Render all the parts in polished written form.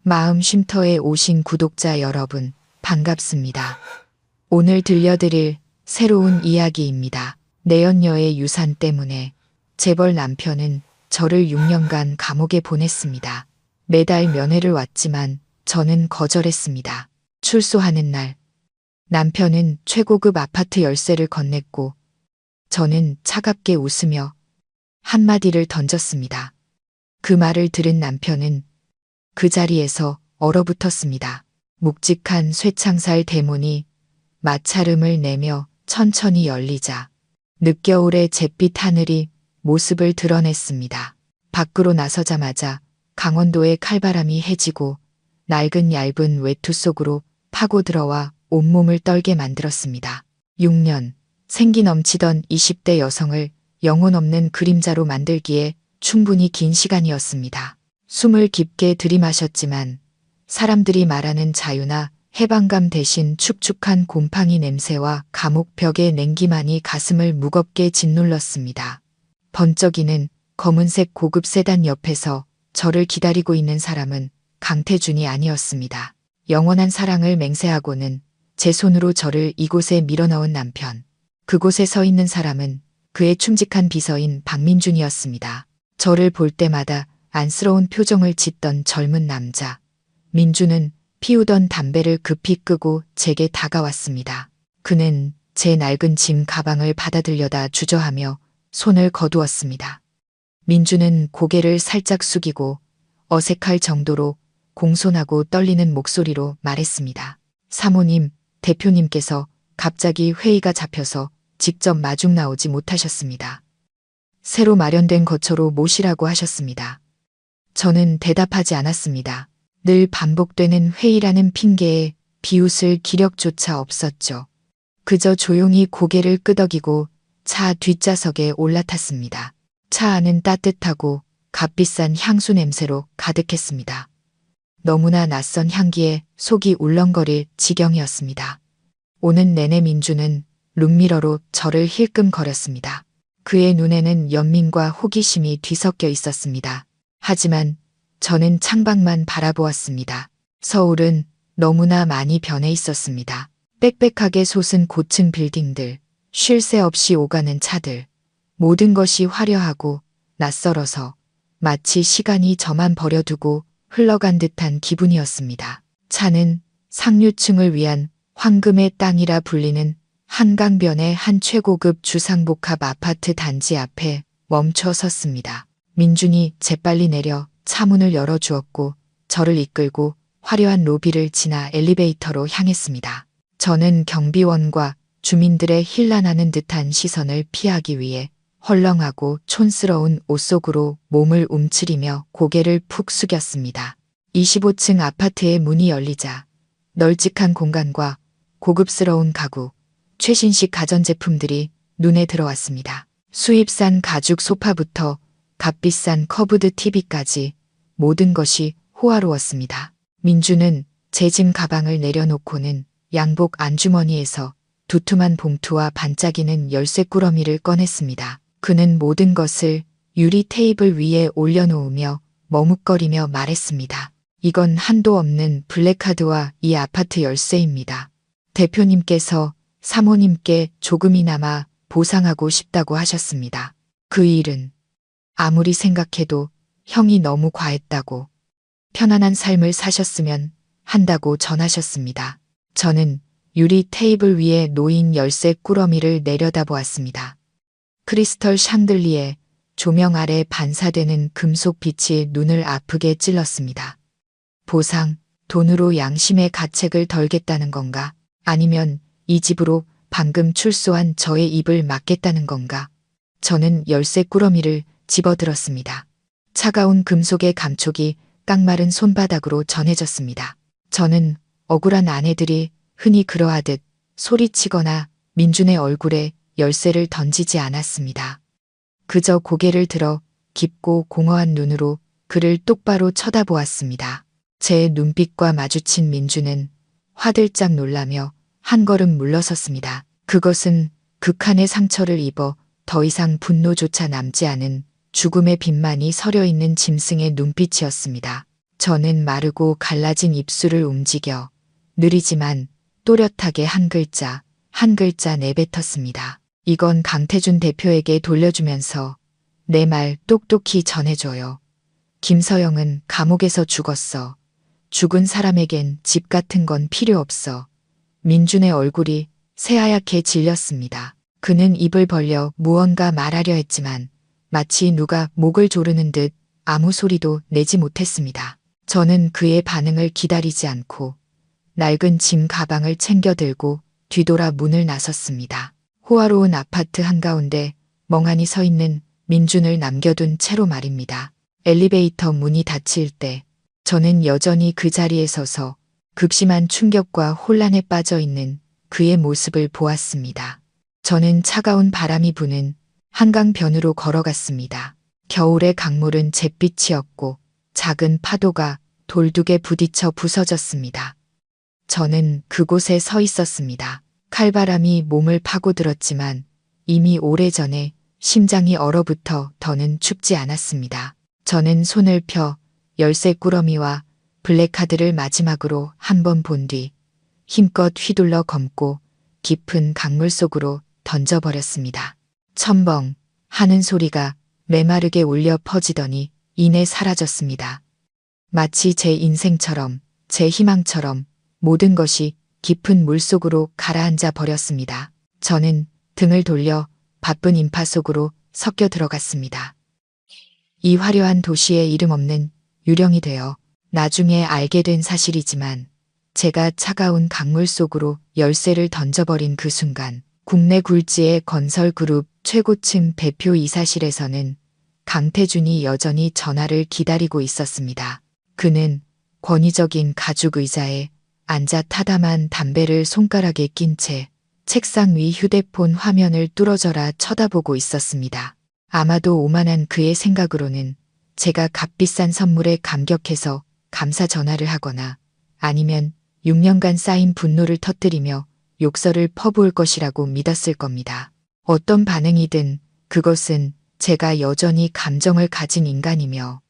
마음 쉼터에 오신 구독자 여러분, 반갑습니다. 오늘 들려드릴 새로운 이야기입니다. 내연녀의 유산 때문에 재벌 남편은 저를 6년간 감옥에 보냈습니다. 매달 면회를 왔지만 저는 거절했습니다. 출소하는 날, 남편은 최고급 아파트 열쇠를 건넸고 저는 차갑게 웃으며 한마디를 던졌습니다. 그 말을 들은 남편은 그 자리에서 얼어붙었습니다. 묵직한 쇠창살 대문이 마찰음을 내며 천천히 열리자 늦겨울의 잿빛 하늘이 모습을 드러냈습니다. 밖으로 나서자마자 강원도의 칼바람이 해지고 낡은 얇은 외투 속으로 파고들어와 온몸을 떨게 만들었습니다. 6년, 생기 넘치던 20대 여성을 영혼 없는 그림자로 만들기에 충분히 긴 시간이었습니다. 숨을 깊게 들이마셨지만 사람들이 말하는 자유나 해방감 대신 축축한 곰팡이 냄새와 감옥 벽의 냉기만이 가슴을 무겁게 짓눌렀습니다. 번쩍이는 검은색 고급 세단 옆에서 저를 기다리고 있는 사람은 강태준이 아니었습니다. 영원한 사랑을 맹세하고는 제 손으로 저를 이곳에 밀어넣은 남편. 그곳에 서 있는 사람은 그의 충직한 비서인 박민준이었습니다. 저를 볼 때마다 안쓰러운 표정을 짓던 젊은 남자. 민준은 피우던 담배를 급히 끄고 제게 다가왔습니다. 그는 제 낡은 짐 가방을 받아들려다 주저하며 손을 거두었습니다. 민준은 고개를 살짝 숙이고 어색할 정도로 공손하고 떨리는 목소리로 말했습니다. 사모님, 대표님께서 갑자기 회의가 잡혀서 직접 마중 나오지 못하셨습니다. 새로 마련된 거처로 모시라고 하셨습니다. 저는 대답하지 않았습니다. 늘 반복되는 회의라는 핑계에 비웃을 기력조차 없었죠. 그저 조용히 고개를 끄덕이고 차 뒷좌석에 올라탔습니다. 차 안은 따뜻하고 값비싼 향수 냄새로 가득했습니다. 너무나 낯선 향기에 속이 울렁거릴 지경이었습니다. 오는 내내 민주는 룸미러로 저를 힐끔거렸습니다. 그의 눈에는 연민과 호기심이 뒤섞여 있었습니다. 하지만 저는 창밖만 바라보았습니다. 서울은 너무나 많이 변해 있었습니다. 빽빽하게 솟은 고층 빌딩들, 쉴 새 없이 오가는 차들, 모든 것이 화려하고 낯설어서 마치 시간이 저만 버려두고 흘러간 듯한 기분이었습니다. 차는 상류층을 위한 황금의 땅이라 불리는 한강변의 한 최고급 주상복합 아파트 단지 앞에 멈춰 섰습니다. 민준이 재빨리 내려 차문을 열어주었고 저를 이끌고 화려한 로비를 지나 엘리베이터로 향했습니다. 저는 경비원과 주민들의 힐난하는 듯한 시선을 피하기 위해 헐렁하고 촌스러운 옷 속으로 몸을 움츠리며 고개를 푹 숙였습니다. 25층 아파트의 문이 열리자 널찍한 공간과 고급스러운 가구, 최신식 가전제품들이 눈에 들어왔습니다. 수입산 가죽 소파부터 값비싼 커브드 TV까지 모든 것이 호화로웠습니다. 민주는 제 짐 가방을 내려놓고는 양복 안주머니에서 두툼한 봉투와 반짝이는 열쇠 꾸러미를 꺼냈습니다. 그는 모든 것을 유리 테이블 위에 올려놓으며 머뭇거리며 말했습니다. 이건 한도 없는 블랙카드와 이 아파트 열쇠입니다. 대표님께서 사모님께 조금이나마 보상하고 싶다고 하셨습니다. 그 일은 아무리 생각해도 형이 너무 과했다고, 편안한 삶을 사셨으면 한다고 전하셨습니다. 저는 유리 테이블 위에 놓인 열쇠 꾸러미를 내려다보았습니다. 크리스털 샹들리에 조명 아래 반사되는 금속 빛이 눈을 아프게 찔렀습니다. 보상, 돈으로 양심의 가책을 덜겠다는 건가? 아니면 이 집으로 방금 출소한 저의 입을 막겠다는 건가? 저는 열쇠 꾸러미를 집어들었습니다. 차가운 금속의 감촉이 깡마른 손바닥으로 전해졌습니다. 저는 억울한 아내들이 흔히 그러하듯 소리치거나 민준의 얼굴에 열쇠를 던지지 않았습니다. 그저 고개를 들어 깊고 공허한 눈으로 그를 똑바로 쳐다보았습니다. 제 눈빛과 마주친 민준은 화들짝 놀라며 한 걸음 물러섰습니다. 그것은 극한의 상처를 입어 더 이상 분노조차 남지 않은 죽음의 빛만이 서려 있는 짐승의 눈빛이었습니다. 저는 마르고 갈라진 입술을 움직여 느리지만 또렷하게 한 글자 내뱉었습니다. 이건 강태준 대표에게 돌려주면서 내 말 똑똑히 전해줘요. 김서영은 감옥에서 죽었어. 죽은 사람에겐 집 같은 건 필요 없어. 민준의 얼굴이 새하얗게 질렸습니다. 그는 입을 벌려 무언가 말하려 했지만 마치 누가 목을 조르는 듯 아무 소리도 내지 못했습니다. 저는 그의 반응을 기다리지 않고 낡은 짐 가방을 챙겨 들고 뒤돌아 문을 나섰습니다. 호화로운 아파트 한가운데 멍하니 서 있는 민준을 남겨둔 채로 말입니다. 엘리베이터 문이 닫힐 때 저는 여전히 그 자리에 서서 극심한 충격과 혼란에 빠져 있는 그의 모습을 보았습니다. 저는 차가운 바람이 부는 한강변으로 걸어갔습니다. 겨울의 강물은 잿빛이었고 작은 파도가 돌둑에 부딪혀 부서졌습니다. 저는 그곳에 서 있었습니다. 칼바람이 몸을 파고들었지만 이미 오래전에 심장이 얼어붙어 더는 춥지 않았습니다. 저는 손을 펴 열쇠 꾸러미와 블랙카드를 마지막으로 한 번 본 뒤 힘껏 휘둘러 검고 깊은 강물 속으로 던져버렸습니다. 첨벙 하는 소리가 메마르게 울려 퍼지더니 이내 사라졌습니다. 마치 제 인생처럼 제 희망처럼 모든 것이 깊은 물속으로 가라앉아 버렸습니다. 저는 등을 돌려 바쁜 인파 속으로 섞여 들어갔습니다. 이 화려한 도시의 이름 없는 유령이 되어 나중에 알게 된 사실이지만 제가 차가운 강물 속으로 열쇠를 던져버린 그 순간 국내 굴지의 건설그룹 최고층 대표 이사실에서는 강태준이 여전히 전화를 기다리고 있었습니다. 그는 권위적인 가죽 의자에 앉아 타담한 담배를 손가락에 낀 채 책상 위 휴대폰 화면을 뚫어져라 쳐다보고 있었습니다. 아마도 오만한 그의 생각으로는 제가 값비싼 선물에 감격해서 감사 전화를 하거나 아니면 6년간 쌓인 분노를 터뜨리며 욕설을 퍼부을 것이라고 믿었을 겁니다. 어떤 반응이든 그것은 제가 여전히 감정을 가진 인간이며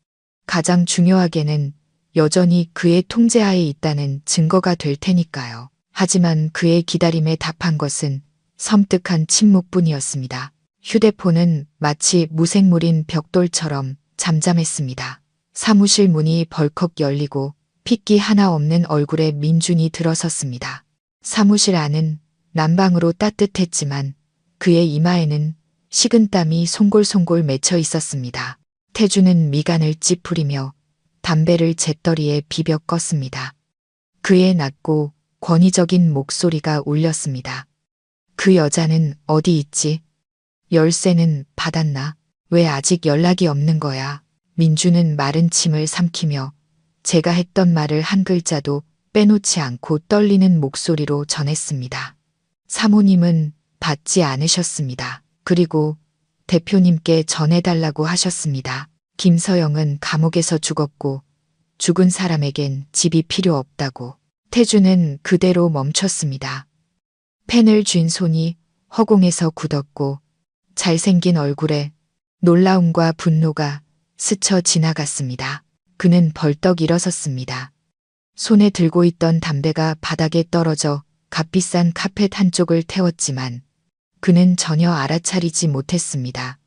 가장 중요하게는 여전히 그의 통제하에 있다는 증거가 될 테니까요. 하지만 그의 기다림에 답한 것은 섬뜩한 침묵뿐이었습니다. 휴대폰은 마치 무생물인 벽돌처럼 잠잠했습니다. 사무실 문이 벌컥 열리고 핏기 하나 없는 얼굴에 민준이 들어섰습니다. 사무실 안은 난방으로 따뜻했지만 그의 이마에는 식은땀이 송골송골 맺혀 있었습니다. 태주는 미간을 찌푸리며 담배를 재떨이에 비벼 껐습니다. 그의 낮고 권위적인 목소리가 울렸습니다. 그 여자는 어디 있지? 열쇠는 받았나? 왜 아직 연락이 없는 거야? 민주는 마른 침을 삼키며 제가 했던 말을 한 글자도 빼놓지 않고 떨리는 목소리로 전했습니다. 사모님은 받지 않으셨습니다. 그리고 대표님께 전해달라고 하셨습니다. 김서영은 감옥에서 죽었고 죽은 사람에겐 집이 필요 없다고. 태주는 그대로 멈췄습니다. 펜을 쥔 손이 허공에서 굳었고 잘생긴 얼굴에 놀라움과 분노가 스쳐 지나갔습니다. 그는 벌떡 일어섰습니다. 손에 들고 있던 담배가 바닥에 떨어져 값비싼 카펫 한쪽을 태웠지만 그는 전혀 알아차리지 못했습니다.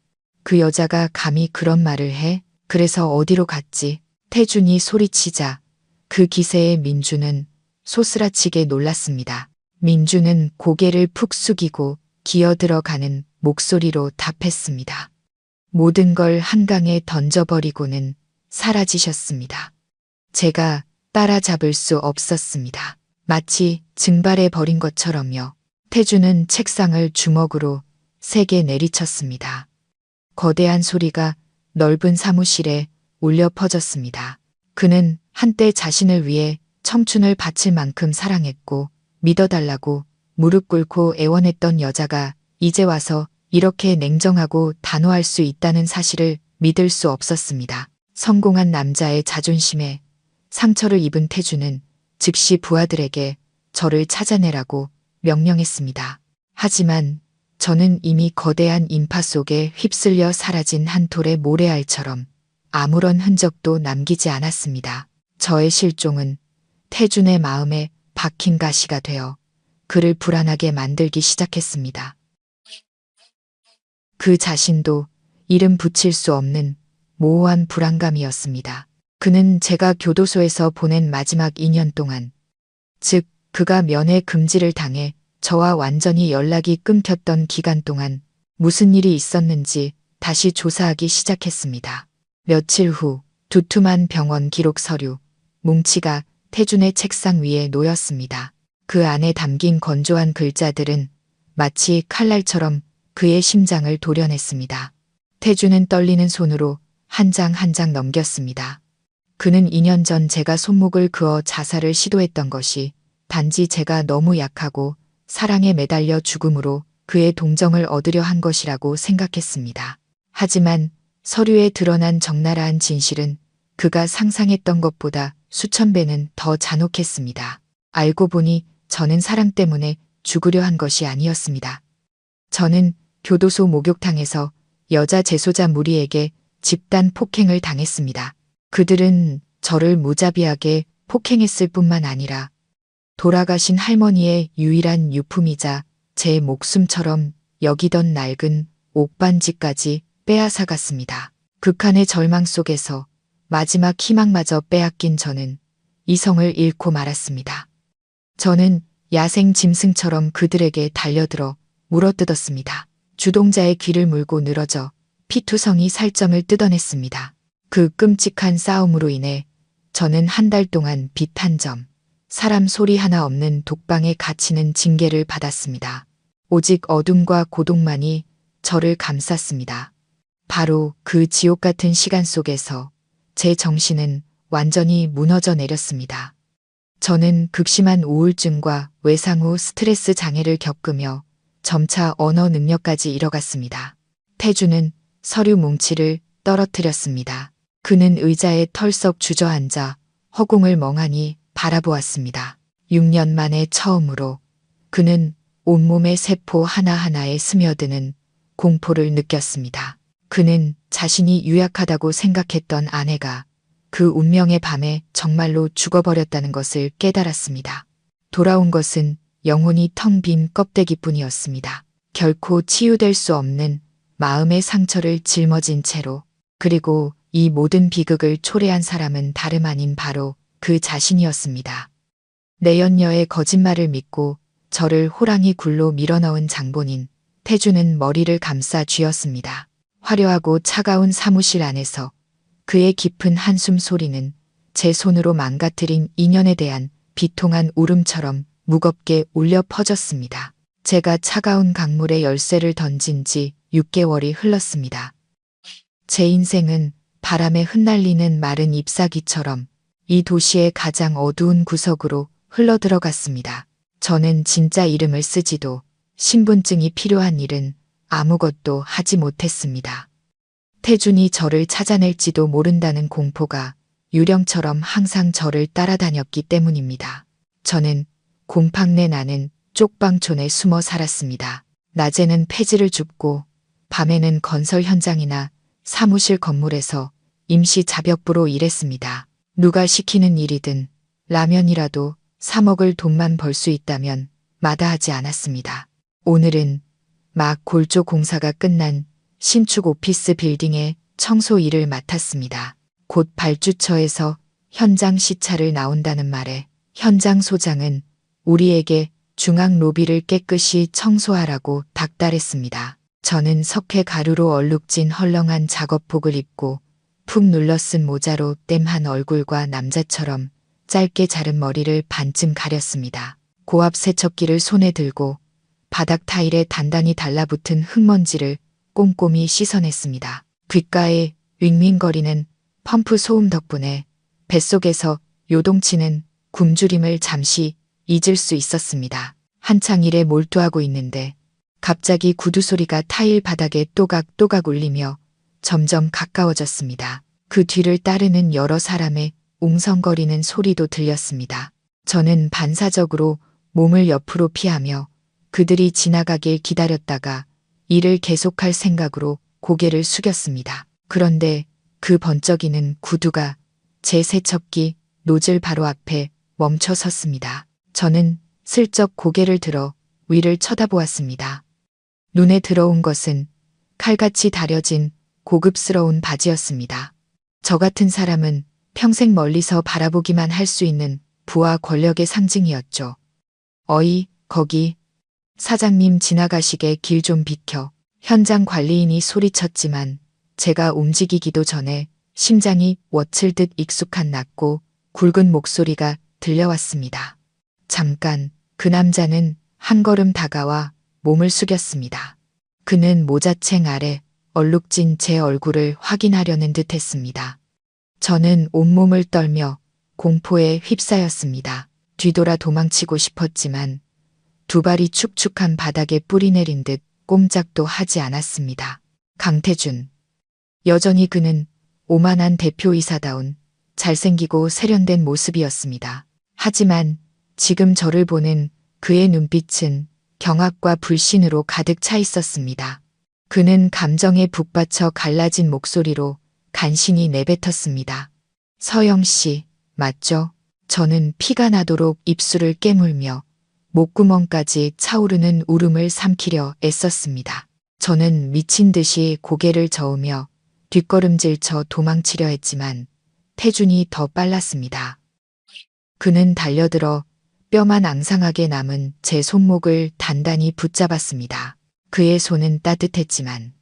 그 여자가 감히 그런 말을 해? 그래서 어디로 갔지? 태준이 소리치자 그 기세에 민주는 소스라치게 놀랐습니다. 민주는 고개를 푹 숙이고 기어들어가는 목소리로 답했습니다. 모든 걸 한강에 던져버리고는 사라지셨습니다. 제가 따라잡을 수 없었습니다. 마치 증발해 버린 것처럼요. 태주는 책상을 주먹으로 세게 내리쳤습니다. 거대한 소리가 넓은 사무실에 울려 퍼졌습니다. 그는 한때 자신을 위해 청춘을 바칠 만큼 사랑했고 믿어달라고 무릎 꿇고 애원했던 여자가 이제 와서 이렇게 냉정하고 단호할 수 있다는 사실을 믿을 수 없었습니다. 성공한 남자의 자존심에 상처를 입은 태주는 즉시 부하들에게 저를 찾아내라고 명령했습니다. 하지만 저는 이미 거대한 인파 속에 휩쓸려 사라진 한 톨의 모래알처럼 아무런 흔적도 남기지 않았습니다. 저의 실종은 태준의 마음에 박힌 가시가 되어 그를 불안하게 만들기 시작했습니다. 그 자신도 이름 붙일 수 없는 모호한 불안감이었습니다. 그는 제가 교도소에서 보낸 마지막 2년 동안, 즉 그가 면회 금지를 당해 저와 완전히 연락이 끊겼던 기간 동안 무슨 일이 있었는지 다시 조사하기 시작했습니다. 며칠 후 두툼한 병원 기록 서류, 뭉치가 태준의 책상 위에 놓였습니다. 그 안에 담긴 건조한 글자들은 마치 칼날처럼 그의 심장을 도려냈습니다. 태준은 떨리는 손으로 한 장 한 장 넘겼습니다. 그는 2년 전 제가 손목을 그어 자살을 시도했던 것이 단지 제가 너무 약하고 사랑에 매달려 죽음으로 그의 동정을 얻으려 한 것이라고 생각했습니다. 하지만 서류에 드러난 적나라한 진실은 그가 상상했던 것보다 수천 배는 더 잔혹했습니다. 알고 보니 저는 사랑 때문에 죽으려 한 것이 아니었습니다. 저는 교도소 목욕탕에서 여자 재소자 무리에게 집단 폭행을 당했습니다. 그들은 저를 무자비하게 폭행했을 뿐만 아니라 돌아가신 할머니의 유일한 유품이자 제 목숨처럼 여기던 낡은 옥반지까지 빼앗아갔습니다. 극한의 절망 속에서 마지막 희망마저 빼앗긴 저는 이성을 잃고 말았습니다. 저는 야생 짐승처럼 그들에게 달려들어 물어뜯었습니다. 주동자의 귀를 물고 늘어져 피투성이 살점을 뜯어냈습니다. 그 끔찍한 싸움으로 인해 저는 한 달 동안 빛 한 점, 사람 소리 하나 없는 독방에 갇히는 징계를 받았습니다. 오직 어둠과 고독만이 저를 감쌌습니다. 바로 그 지옥 같은 시간 속에서 제 정신은 완전히 무너져 내렸습니다. 저는 극심한 우울증과 외상 후 스트레스 장애를 겪으며 점차 언어 능력까지 잃어갔습니다. 태준은 서류 뭉치를 떨어뜨렸습니다. 그는 의자에 털썩 주저앉아 허공을 멍하니 바라보았습니다. 6년 만에 처음으로 그는 온몸의 세포 하나하나에 스며드는 공포를 느꼈습니다. 그는 자신이 유약하다고 생각했던 아내가 그 운명의 밤에 정말로 죽어버렸다는 것을 깨달았습니다. 돌아온 것은 영혼이 텅 빈 껍데기뿐이었습니다. 결코 치유될 수 없는 마음의 상처를 짊어진 채로, 그리고 이 모든 비극을 초래한 사람은 다름 아닌 바로 그 자신이었습니다. 내연녀의 거짓말을 믿고 저를 호랑이 굴로 밀어넣은 장본인 태준은 머리를 감싸 쥐었습니다. 화려하고 차가운 사무실 안에서 그의 깊은 한숨 소리는 제 손으로 망가뜨린 인연에 대한 비통한 울음처럼 무겁게 울려 퍼졌습니다. 제가 차가운 강물에 열쇠를 던진 지 6개월이 흘렀습니다. 제 인생은 바람에 흩날리는 마른 잎사귀처럼 이 도시의 가장 어두운 구석으로 흘러들어갔습니다. 저는 진짜 이름을 쓰지도 신분증이 필요한 일은 아무것도 하지 못했습니다. 태준이 저를 찾아낼지도 모른다는 공포가 유령처럼 항상 저를 따라다녔기 때문입니다. 저는 곰팡내 나는 쪽방촌에 숨어 살았습니다. 낮에는 폐지를 줍고 밤에는 건설 현장이나 사무실 건물에서 임시 자벽부로 일했습니다. 누가 시키는 일이든 라면이라도 사 먹을 돈만 벌 수 있다면 마다하지 않았습니다. 오늘은 막 골조 공사가 끝난 신축 오피스 빌딩의 청소 일을 맡았습니다. 곧 발주처에서 현장 시찰을 나온다는 말에 현장 소장은 우리에게 중앙 로비를 깨끗이 청소하라고 닥달했습니다. 저는 석회 가루로 얼룩진 헐렁한 작업복을 입고 푹 눌러쓴 모자로 땜한 얼굴과 남자처럼 짧게 자른 머리를 반쯤 가렸습니다. 고압 세척기를 손에 들고 바닥 타일에 단단히 달라붙은 흙먼지를 꼼꼼히 씻어냈습니다. 귓가에 윙윙거리는 펌프 소음 덕분에 뱃속에서 요동치는 굶주림을 잠시 잊을 수 있었습니다. 한창 일에 몰두하고 있는데 갑자기 구두 소리가 타일 바닥에 또각또각 울리며 점점 가까워졌습니다. 그 뒤를 따르는 여러 사람의 웅성거리는 소리도 들렸습니다. 저는 반사적으로 몸을 옆으로 피하며 그들이 지나가길 기다렸다가 일을 계속할 생각으로 고개를 숙였습니다. 그런데 그 번쩍이는 구두가 제 세척기 노즐 바로 앞에 멈춰 섰습니다. 저는 슬쩍 고개를 들어 위를 쳐다보았습니다. 눈에 들어온 것은 칼같이 다려진 고급스러운 바지였습니다. 저 같은 사람은 평생 멀리서 바라보기만 할 수 있는 부와 권력의 상징이었죠. 어이, 거기. 사장님 지나가시게 길 좀 비켜. 현장 관리인이 소리쳤지만 제가 움직이기도 전에 심장이 멎칠 듯 익숙한 낮고 굵은 목소리가 들려왔습니다. 잠깐, 그 남자는 한 걸음 다가와 몸을 숙였습니다. 그는 모자챙 아래 얼룩진 제 얼굴을 확인하려는 듯 했습니다. 저는 온몸을 떨며 공포에 휩싸였습니다. 뒤돌아 도망치고 싶었지만 두 발이 축축한 바닥에 뿌리 내린 듯 꼼짝도 하지 않았습니다. 강태준. 여전히 그는 오만한 대표이사다운 잘생기고 세련된 모습이었습니다. 하지만 지금 저를 보는 그의 눈빛은 경악과 불신으로 가득 차 있었습니다. 그는 감정에 북받쳐 갈라진 목소리로 간신히 내뱉었습니다. 서영 씨, 맞죠? 저는 피가 나도록 입술을 깨물며 목구멍까지 차오르는 울음을 삼키려 애썼습니다. 저는 미친 듯이 고개를 저으며 뒷걸음질쳐 도망치려 했지만 태준이 더 빨랐습니다. 그는 달려들어 뼈만 앙상하게 남은 제 손목을 단단히 붙잡았습니다. 그의 손은 따뜻했지만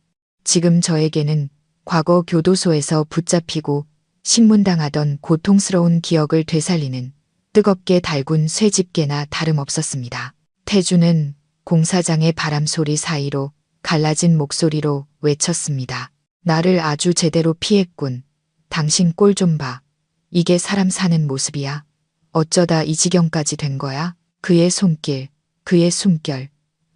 지금 저에게는 과거 교도소에서 붙잡히고 신문당하던 고통스러운 기억을 되살리는 뜨겁게 달군 쇠집게나 다름없었습니다. 태준은 공사장의 바람소리 사이로 갈라진 목소리로 외쳤습니다. 나를 아주 제대로 피했군. 당신 꼴 좀 봐. 이게 사람 사는 모습이야. 어쩌다 이 지경까지 된 거야? 그의 손길, 그의 숨결,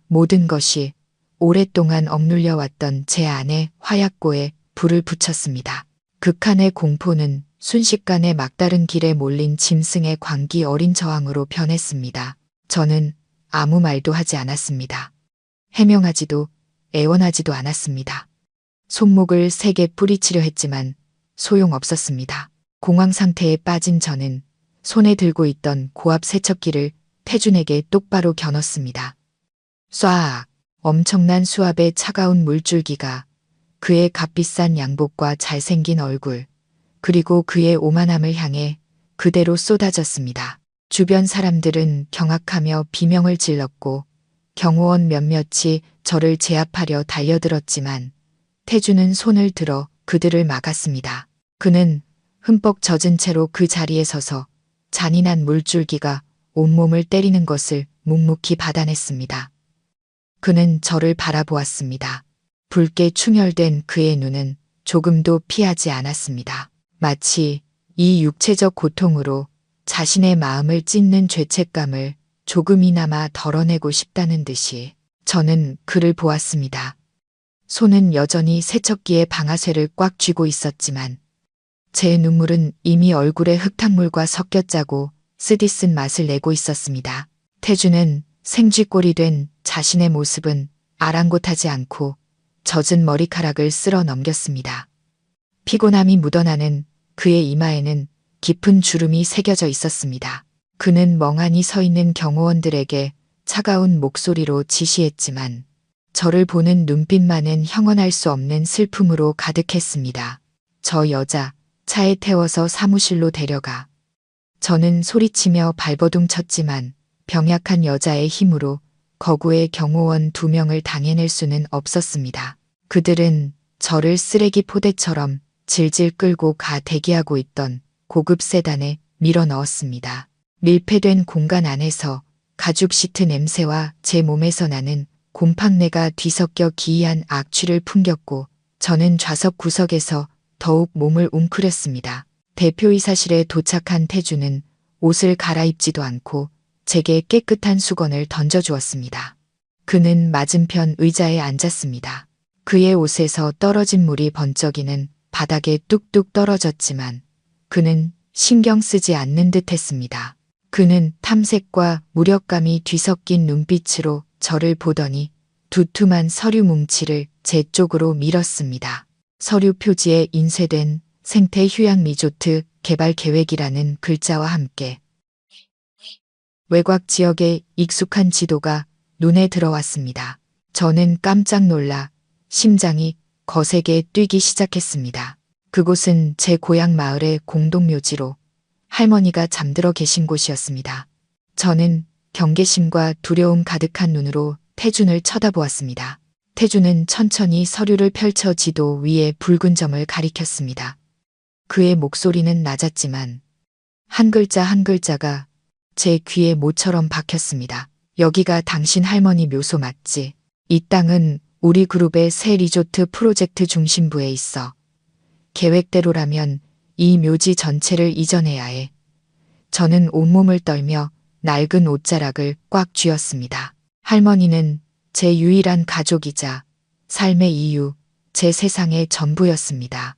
모든 것이 오랫동안 억눌려 왔던 제 안의 화약고에 불을 붙였습니다. 극한의 공포는 순식간에 막다른 길에 몰린 짐승의 광기 어린 저항으로 변했습니다. 저는 아무 말도 하지 않았습니다. 해명하지도 애원하지도 않았습니다. 손목을 세게 뿌리치려 했지만 소용없었습니다. 공황 상태에 빠진 저는 손에 들고 있던 고압 세척기를 태준에게 똑바로 겨눴습니다. 쏴악! 엄청난 수압의 차가운 물줄기가 그의 값비싼 양복과 잘생긴 얼굴, 그리고 그의 오만함을 향해 그대로 쏟아졌습니다. 주변 사람들은 경악하며 비명을 질렀고 경호원 몇몇이 저를 제압하려 달려들었지만 태준은 손을 들어 그들을 막았습니다. 그는 흠뻑 젖은 채로 그 자리에 서서 잔인한 물줄기가 온몸을 때리는 것을 묵묵히 받아냈습니다. 그는 저를 바라보았습니다. 붉게 충혈된 그의 눈은 조금도 피하지 않았습니다. 마치 이 육체적 고통으로 자신의 마음을 찢는 죄책감을 조금이나마 덜어내고 싶다는 듯이 저는 그를 보았습니다. 손은 여전히 세척기의 방아쇠를 꽉 쥐고 있었지만 제 눈물은 이미 얼굴에 흙탕물과 섞여 짜고 쓰디쓴 맛을 내고 있었습니다. 태준은 생쥐꼴이 된 자신의 모습은 아랑곳하지 않고 젖은 머리카락을 쓸어 넘겼습니다. 피곤함이 묻어나는 그의 이마에는 깊은 주름이 새겨져 있었습니다. 그는 멍하니 서 있는 경호원들에게 차가운 목소리로 지시했지만 저를 보는 눈빛만은 형언할 수 없는 슬픔으로 가득했습니다. 저 여자 차에 태워서 사무실로 데려가. 저는 소리치며 발버둥 쳤지만 병약한 여자의 힘으로 거구의 경호원 2명을 당해낼 수는 없었습니다. 그들은 저를 쓰레기 포대처럼 질질 끌고 가 대기하고 있던 고급 세단에 밀어 넣었습니다. 밀폐된 공간 안에서 가죽 시트 냄새와 제 몸에서 나는 곰팡내가 뒤섞여 기이한 악취를 풍겼고 저는 좌석 구석에서 더욱 몸을 웅크렸습니다. 대표이사실에 도착한 태준은 옷을 갈아입지도 않고 제게 깨끗한 수건을 던져주었습니다. 그는 맞은편 의자에 앉았습니다. 그의 옷에서 떨어진 물이 번쩍이는 바닥에 뚝뚝 떨어졌지만 그는 신경 쓰지 않는 듯 했습니다. 그는 탐색과 무력감이 뒤섞인 눈빛으로 저를 보더니 두툼한 서류 뭉치를 제 쪽으로 밀었습니다. 서류 표지에 인쇄된 생태 휴양 리조트 개발 계획이라는 글자와 함께 외곽 지역의 익숙한 지도가 눈에 들어왔습니다. 저는 깜짝 놀라 심장이 거세게 뛰기 시작했습니다. 그곳은 제 고향 마을의 공동묘지로 할머니가 잠들어 계신 곳이었습니다. 저는 경계심과 두려움 가득한 눈으로 태준을 쳐다보았습니다. 태준은 천천히 서류를 펼쳐 지도 위에 붉은 점을 가리켰습니다. 그의 목소리는 낮았지만 한 글자 한 글자가 제 귀에 모처럼 박혔습니다. 여기가 당신 할머니 묘소 맞지? 이 땅은 우리 그룹의 새 리조트 프로젝트 중심부에 있어. 계획대로라면 이 묘지 전체를 이전해야 해. 저는 온몸을 떨며 낡은 옷자락을 꽉 쥐었습니다. 할머니는 제 유일한 가족이자 삶의 이유, 제 세상의 전부였습니다.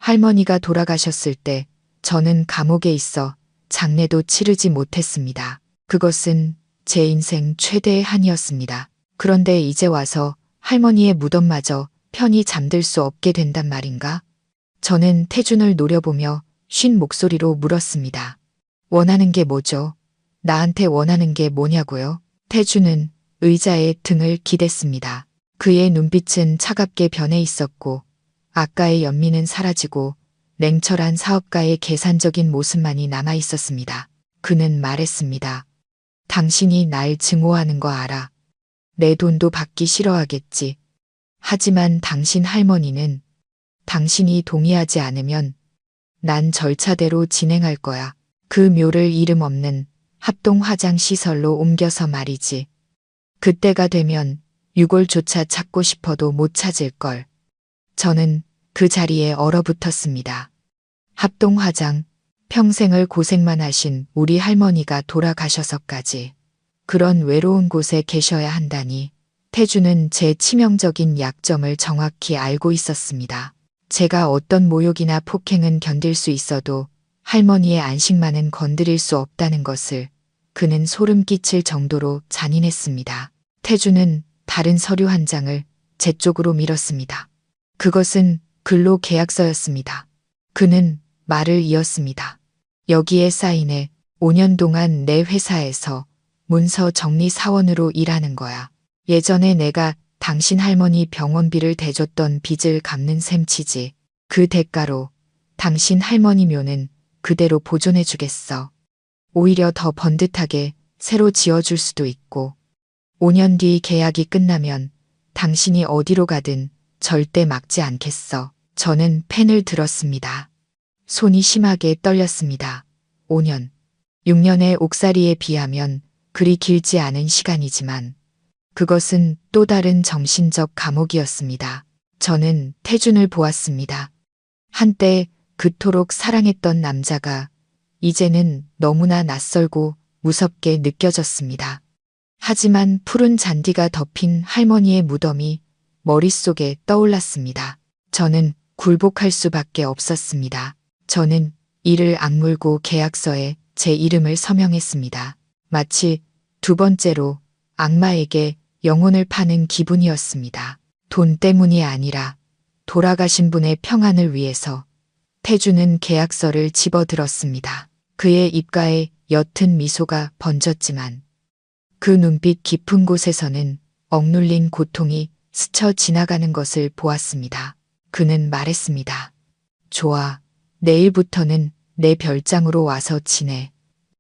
할머니가 돌아가셨을 때 저는 감옥에 있어 장례도 치르지 못했습니다. 그것은 제 인생 최대의 한이었습니다. 그런데 이제 와서 할머니의 무덤마저 편히 잠들 수 없게 된단 말인가? 저는 태준을 노려보며 쉰 목소리로 물었습니다. 원하는 게 뭐죠? 나한테 원하는 게 뭐냐고요? 태준은 의자에 등을 기댔습니다. 그의 눈빛은 차갑게 변해 있었고 아까의 연민은 사라지고 냉철한 사업가의 계산적인 모습만이 남아 있었습니다. 그는 말했습니다. 당신이 날 증오하는 거 알아. 내 돈도 받기 싫어하겠지. 하지만 당신 할머니는 당신이 동의하지 않으면 난 절차대로 진행할 거야. 그 묘를 이름 없는 합동화장시설로 옮겨서 말이지. 그때가 되면 유골조차 찾고 싶어도 못 찾을걸. 저는 그 자리에 얼어붙었습니다. 합동화장, 평생을 고생만 하신 우리 할머니가 돌아가셔서까지 그런 외로운 곳에 계셔야 한다니. 태준은 제 치명적인 약점을 정확히 알고 있었습니다. 제가 어떤 모욕이나 폭행은 견딜 수 있어도 할머니의 안식만은 건드릴 수 없다는 것을 그는 소름 끼칠 정도로 잔인했습니다. 태준은 다른 서류 한 장을 제 쪽으로 밀었습니다. 그것은 근로계약서였습니다. 그는 말을 이었습니다. 여기에 사인해 5년 동안 내 회사에서 문서 정리 사원으로 일하는 거야. 예전에 내가 당신 할머니 병원비를 대줬던 빚을 갚는 셈치지. 그 대가로 당신 할머니 묘는 그대로 보존해 주겠어. 오히려 더 번듯하게 새로 지어줄 수도 있고 5년 뒤 계약이 끝나면 당신이 어디로 가든 절대 막지 않겠어. 저는 펜을 들었습니다. 손이 심하게 떨렸습니다. 5년. 6년의 옥살이에 비하면 그리 길지 않은 시간이지만 그것은 또 다른 정신적 감옥이었습니다. 저는 태준을 보았습니다. 한때 그토록 사랑했던 남자가 이제는 너무나 낯설고 무섭게 느껴졌습니다. 하지만 푸른 잔디가 덮인 할머니의 무덤이 머릿속에 떠올랐습니다. 저는 굴복할 수밖에 없었습니다. 저는 이를 악물고 계약서에 제 이름을 서명했습니다. 마치 두 번째로 악마에게 영혼을 파는 기분이었습니다. 돈 때문이 아니라 돌아가신 분의 평안을 위해서. 태준은 계약서를 집어들었습니다. 그의 입가에 옅은 미소가 번졌지만 그 눈빛 깊은 곳에서는 억눌린 고통이 스쳐 지나가는 것을 보았습니다. 그는 말했습니다. 좋아. 내일부터는 내 별장으로 와서 지내.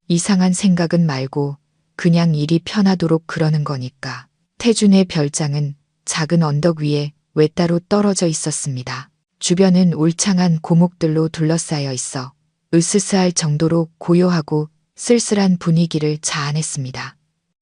이상한 생각은 말고 그냥 일이 편하도록 그러는 거니까. 태준의 별장은 작은 언덕 위에 외따로 떨어져 있었습니다. 주변은 울창한 고목들로 둘러싸여 있어 으스스할 정도로 고요하고 쓸쓸한 분위기를 자아냈습니다.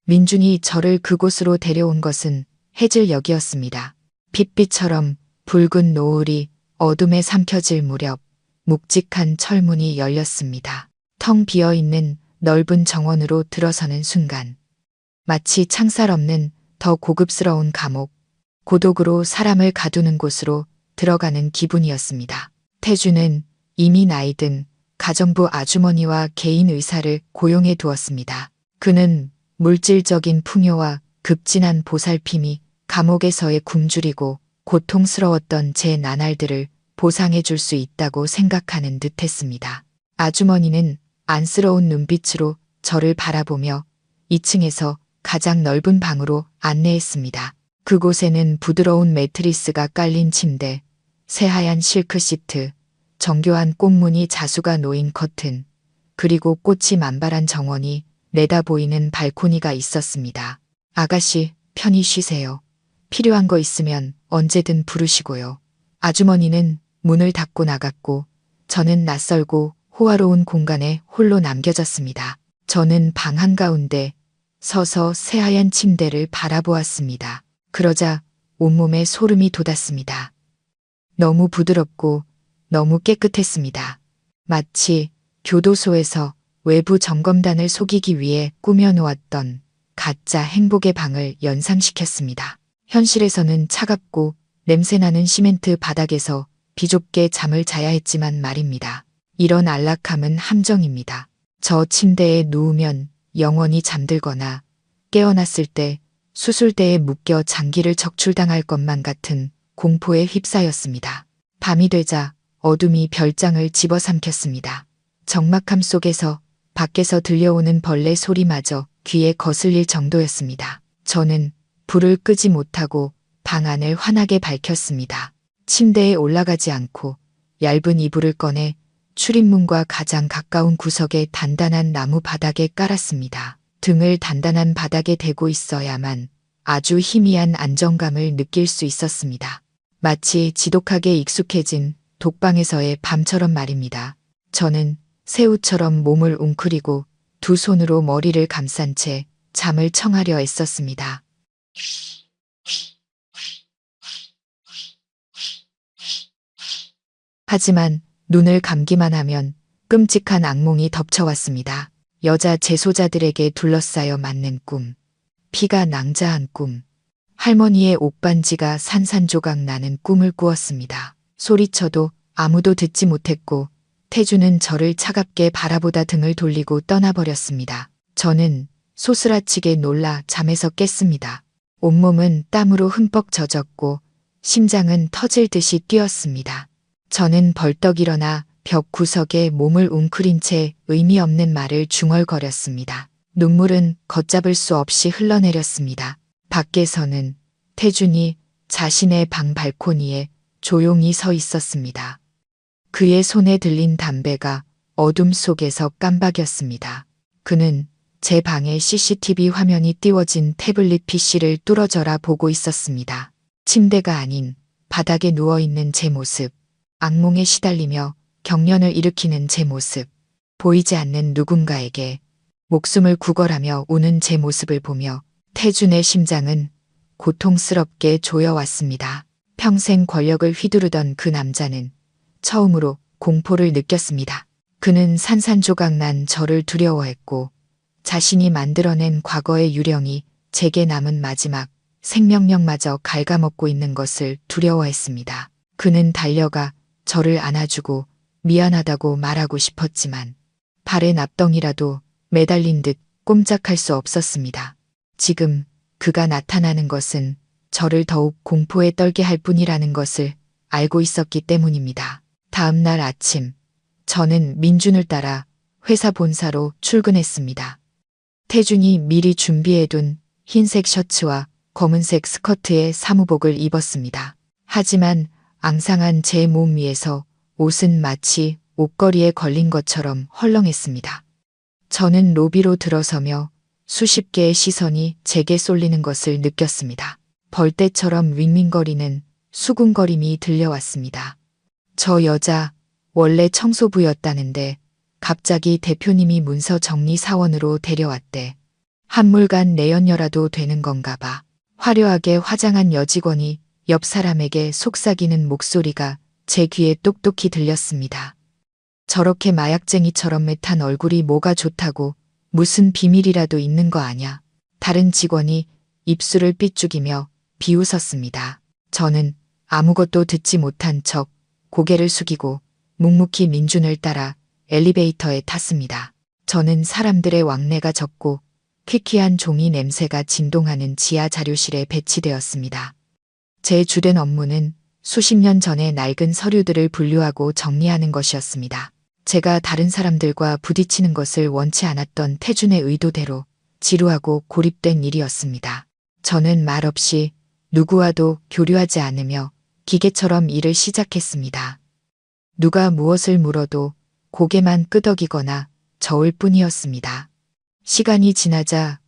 민준이 저를 그곳으로 데려온 것은 해질녘이었습니다. 핏빛처럼 붉은 노을이 어둠에 삼켜질 무렵 묵직한 철문이 열렸습니다. 텅 비어있는 넓은 정원으로 들어서는 순간 마치 창살 없는 더 고급스러운 감옥, 고독으로 사람을 가두는 곳으로 들어가는 기분이었습니다. 태준은 이미 나이 든 가정부 아주머니와 개인 의사를 고용해 두었습니다. 그는 물질적인 풍요와 급진한 보살핌이 감옥에서의 굶주리고 고통스러웠던 제 나날들을 보상해 줄 수 있다고 생각하는 듯했습니다. 아주머니는 안쓰러운 눈빛으로 저를 바라보며 2층에서 가장 넓은 방으로 안내했습니다. 그곳에는 부드러운 매트리스가 깔린 침대, 새하얀 실크 시트, 정교한 꽃무늬 자수가 놓인 커튼, 그리고 꽃이 만발한 정원이 내다보이는 발코니가 있었습니다. 아가씨, 편히 쉬세요. 필요한 거 있으면 언제든 부르시고요. 아주머니는 문을 닫고 나갔고 저는 낯설고 호화로운 공간에 홀로 남겨졌습니다. 저는 방 한가운데 서서 새하얀 침대를 바라보았습니다. 그러자 온몸에 소름이 돋았습니다. 너무 부드럽고 너무 깨끗했습니다. 마치 교도소에서 외부 점검단을 속이기 위해 꾸며놓았던 가짜 행복의 방을 연상시켰습니다. 현실에서는 차갑고 냄새나는 시멘트 바닥에서 비좁게 잠을 자야 했지만 말입니다. 이런 안락함은 함정입니다. 저 침대에 누우면 영원히 잠들거나 깨어났을 때 수술대에 묶여 장기를 적출당할 것만 같은 공포에 휩싸였습니다. 밤이 되자 어둠이 별장을 집어삼켰습니다. 적막함 속에서 밖에서 들려오는 벌레 소리마저 귀에 거슬릴 정도였습니다. 저는 불을 끄지 못하고 방 안을 환하게 밝혔습니다. 침대에 올라가지 않고 얇은 이불을 꺼내 출입문과 가장 가까운 구석의 단단한 나무 바닥에 깔았습니다. 등을 단단한 바닥에 대고 있어야만 아주 희미한 안정감을 느낄 수 있었습니다. 마치 지독하게 익숙해진 독방에서의 밤처럼 말입니다. 저는 새우처럼 몸을 웅크리고 두 손으로 머리를 감싼 채 잠을 청하려 애썼습니다. 하지만 눈을 감기만 하면 끔찍한 악몽이 덮쳐왔습니다. 여자 재소자들에게 둘러싸여 맞는 꿈, 피가 낭자한 꿈, 할머니의 옷반지가 산산조각 나는 꿈을 꾸었습니다. 소리쳐도 아무도 듣지 못했고 태주는 저를 차갑게 바라보다 등을 돌리고 떠나버렸습니다. 저는 소스라치게 놀라 잠에서 깼습니다. 온몸은 땀으로 흠뻑 젖었고 심장은 터질 듯이 뛰었습니다. 저는 벌떡 일어나 벽 구석에 몸을 웅크린 채 의미 없는 말을 중얼거렸습니다. 눈물은 걷잡을 수 없이 흘러내렸습니다. 밖에서는 태준이 자신의 방 발코니에 조용히 서 있었습니다. 그의 손에 들린 담배가 어둠 속에서 깜박였습니다. 그는 제 방의 CCTV 화면이 띄워진 태블릿 PC를 뚫어져라 보고 있었습니다. 침대가 아닌 바닥에 누워있는 제 모습, 악몽에 시달리며 경련을 일으키는 제 모습, 보이지 않는 누군가에게 목숨을 구걸하며 우는 제 모습을 보며 태준의 심장은 고통스럽게 조여왔습니다. 평생 권력을 휘두르던 그 남자는 처음으로 공포를 느꼈습니다. 그는 산산조각 난 저를 두려워했고 자신이 만들어낸 과거의 유령이 제게 남은 마지막 생명력마저 갉아먹고 있는 것을 두려워했습니다. 그는 달려가 저를 안아주고 미안하다고 말하고 싶었지만 발에 납덩이라도 매달린 듯 꼼짝할 수 없었습니다. 지금 그가 나타나는 것은 저를 더욱 공포에 떨게 할 뿐이라는 것을 알고 있었기 때문입니다. 다음 날 아침, 저는 민준을 따라 회사 본사로 출근했습니다. 태준이 미리 준비해둔 흰색 셔츠와 검은색 스커트에 사무복을 입었습니다. 하지만 앙상한 제 몸 위에서 옷은 마치 옷걸이에 걸린 것처럼 헐렁했습니다. 저는 로비로 들어서며 수십 개의 시선이 제게 쏠리는 것을 느꼈습니다. 벌떼처럼 윙윙거리는 수군거림이 들려왔습니다. 저 여자 원래 청소부였다는데 갑자기 대표님이 문서 정리 사원으로 데려왔대. 한물간 내연녀라도 되는 건가 봐. 화려하게 화장한 여직원이 옆 사람에게 속삭이는 목소리가 제 귀에 똑똑히 들렸습니다. 저렇게 마약쟁이처럼 매탄 얼굴이 뭐가 좋다고 무슨 비밀이라도 있는 거 아냐. 다른 직원이 입술을 삐죽이며 비웃었습니다. 저는 아무것도 듣지 못한 척 고개를 숙이고 묵묵히 민준을 따라 엘리베이터에 탔습니다. 저는 사람들의 왕래가 적고 퀴퀴한 종이 냄새가 진동하는 지하 자료실에 배치되었습니다. 제 주된 업무는 수십 년 전의 낡은 서류들을 분류하고 정리하는 것이었습니다. 제가 다른 사람들과 부딪히는 것을 원치 않았던 태준의 의도대로 지루하고 고립된 일이었습니다. 저는 말없이 누구와도 교류하지 않으며 기계처럼 일을 시작했습니다. 누가 무엇을 물어도 고개만 끄덕이거나 저을 뿐이었습니다. 시간이 지나자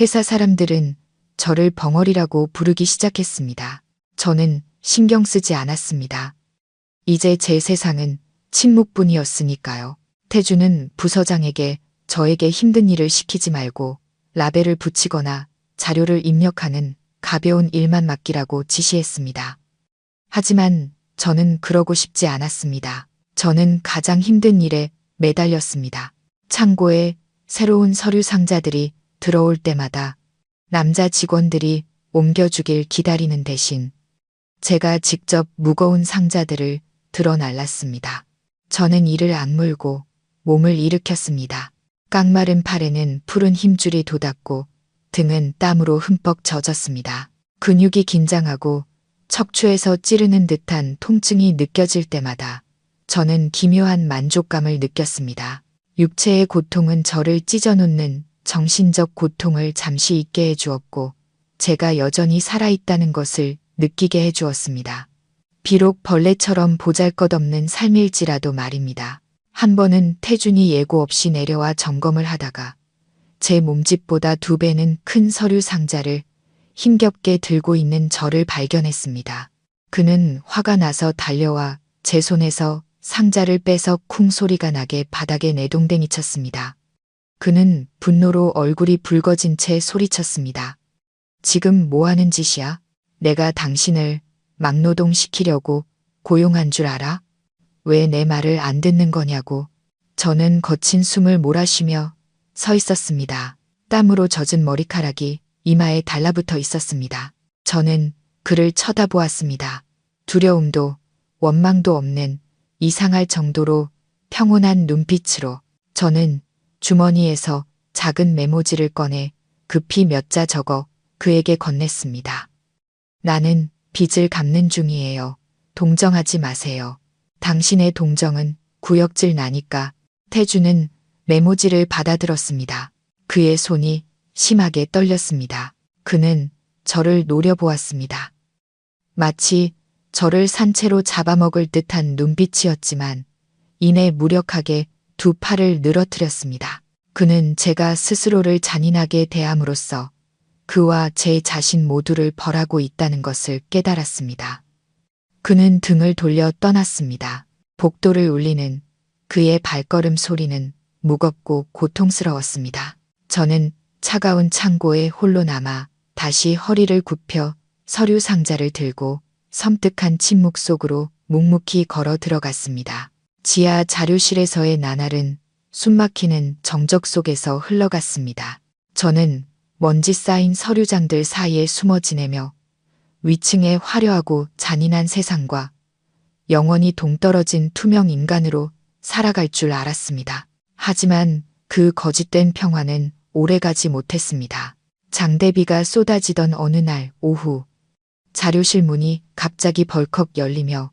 회사 사람들은 저를 벙어리라고 부르기 시작했습니다. 저는 신경 쓰지 않았습니다. 이제 제 세상은 침묵뿐이었으니까요. 태주는 부서장에게 저에게 힘든 일을 시키지 말고 라벨을 붙이거나 자료를 입력하는 가벼운 일만 맡기라고 지시했습니다. 하지만 저는 그러고 싶지 않았습니다. 저는 가장 힘든 일에 매달렸습니다. 창고에 새로운 서류 상자들이 들어올 때마다 남자 직원들이 옮겨주길 기다리는 대신 제가 직접 무거운 상자들을 들어 날랐습니다. 저는 이를 악물고 몸을 일으켰습니다. 깡마른 팔에는 푸른 힘줄이 돋았고 등은 땀으로 흠뻑 젖었습니다. 근육이 긴장하고 척추에서 찌르는 듯한 통증이 느껴질 때마다 저는 기묘한 만족감을 느꼈습니다. 육체의 고통은 저를 찢어놓는 정신적 고통을 잠시 잊게 해주었고 제가 여전히 살아있다는 것을 느끼게 해주었습니다. 비록 벌레처럼 보잘것없는 삶일지라도 말입니다. 한 번은 태준이 예고 없이 내려와 점검을 하다가 제 몸집보다 2배는 큰 서류 상자를 힘겹게 들고 있는 저를 발견했습니다. 그는 화가 나서 달려와 제 손에서 상자를 빼서 쿵 소리가 나게 바닥에 내동댕이 쳤습니다. 그는 분노로 얼굴이 붉어진 채 소리쳤습니다. 지금 뭐 하는 짓이야? 내가 당신을 막노동시키려고 고용한 줄 알아? 왜 내 말을 안 듣는 거냐고. 저는 거친 숨을 몰아쉬며 서 있었습니다. 땀으로 젖은 머리카락이 이마에 달라붙어 있었습니다. 저는 그를 쳐다보았습니다. 두려움도 원망도 없는 이상할 정도로 평온한 눈빛으로. 저는 주머니에서 작은 메모지를 꺼내 급히 몇 자 적어 그에게 건넸습니다. 나는 빚을 갚는 중이에요. 동정하지 마세요. 당신의 동정은 구역질 나니까. 태주는 메모지를 받아들었습니다. 그의 손이 심하게 떨렸습니다. 그는 저를 노려보았습니다. 마치 저를 산채로 잡아먹을 듯한 눈빛이었지만 이내 무력하게 2 팔을 늘어뜨렸습니다. 그는 제가 스스로를 잔인하게 대함으로써 그와 제 자신 모두를 벌하고 있다는 것을 깨달았습니다. 그는 등을 돌려 떠났습니다. 복도를 울리는 그의 발걸음 소리는 무겁고 고통스러웠습니다. 저는 차가운 창고에 홀로 남아 다시 허리를 굽혀 서류 상자를 들고 섬뜩한 침묵 속으로 묵묵히 걸어 들어갔습니다. 지하 자료실에서의 나날은 숨막히는 정적 속에서 흘러갔습니다. 저는 먼지 쌓인 서류장들 사이에 숨어 지내며 위층의 화려하고 잔인한 세상과 영원히 동떨어진 투명 인간으로 살아갈 줄 알았습니다. 하지만 그 거짓된 평화는 오래가지 못했습니다. 장대비가 쏟아지던 어느 날 오후 자료실 문이 갑자기 벌컥 열리며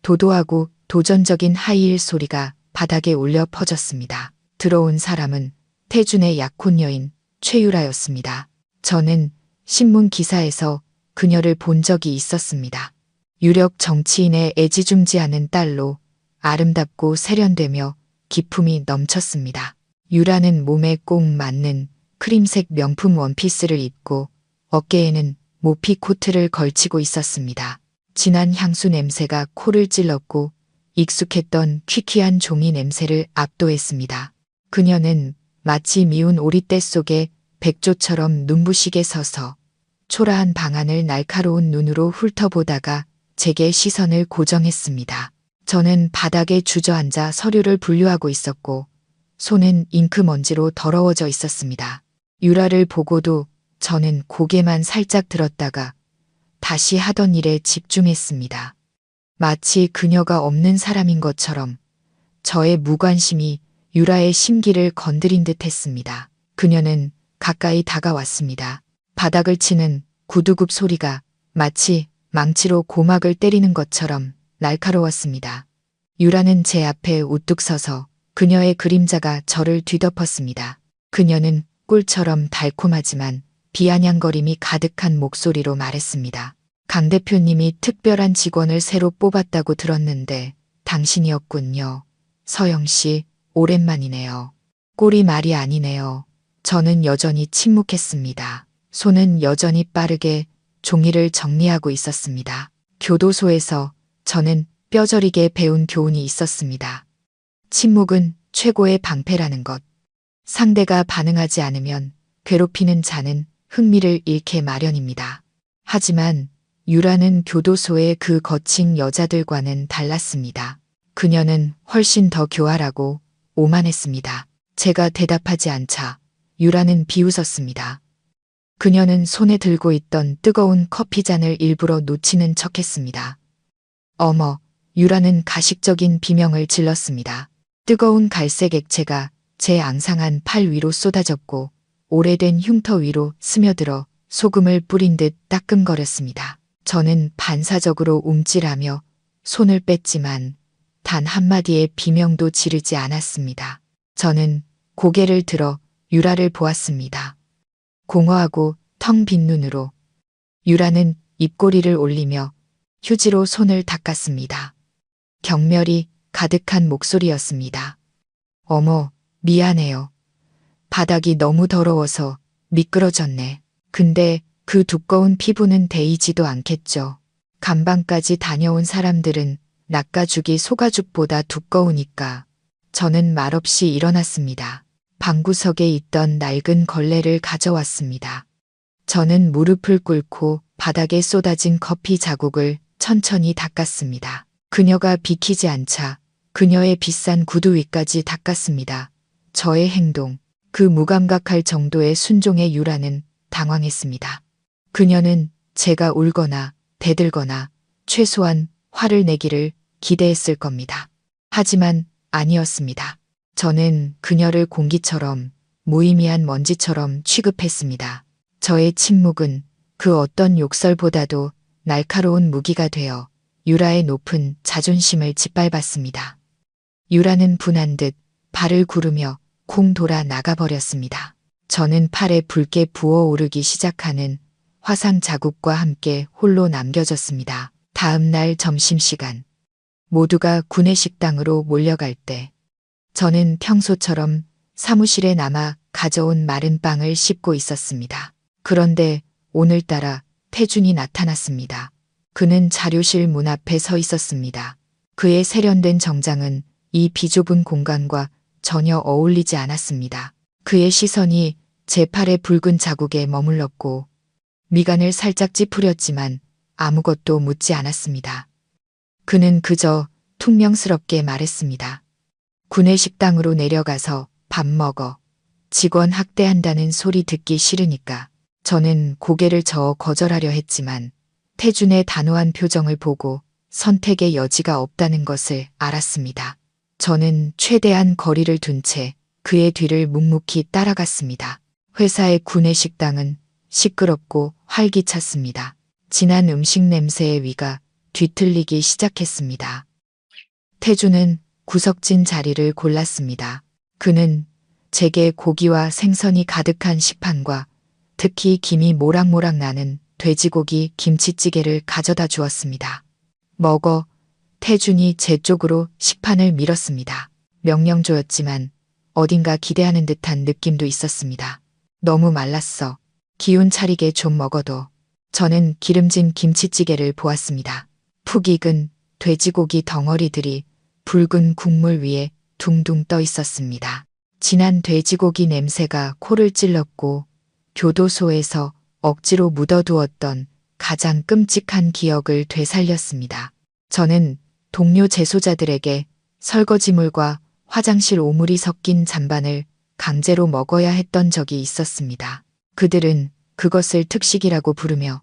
도도하고 도전적인 하이힐 소리가 바닥에 울려 퍼졌습니다. 들어온 사람은 태준의 약혼 여인 최유라였습니다. 저는 신문 기사에서 그녀를 본 적이 있었습니다. 유력 정치인의 애지중지하는 딸로 아름답고 세련되며 기품이 넘쳤습니다. 유라는 몸에 꼭 맞는 크림색 명품 원피스를 입고 어깨에는 모피 코트를 걸치고 있었습니다. 진한 향수 냄새가 코를 찔렀고 익숙했던 퀴퀴한 종이 냄새를 압도했습니다. 그녀는 마치 미운 오리떼 속에 백조처럼 눈부시게 서서 초라한 방안을 날카로운 눈으로 훑어보다가 제게 시선을 고정했습니다. 저는 바닥에 주저앉아 서류를 분류하고 있었고 손은 잉크먼지로 더러워져 있었습니다. 유라를 보고도 저는 고개만 살짝 들었다가 다시 하던 일에 집중했습니다. 마치 그녀가 없는 사람인 것처럼 저의 무관심이 유라의 심기를 건드린 듯 했습니다. 그녀는 가까이 다가왔습니다. 바닥을 치는 구두굽 소리가 마치 망치로 고막을 때리는 것처럼 날카로웠습니다. 유라는 제 앞에 우뚝 서서 그녀의 그림자가 저를 뒤덮었습니다. 그녀는 꿀처럼 달콤하지만 비아냥거림이 가득한 목소리로 말했습니다. 강 대표님이 특별한 직원을 새로 뽑았다고 들었는데 당신이었군요. 서영 씨, 오랜만이네요. 꼴이 말이 아니네요. 저는 여전히 침묵했습니다. 손은 여전히 빠르게 종이를 정리하고 있었습니다. 교도소에서 저는 뼈저리게 배운 교훈이 있었습니다. 침묵은 최고의 방패라는 것. 상대가 반응하지 않으면 괴롭히는 자는 흥미를 잃게 마련입니다. 하지만 유라는 교도소의 그 거친 여자들과는 달랐습니다. 그녀는 훨씬 더 교활하고 오만했습니다. 제가 대답하지 않자 유라는 비웃었습니다. 그녀는 손에 들고 있던 뜨거운 커피잔을 일부러 놓치는 척했습니다. 어머, 유라는 가식적인 비명을 질렀습니다. 뜨거운 갈색 액체가 제 앙상한 팔 위로 쏟아졌고 오래된 흉터 위로 스며들어 소금을 뿌린 듯 따끔거렸습니다. 저는 반사적으로 움찔하며 손을 뺐지만 단 한마디의 비명도 지르지 않았습니다. 저는 고개를 들어 유라를 보았습니다. 공허하고 텅 빈 눈으로. 유라는 입꼬리를 올리며 휴지로 손을 닦았습니다. 경멸이 가득한 목소리였습니다. 어머, 미안해요. 바닥이 너무 더러워서 미끄러졌네. 근데 그 두꺼운 피부는 데이지도 않겠죠. 감방까지 다녀온 사람들은 낚아죽이 소가죽보다 두꺼우니까. 저는 말없이 일어났습니다. 방구석에 있던 낡은 걸레를 가져왔습니다. 저는 무릎을 꿇고 바닥에 쏟아진 커피 자국을 천천히 닦았습니다. 그녀가 비키지 않자 그녀의 비싼 구두 위까지 닦았습니다. 저의 행동, 그 무감각할 정도의 순종에 유라는 당황했습니다. 그녀는 제가 울거나 대들거나 최소한 화를 내기를 기대했을 겁니다. 하지만 아니었습니다. 저는 그녀를 공기처럼 무의미한 먼지처럼 취급했습니다. 저의 침묵은 그 어떤 욕설보다도 날카로운 무기가 되어 유라의 높은 자존심을 짓밟았습니다. 유라는 분한 듯 발을 구르며 쿵 돌아 나가버렸습니다. 저는 팔에 붉게 부어오르기 시작하는 화상 자국과 함께 홀로 남겨졌습니다. 다음 날 점심시간. 모두가 구내식당으로 몰려갈 때 저는 평소처럼 사무실에 남아 가져온 마른 빵을 씹고 있었습니다. 그런데 오늘따라 태준이 나타났습니다. 그는 자료실 문 앞에 서 있었습니다. 그의 세련된 정장은 이 비좁은 공간과 전혀 어울리지 않았습니다. 그의 시선이 제 팔의 붉은 자국에 머물렀고 미간을 살짝 찌푸렸지만 아무것도 묻지 않았습니다. 그는 그저 퉁명스럽게 말했습니다. 구내식당으로 내려가서 밥 먹어. 직원 학대한다는 소리 듣기 싫으니까. 저는 고개를 저어 거절하려 했지만 태준의 단호한 표정을 보고 선택의 여지가 없다는 것을 알았습니다. 저는 최대한 거리를 둔 채 그의 뒤를 묵묵히 따라갔습니다. 회사의 구내식당은 시끄럽고 활기찼습니다. 진한 음식 냄새의 위가 뒤틀리기 시작했습니다. 태준은 구석진 자리를 골랐습니다. 그는 제게 고기와 생선이 가득한 식판과 특히 김이 모락모락 나는 돼지고기 김치찌개를 가져다 주었습니다. 먹어. 태준이 제 쪽으로 식판을 밀었습니다. 명령조였지만 어딘가 기대하는 듯한 느낌도 있었습니다. 너무 말랐어. 기운 차리게 좀 먹어도. 저는 기름진 김치찌개를 보았습니다. 푹 익은 돼지고기 덩어리들이 붉은 국물 위에 둥둥 떠 있었습니다. 진한 돼지고기 냄새가 코를 찔렀고 교도소에서 억지로 묻어두었던 가장 끔찍한 기억을 되살렸습니다. 저는 동료 재소자들에게 설거지물과 화장실 오물이 섞인 잔반을 강제로 먹어야 했던 적이 있었습니다. 그들은 그것을 특식이라고 부르며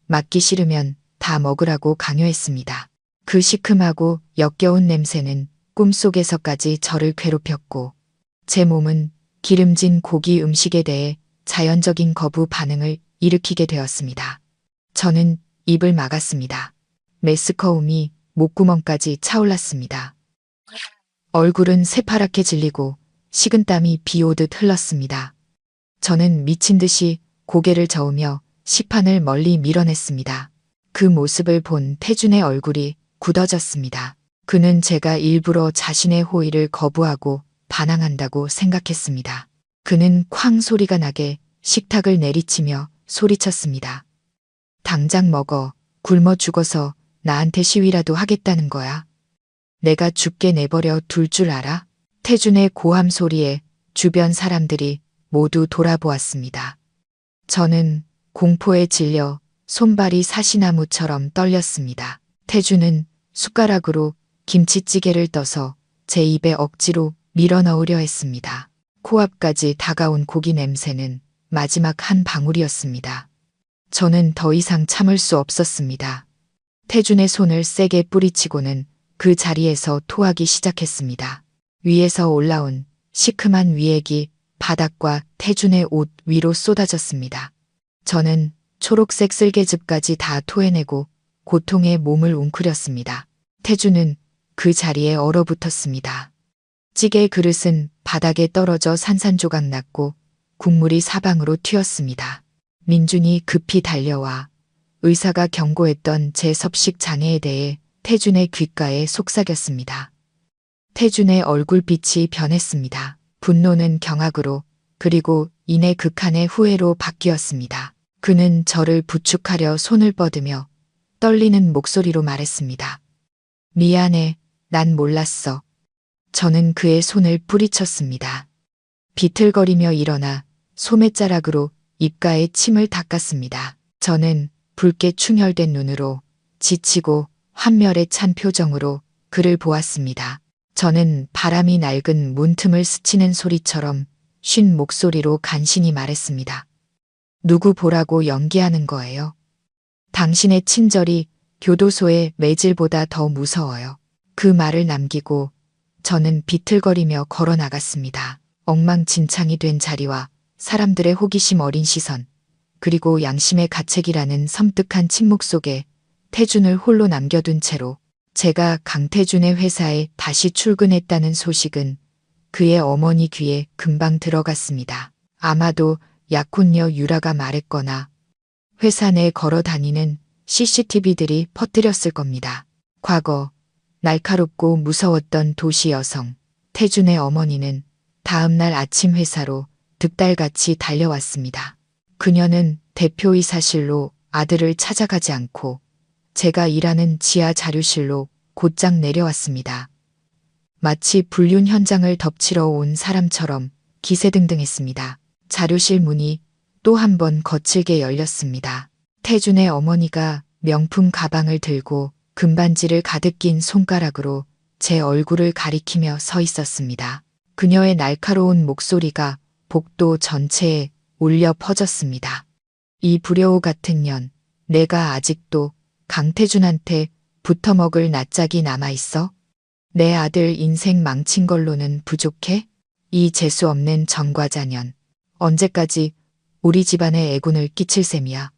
맞기 싫으면 다 먹으라고 강요했습니다. 그 시큼하고 역겨운 냄새는 꿈속에서까지 저를 괴롭혔고 제 몸은 기름진 고기 음식에 대해 자연적인 거부 반응을 일으키게 되었습니다. 저는 입을 막았습니다. 메스커움이 목구멍까지 차올랐습니다. 얼굴은 새파랗게 질리고 식은땀이 비 오듯 흘렀습니다. 저는 미친 듯이 고개를 저으며 식판을 멀리 밀어냈습니다. 그 모습을 본 태준의 얼굴이 굳어졌습니다. 그는 제가 일부러 자신의 호의를 거부하고 반항한다고 생각했습니다. 그는 쾅 소리가 나게 식탁을 내리치며 소리쳤습니다. 당장 먹어. 굶어 죽어서 나한테 시위라도 하겠다는 거야. 내가 죽게 내버려 둘 줄 알아? 태준의 고함 소리에 주변 사람들이 모두 돌아보았습니다. 저는 공포에 질려 손발이 사시나무처럼 떨렸습니다. 태준은 숟가락으로 김치찌개를 떠서 제 입에 억지로 밀어넣으려 했습니다. 코앞까지 다가온 고기 냄새는 마지막 한 방울이었습니다. 저는 더 이상 참을 수 없었습니다. 태준의 손을 세게 뿌리치고는 그 자리에서 토하기 시작했습니다. 위에서 올라온 시큼한 위액이 바닥과 태준의 옷 위로 쏟아졌습니다. 저는 초록색 쓸개즙까지 다 토해내고 고통에 몸을 웅크렸습니다. 태준은 그 자리에 얼어붙었습니다. 찌개 그릇은 바닥에 떨어져 산산조각 났고 국물이 사방으로 튀었습니다. 민준이 급히 달려와 의사가 경고했던 제 섭식 장애에 대해 태준의 귓가에 속삭였습니다. 태준의 얼굴빛이 변했습니다. 분노는 경악으로 그리고 이내 극한의 후회로 바뀌었습니다. 그는 저를 부축하려 손을 뻗으며 떨리는 목소리로 말했습니다. 미안해, 난 몰랐어. 저는 그의 손을 뿌리쳤습니다. 비틀거리며 일어나 소매자락으로 입가에 침을 닦았습니다. 저는 붉게 충혈된 눈으로 지치고 환멸에 찬 표정으로 그를 보았습니다. 저는 바람이 낡은 문틈을 스치는 소리처럼 쉰 목소리로 간신히 말했습니다. 누구 보라고 연기하는 거예요? 당신의 친절이 교도소의 매질보다 더 무서워요. 그 말을 남기고 저는 비틀거리며 걸어 나갔습니다. 엉망진창이 된 자리와 사람들의 호기심 어린 시선, 그리고 양심의 가책이라는 섬뜩한 침묵 속에 태준을 홀로 남겨둔 채로 제가 강태준의 회사에 다시 출근했다는 소식은 그의 어머니 귀에 금방 들어갔습니다. 아마도 약혼녀 유라가 말했거나 회사 내 걸어 다니는 CCTV들이 퍼뜨렸을 겁니다. 과거 날카롭고 무서웠던 도시 여성 태준의 어머니는 다음날 아침 회사로 득달같이 달려왔습니다. 그녀는 대표이사실로 아들을 찾아가지 않고 제가 일하는 지하 자료실로 곧장 내려왔습니다. 마치 불륜 현장을 덮치러 온 사람처럼 기세등등했습니다. 자료실 문이 또 한 번 거칠게 열렸습니다. 태준의 어머니가 명품 가방을 들고 금반지를 가득 낀 손가락으로 제 얼굴을 가리키며 서 있었습니다. 그녀의 날카로운 목소리가 복도 전체에 울려 퍼졌습니다. 이 불효우 같은 년, 내가 아직도 강태준한테 붙어먹을 낯짝이 남아있어? 내 아들 인생 망친 걸로는 부족해? 이 재수 없는 전과자년. 언제까지 우리 집안에 애군을 끼칠 셈이야.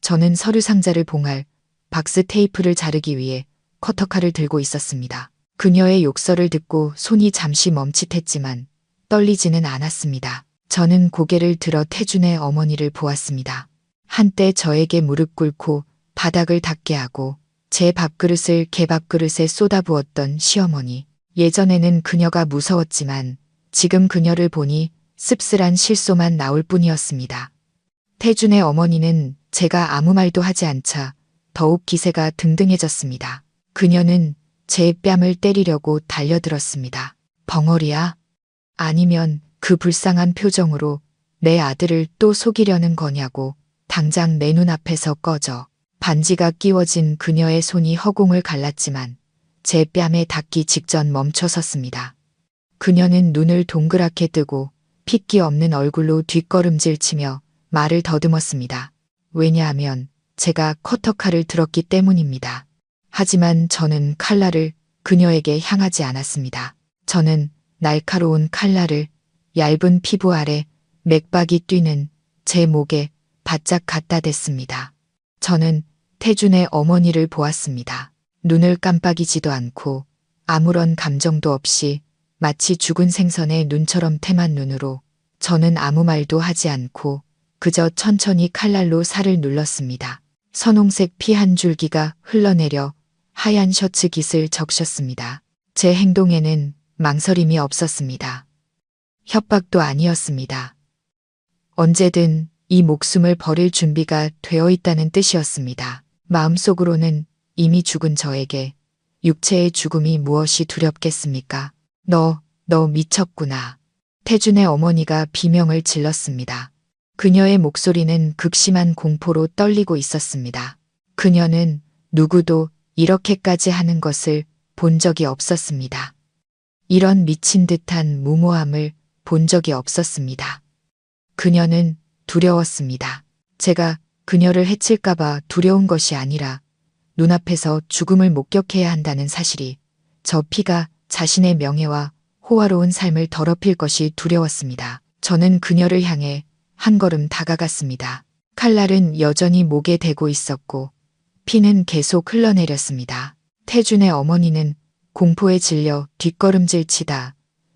저는 서류 상자를 봉할 박스 테이프를 자르기 위해 커터칼을 들고 있었습니다. 그녀의 욕설을 듣고 손이 잠시 멈칫했지만 떨리지는 않았습니다. 저는 고개를 들어 태준의 어머니를 보았습니다. 한때 저에게 무릎 꿇고 바닥을 닦게 하고 제 밥그릇을 개밥그릇에 쏟아부었던 시어머니. 예전에는 그녀가 무서웠지만 지금 그녀를 보니 씁쓸한 실소만 나올 뿐이었습니다. 태준의 어머니는 제가 아무 말도 하지 않자 더욱 기세가 등등해졌습니다. 그녀는 제 뺨을 때리려고 달려들었습니다. 벙어리야? 아니면 그 불쌍한 표정으로 내 아들을 또 속이려는 거냐고. 당장 내 눈앞에서 꺼져. 반지가 끼워진 그녀의 손이 허공을 갈랐지만 제 뺨에 닿기 직전 멈춰섰습니다. 그녀는 눈을 동그랗게 뜨고 핏기 없는 얼굴로 뒷걸음질 치며 말을 더듬었습니다. 왜냐하면 제가 커터칼을 들었기 때문입니다. 하지만 저는 칼날을 그녀에게 향하지 않았습니다. 저는 날카로운 칼날을 얇은 피부 아래 맥박이 뛰는 제 목에 바짝 갖다 댔습니다. 저는 태준의 어머니를 보았습니다. 눈을 깜빡이지도 않고 아무런 감정도 없이 마치 죽은 생선의 눈처럼 텄만 눈으로 저는 아무 말도 하지 않고 그저 천천히 칼날로 살을 눌렀습니다. 선홍색 피 한 줄기가 흘러내려 하얀 셔츠 깃을 적셨습니다. 제 행동에는 망설임이 없었습니다. 협박도 아니었습니다. 언제든 이 목숨을 버릴 준비가 되어 있다는 뜻이었습니다. 마음속으로는 이미 죽은 저에게 육체의 죽음이 무엇이 두렵겠습니까? 너 미쳤구나. 태준의 어머니가 비명을 질렀습니다. 그녀의 목소리는 극심한 공포로 떨리고 있었습니다. 그녀는 누구도 이렇게까지 하는 것을 본 적이 없었습니다. 이런 미친 듯한 무모함을 본 적이 없었습니다. 그녀는 두려웠습니다. 제가 그녀를 해칠까봐 두려운 것이 아니라 눈앞에서 죽음을 목격해야 한다는 사실이 저 피가 자신의 명예와 호화로운 삶을 더럽힐 것이 두려웠습니다. 저는 그녀를 향해 한 걸음 다가갔습니다. 칼날은 여전히 목에 대고 있었고 피는 계속 흘러내렸습니다. 태준의 어머니는 공포에 질려 뒷걸음질 치다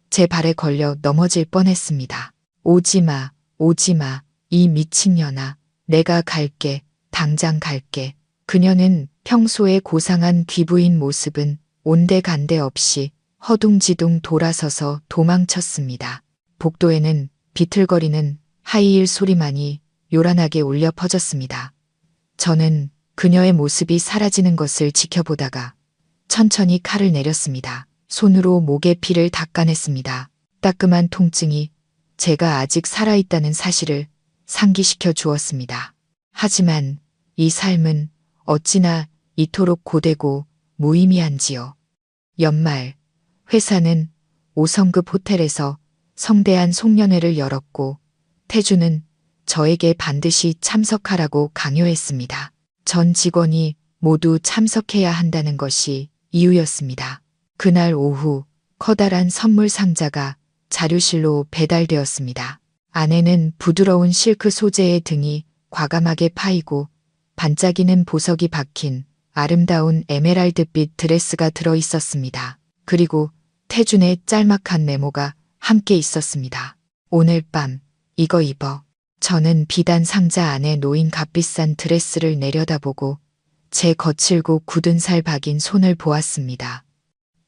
제 발에 걸려 넘어질 뻔했습니다. 오지마, 오지마, 이 미친년아. 내가 갈게, 당장 갈게. 그녀는 평소에 고상한 귀부인 모습은 온데간데 없이 허둥지둥 돌아서서 도망쳤습니다. 복도에는 비틀거리는 하이힐 소리만이 요란하게 울려 퍼졌습니다. 저는 그녀의 모습이 사라지는 것을 지켜보다가 천천히 칼을 내렸습니다. 손으로 목의 피를 닦아냈습니다. 따끔한 통증이 제가 아직 살아있다는 사실을 상기시켜 주었습니다. 하지만 이 삶은 어찌나 이토록 고되고 무의미한지요. 연말 회사는 5성급 호텔에서 성대한 송년회를 열었고 태준은 저에게 반드시 참석하라고 강요했습니다. 전 직원이 모두 참석해야 한다는 것이 이유였습니다. 그날 오후 커다란 선물 상자가 자료실로 배달되었습니다. 안에는 부드러운 실크 소재의 등이 과감하게 파이고 반짝이는 보석이 박힌 아름다운 에메랄드빛 드레스가 들어 있었습니다. 그리고 태준의 짤막한 메모가 함께 있었습니다. 오늘 밤 이거 입어. 저는 비단 상자 안에 놓인 값비싼 드레스를 내려다보고 제 거칠고 굳은 살 박인 손을 보았습니다.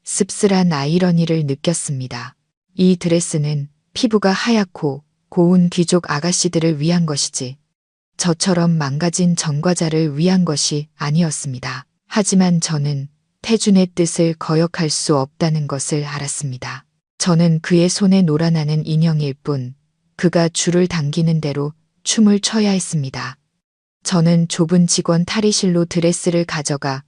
씁쓸한 아이러니를 느꼈습니다. 이 드레스는 피부가 하얗고 고운 귀족 아가씨들을 위한 것이지 저처럼 망가진 전과자를 위한 것이 아니었습니다. 하지만 저는 태준의 뜻을 거역할 수 없다는 것을 알았습니다. 저는 그의 손에 놀아나는 인형일 뿐 그가 줄을 당기는 대로 춤을 춰야 했습니다. 저는 좁은 직원 탈의실로 드레스를 가져가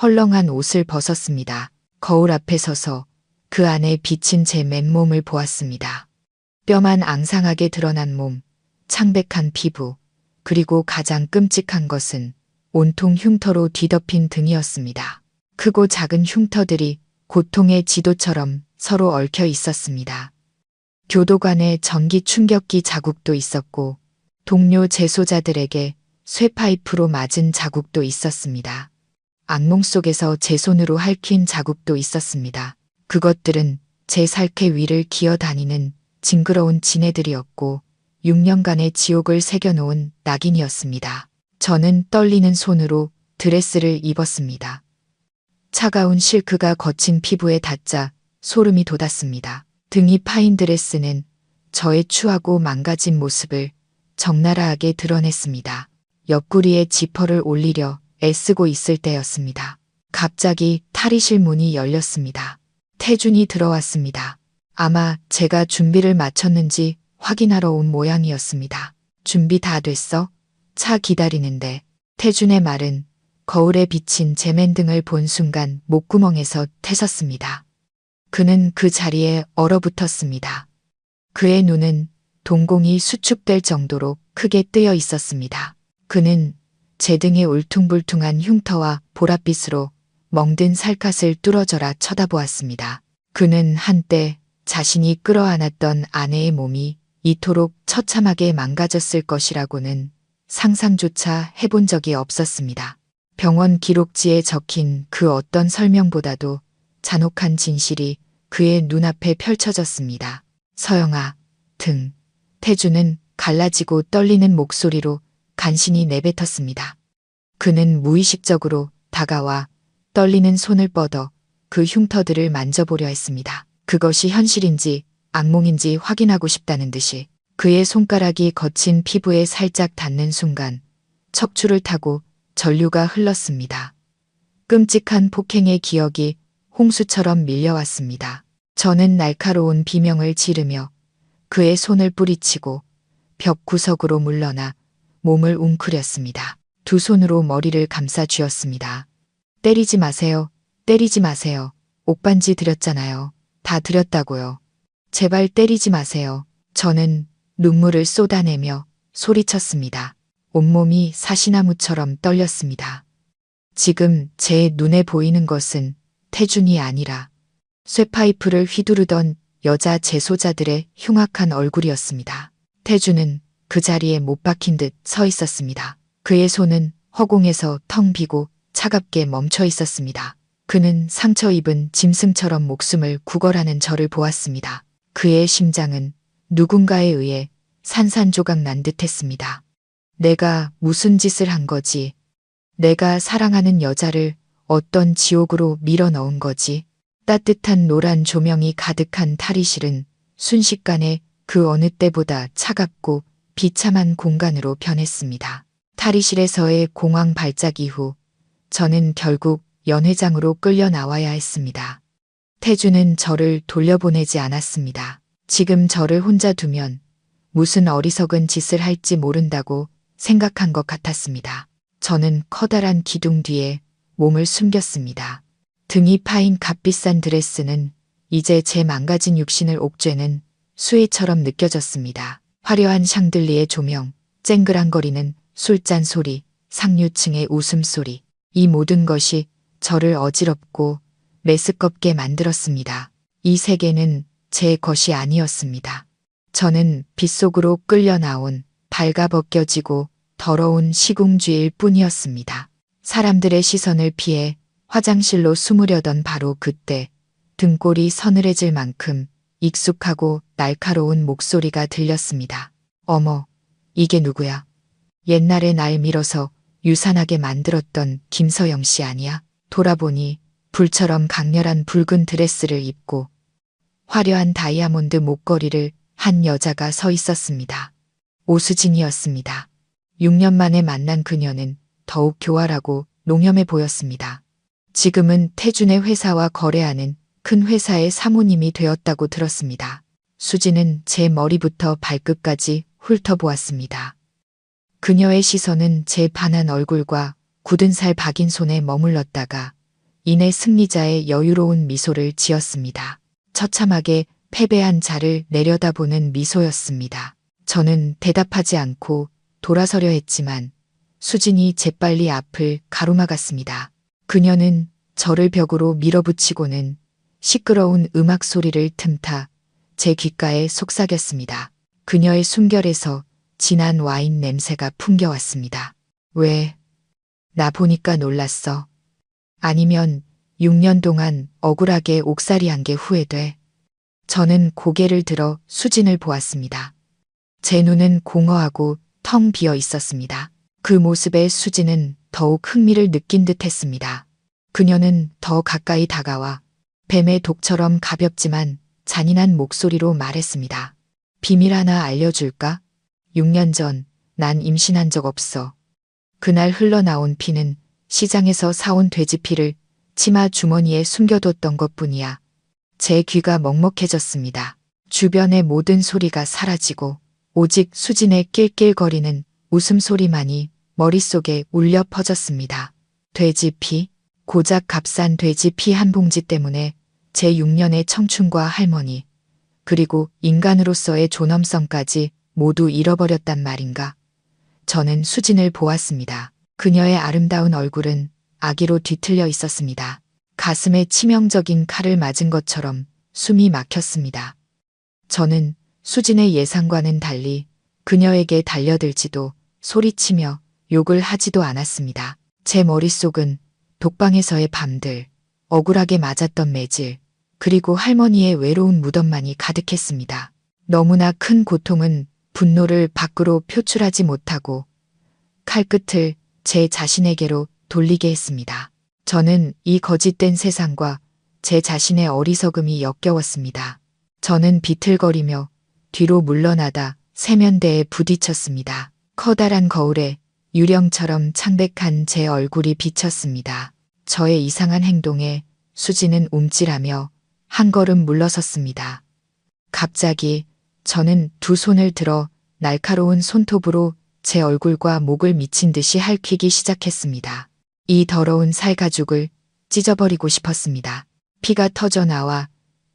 헐렁한 옷을 벗었습니다. 거울 앞에 서서 그 안에 비친 제 맨몸을 보았습니다. 뼈만 앙상하게 드러난 몸, 창백한 피부, 그리고 가장 끔찍한 것은 온통 흉터로 뒤덮인 등이었습니다. 크고 작은 흉터들이 고통의 지도처럼 서로 얽혀 있었습니다. 교도관의 전기 충격기 자국도 있었고 동료 재소자들에게 쇠파이프로 맞은 자국도 있었습니다. 악몽 속에서 제 손으로 핥힌 자국도 있었습니다. 그것들은 제 살캐 위를 기어다니는 징그러운 지네들이었고 6년간의 지옥을 새겨놓은 낙인이었습니다. 저는 떨리는 손으로 드레스를 입었습니다. 차가운 실크가 거친 피부에 닿자 소름이 돋았습니다. 등이 파인 드레스는 저의 추하고 망가진 모습을 적나라하게 드러냈습니다. 옆구리에 지퍼를 올리려 애쓰고 있을 때였습니다. 갑자기 탈의실 문이 열렸습니다. 태준이 들어왔습니다. 아마 제가 준비를 마쳤는지 확인하러 온 모양이었습니다. 준비 다 됐어? 차 기다리는데. 태준의 말은 거울에 비친 제 맨등을 본 순간 목구멍에서 태섰습니다. 그는 그 자리에 얼어붙었습니다. 그의 눈은 동공이 수축될 정도로 크게 뜨여 있었습니다. 그는 제 등의 울퉁불퉁한 흉터와 보랏빛으로 멍든 살갗을 뚫어져라 쳐다보았습니다. 그는 한때 자신이 끌어안았던 아내의 몸이 이토록 처참하게 망가졌을 것이라고는 상상조차 해본 적이 없었습니다. 병원 기록지에 적힌 그 어떤 설명보다도 잔혹한 진실이 그의 눈앞에 펼쳐졌습니다. 서영아, 등. 태주는 갈라지고 떨리는 목소리로 간신히 내뱉었습니다. 그는 무의식적으로 다가와 떨리는 손을 뻗어 그 흉터들을 만져보려 했습니다. 그것이 현실인지 악몽인지 확인하고 싶다는 듯이 그의 손가락이 거친 피부에 살짝 닿는 순간 척추를 타고 전류가 흘렀습니다. 끔찍한 폭행의 기억이 홍수처럼 밀려왔습니다. 저는 날카로운 비명을 지르며 그의 손을 뿌리치고 벽 구석으로 물러나 몸을 웅크렸습니다. 두 손으로 머리를 감싸 쥐었습니다. 때리지 마세요. 때리지 마세요. 옥반지 드렸잖아요. 다 드렸다고요. 제발 때리지 마세요. 저는 눈물을 쏟아내며 소리쳤습니다. 온몸이 사시나무처럼 떨렸습니다. 지금 제 눈에 보이는 것은 태준이 아니라 쇠파이프를 휘두르던 여자 재소자들의 흉악한 얼굴이었습니다. 태준은 그 자리에 못 박힌 듯 서 있었습니다. 그의 손은 허공에서 텅 비고 차갑게 멈춰 있었습니다. 그는 상처 입은 짐승처럼 목숨을 구걸하는 저를 보았습니다. 그의 심장은 누군가에 의해 산산조각 난 듯했습니다. 내가 무슨 짓을 한 거지? 내가 사랑하는 여자를 어떤 지옥으로 밀어 넣은 거지? 따뜻한 노란 조명이 가득한 탈의실은 순식간에 그 어느 때보다 차갑고 비참한 공간으로 변했습니다. 탈의실에서의 공황 발작 이후 저는 결국 연회장으로 끌려 나와야 했습니다. 태주는 저를 돌려보내지 않았습니다. 지금 저를 혼자 두면 무슨 어리석은 짓을 할지 모른다고 생각한 것 같았습니다. 저는 커다란 기둥 뒤에 몸을 숨겼습니다. 등이 파인 값비싼 드레스는 이제 제 망가진 육신을 옥죄는 수혜처럼 느껴졌습니다. 화려한 샹들리의 조명, 쨍그랑거리는 술잔 소리, 상류층의 웃음소리, 이 모든 것이 저를 어지럽고 메스껍게 만들었습니다. 이 세계는 제 것이 아니었습니다. 저는 빗속으로 끌려 나온 발가벗겨지고 더러운 시궁쥐일 뿐이었습니다. 사람들의 시선을 피해 화장실로 숨으려던 바로 그때 등골이 서늘해질 만큼 익숙하고 날카로운 목소리가 들렸습니다. 어머, 이게 누구야? 옛날에 날 밀어서 유산하게 만들었던 김서영 씨 아니야? 돌아보니 불처럼 강렬한 붉은 드레스를 입고 화려한 다이아몬드 목걸이를 한 여자가 서 있었습니다. 오수진이었습니다. 6년 만에 만난 그녀는 더욱 교활하고 농염해 보였습니다. 지금은 태준의 회사와 거래하는 큰 회사의 사모님이 되었다고 들었습니다. 수진은 제 머리부터 발끝까지 훑어보았습니다. 그녀의 시선은 제 반한 얼굴과 굳은 살 박인 손에 머물렀다가 이내 승리자의 여유로운 미소를 지었습니다. 처참하게 패배한 자를 내려다보는 미소였습니다. 저는 대답하지 않고 돌아서려 했지만 수진이 재빨리 앞을 가로막았습니다. 그녀는 저를 벽으로 밀어붙이고는 시끄러운 음악 소리를 틈타 제 귓가에 속삭였습니다. 그녀의 숨결에서 진한 와인 냄새가 풍겨왔습니다. 왜? 나 보니까 놀랐어. 아니면 6년 동안 억울하게 옥살이한 게 후회돼. 저는 고개를 들어 수진을 보았습니다. 제 눈은 공허하고 텅 비어 있었습니다. 그 모습에 수진은 더욱 흥미를 느낀 듯 했습니다. 그녀는 더 가까이 다가와 뱀의 독처럼 가볍지만 잔인한 목소리로 말했습니다. 비밀 하나 알려줄까? 6년 전 난 임신한 적 없어. 그날 흘러나온 피는 시장에서 사온 돼지피를 치마 주머니에 숨겨뒀던 것뿐이야. 제 귀가 먹먹해졌습니다. 주변의 모든 소리가 사라지고 오직 수진의 낄낄거리는 웃음소리만이 머릿속에 울려 퍼졌습니다. 돼지피? 고작 값싼 돼지피 한 봉지 때문에 제 6년의 청춘과 할머니, 그리고 인간으로서의 존엄성까지 모두 잃어버렸단 말인가? 저는 수진을 보았습니다. 그녀의 아름다운 얼굴은 아기로 뒤틀려 있었습니다. 가슴에 치명적인 칼을 맞은 것처럼 숨이 막혔습니다. 저는 수진의 예상과는 달리 그녀에게 달려들지도 소리치며 욕을 하지도 않았습니다. 제 머릿속은 독방에서의 밤들, 억울하게 맞았던 매질, 그리고 할머니의 외로운 무덤만이 가득했습니다. 너무나 큰 고통은 분노를 밖으로 표출하지 못하고 칼끝을 제 자신에게로 돌리게 했습니다. 저는 이 거짓된 세상과 제 자신의 어리석음이 역겨웠습니다. 저는 비틀거리며 뒤로 물러나다 세면대에 부딪혔습니다. 커다란 거울에 유령처럼 창백한 제 얼굴이 비쳤습니다. 저의 이상한 행동에 수지는 움찔하며 한 걸음 물러섰습니다. 갑자기 저는 두 손을 들어 날카로운 손톱으로 제 얼굴과 목을 미친 듯이 핥히기 시작했습니다. 이 더러운 살가죽을 찢어버리고 싶었습니다. 피가 터져 나와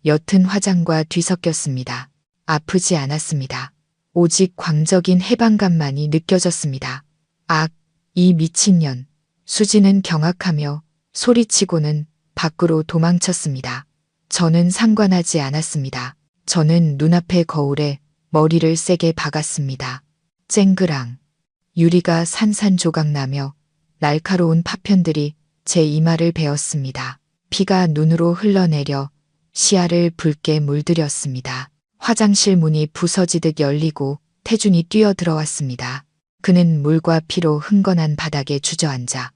옅은 화장과 뒤섞였습니다. 아프지 않았습니다. 오직 광적인 해방감만이 느껴졌습니다. 악, 이 미친년. 수지는 경악하며 소리치고는 밖으로 도망쳤습니다. 저는 상관하지 않았습니다. 저는 눈앞의 거울에 머리를 세게 박았습니다. 쨍그랑. 유리가 산산조각나며 날카로운 파편들이 제 이마를 베었습니다. 피가 눈으로 흘러내려 시야를 붉게 물들였습니다. 화장실 문이 부서지듯 열리고 태준이 뛰어들어왔습니다. 그는 물과 피로 흥건한 바닥에 주저앉아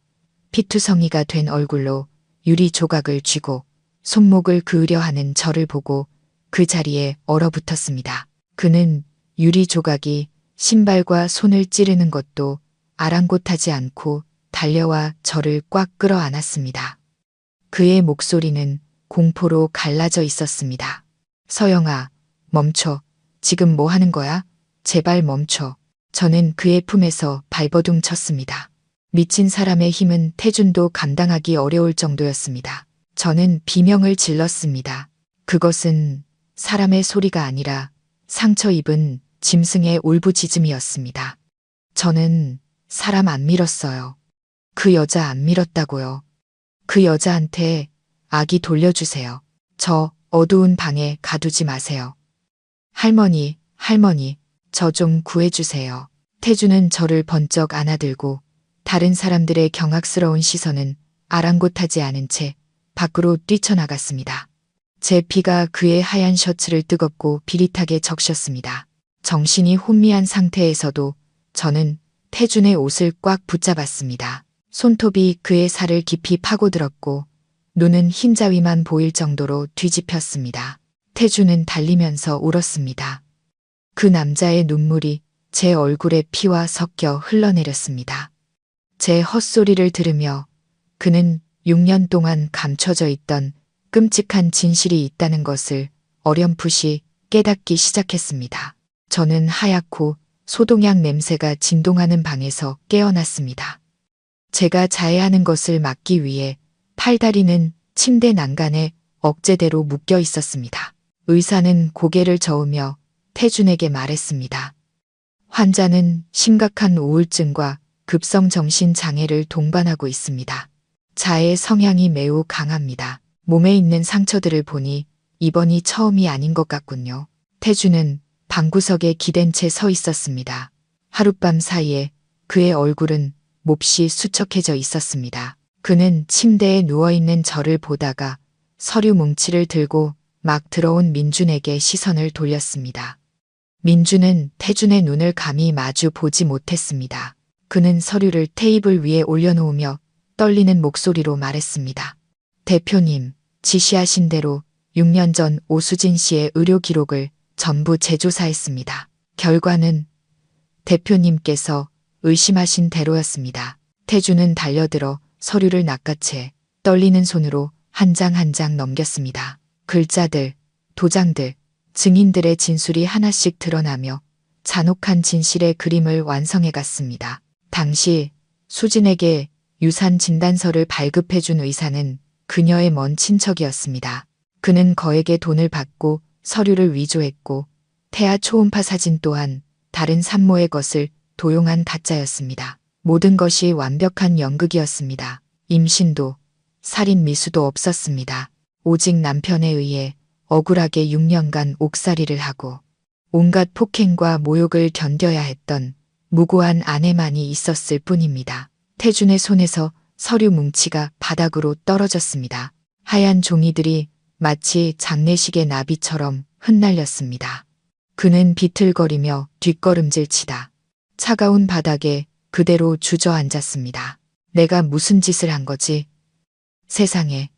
피투성이가 된 얼굴로 유리 조각을 쥐고 손목을 그으려 하는 저를 보고 그 자리에 얼어붙었습니다. 그는 유리 조각이 신발과 손을 찌르는 것도 아랑곳하지 않고 달려와 저를 꽉 끌어안았습니다. 그의 목소리는 공포로 갈라져 있었습니다. 서영아, 멈춰. 지금 뭐 하는 거야? 제발 멈춰. 저는 그의 품에서 발버둥 쳤습니다. 미친 사람의 힘은 태준도 감당하기 어려울 정도였습니다. 저는 비명을 질렀습니다. 그것은 사람의 소리가 아니라 상처 입은 짐승의 울부짖음이었습니다. 저는 사람 안 밀었어요. 그 여자 안 밀었다고요. 그 여자한테 아기 돌려주세요. 저 어두운 방에 가두지 마세요. 할머니, 할머니, 저 좀 구해주세요. 태주는 저를 번쩍 안아들고 다른 사람들의 경악스러운 시선은 아랑곳하지 않은 채 밖으로 뛰쳐나갔습니다. 제 피가 그의 하얀 셔츠를 뜨겁고 비릿하게 적셨습니다. 정신이 혼미한 상태에서도 저는 태준의 옷을 꽉 붙잡았습니다. 손톱이 그의 살을 깊이 파고들었고 눈은 흰자위만 보일 정도로 뒤집혔습니다. 태준은 달리면서 울었습니다. 그 남자의 눈물이 제 얼굴에 피와 섞여 흘러내렸습니다. 제 헛소리를 들으며 그는 6년 동안 감춰져 있던 끔찍한 진실이 있다는 것을 어렴풋이 깨닫기 시작했습니다. 저는 하얗고 소독약 냄새가 진동하는 방에서 깨어났습니다. 제가 자해야 하는 것을 막기 위해 팔다리는 침대 난간에 억제대로 묶여 있었습니다. 의사는 고개를 저으며 태준에게 말했습니다. 환자는 심각한 우울증과 급성 정신 장애를 동반하고 있습니다. 자해 성향이 매우 강합니다. 몸에 있는 상처들을 보니 이번이 처음이 아닌 것 같군요. 태준은 방구석에 기댄 채 서 있었습니다. 하룻밤 사이에 그의 얼굴은 몹시 수척해져 있었습니다. 그는 침대에 누워있는 저를 보다가 서류 뭉치를 들고 막 들어온 민준에게 시선을 돌렸습니다. 민준은 태준의 눈을 감히 마주 보지 못했습니다. 그는 서류를 테이블 위에 올려놓으며 떨리는 목소리로 말했습니다. 대표님, 지시하신 대로 6년 전 오수진 씨의 의료 기록을 전부 재조사했습니다. 결과는 대표님께서 의심하신 대로였습니다. 태준은 달려들어 서류를 낚아채 떨리는 손으로 한 장 한 장 넘겼습니다. 글자들, 도장들, 증인들의 진술이 하나씩 드러나며 잔혹한 진실의 그림을 완성해 갔습니다. 당시 수진에게 유산 진단서를 발급해준 의사는 그녀의 먼 친척이었습니다. 그는 거액의 돈을 받고 서류를 위조했고 태아 초음파 사진 또한 다른 산모의 것을 도용한 가짜였습니다. 모든 것이 완벽한 연극이었습니다. 임신도 살인 미수도 없었습니다. 오직 남편에 의해 억울하게 6년간 옥살이를 하고 온갖 폭행과 모욕을 견뎌야 했던 무고한 아내만이 있었을 뿐입니다. 태준의 손에서 서류 뭉치가 바닥으로 떨어졌습니다. 하얀 종이들이 마치 장례식의 나비처럼 흩날렸습니다. 그는 비틀거리며 뒷걸음질 치다 차가운 바닥에 그대로 주저앉았습니다. 내가 무슨 짓을 한 거지? 세상에,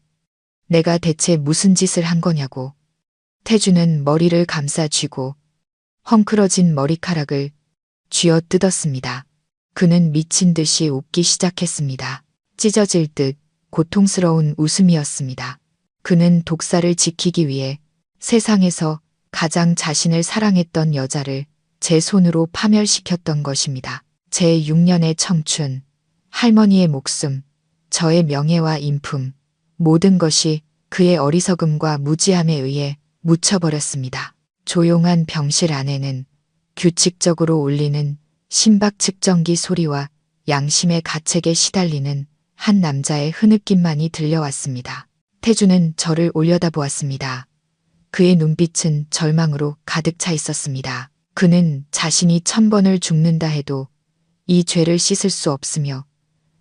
내가 대체 무슨 짓을 한 거냐고. 태주는 머리를 감싸 쥐고 헝클어진 머리카락을 쥐어 뜯었습니다. 그는 미친 듯이 웃기 시작했습니다. 찢어질 듯 고통스러운 웃음이었습니다. 그는 독사를 지키기 위해 세상에서 가장 자신을 사랑했던 여자를 제 손으로 파멸시켰던 것입니다. 제 6년의 청춘, 할머니의 목숨, 저의 명예와 인품, 모든 것이 그의 어리석음과 무지함에 의해 묻혀버렸습니다. 조용한 병실 안에는 규칙적으로 울리는 심박 측정기 소리와 양심의 가책에 시달리는 한 남자의 흐느낌만이 들려왔습니다. 태주는 저를 올려다보았습니다. 그의 눈빛은 절망으로 가득 차 있었습니다. 그는 자신이 1000번을 죽는다 해도 이 죄를 씻을 수 없으며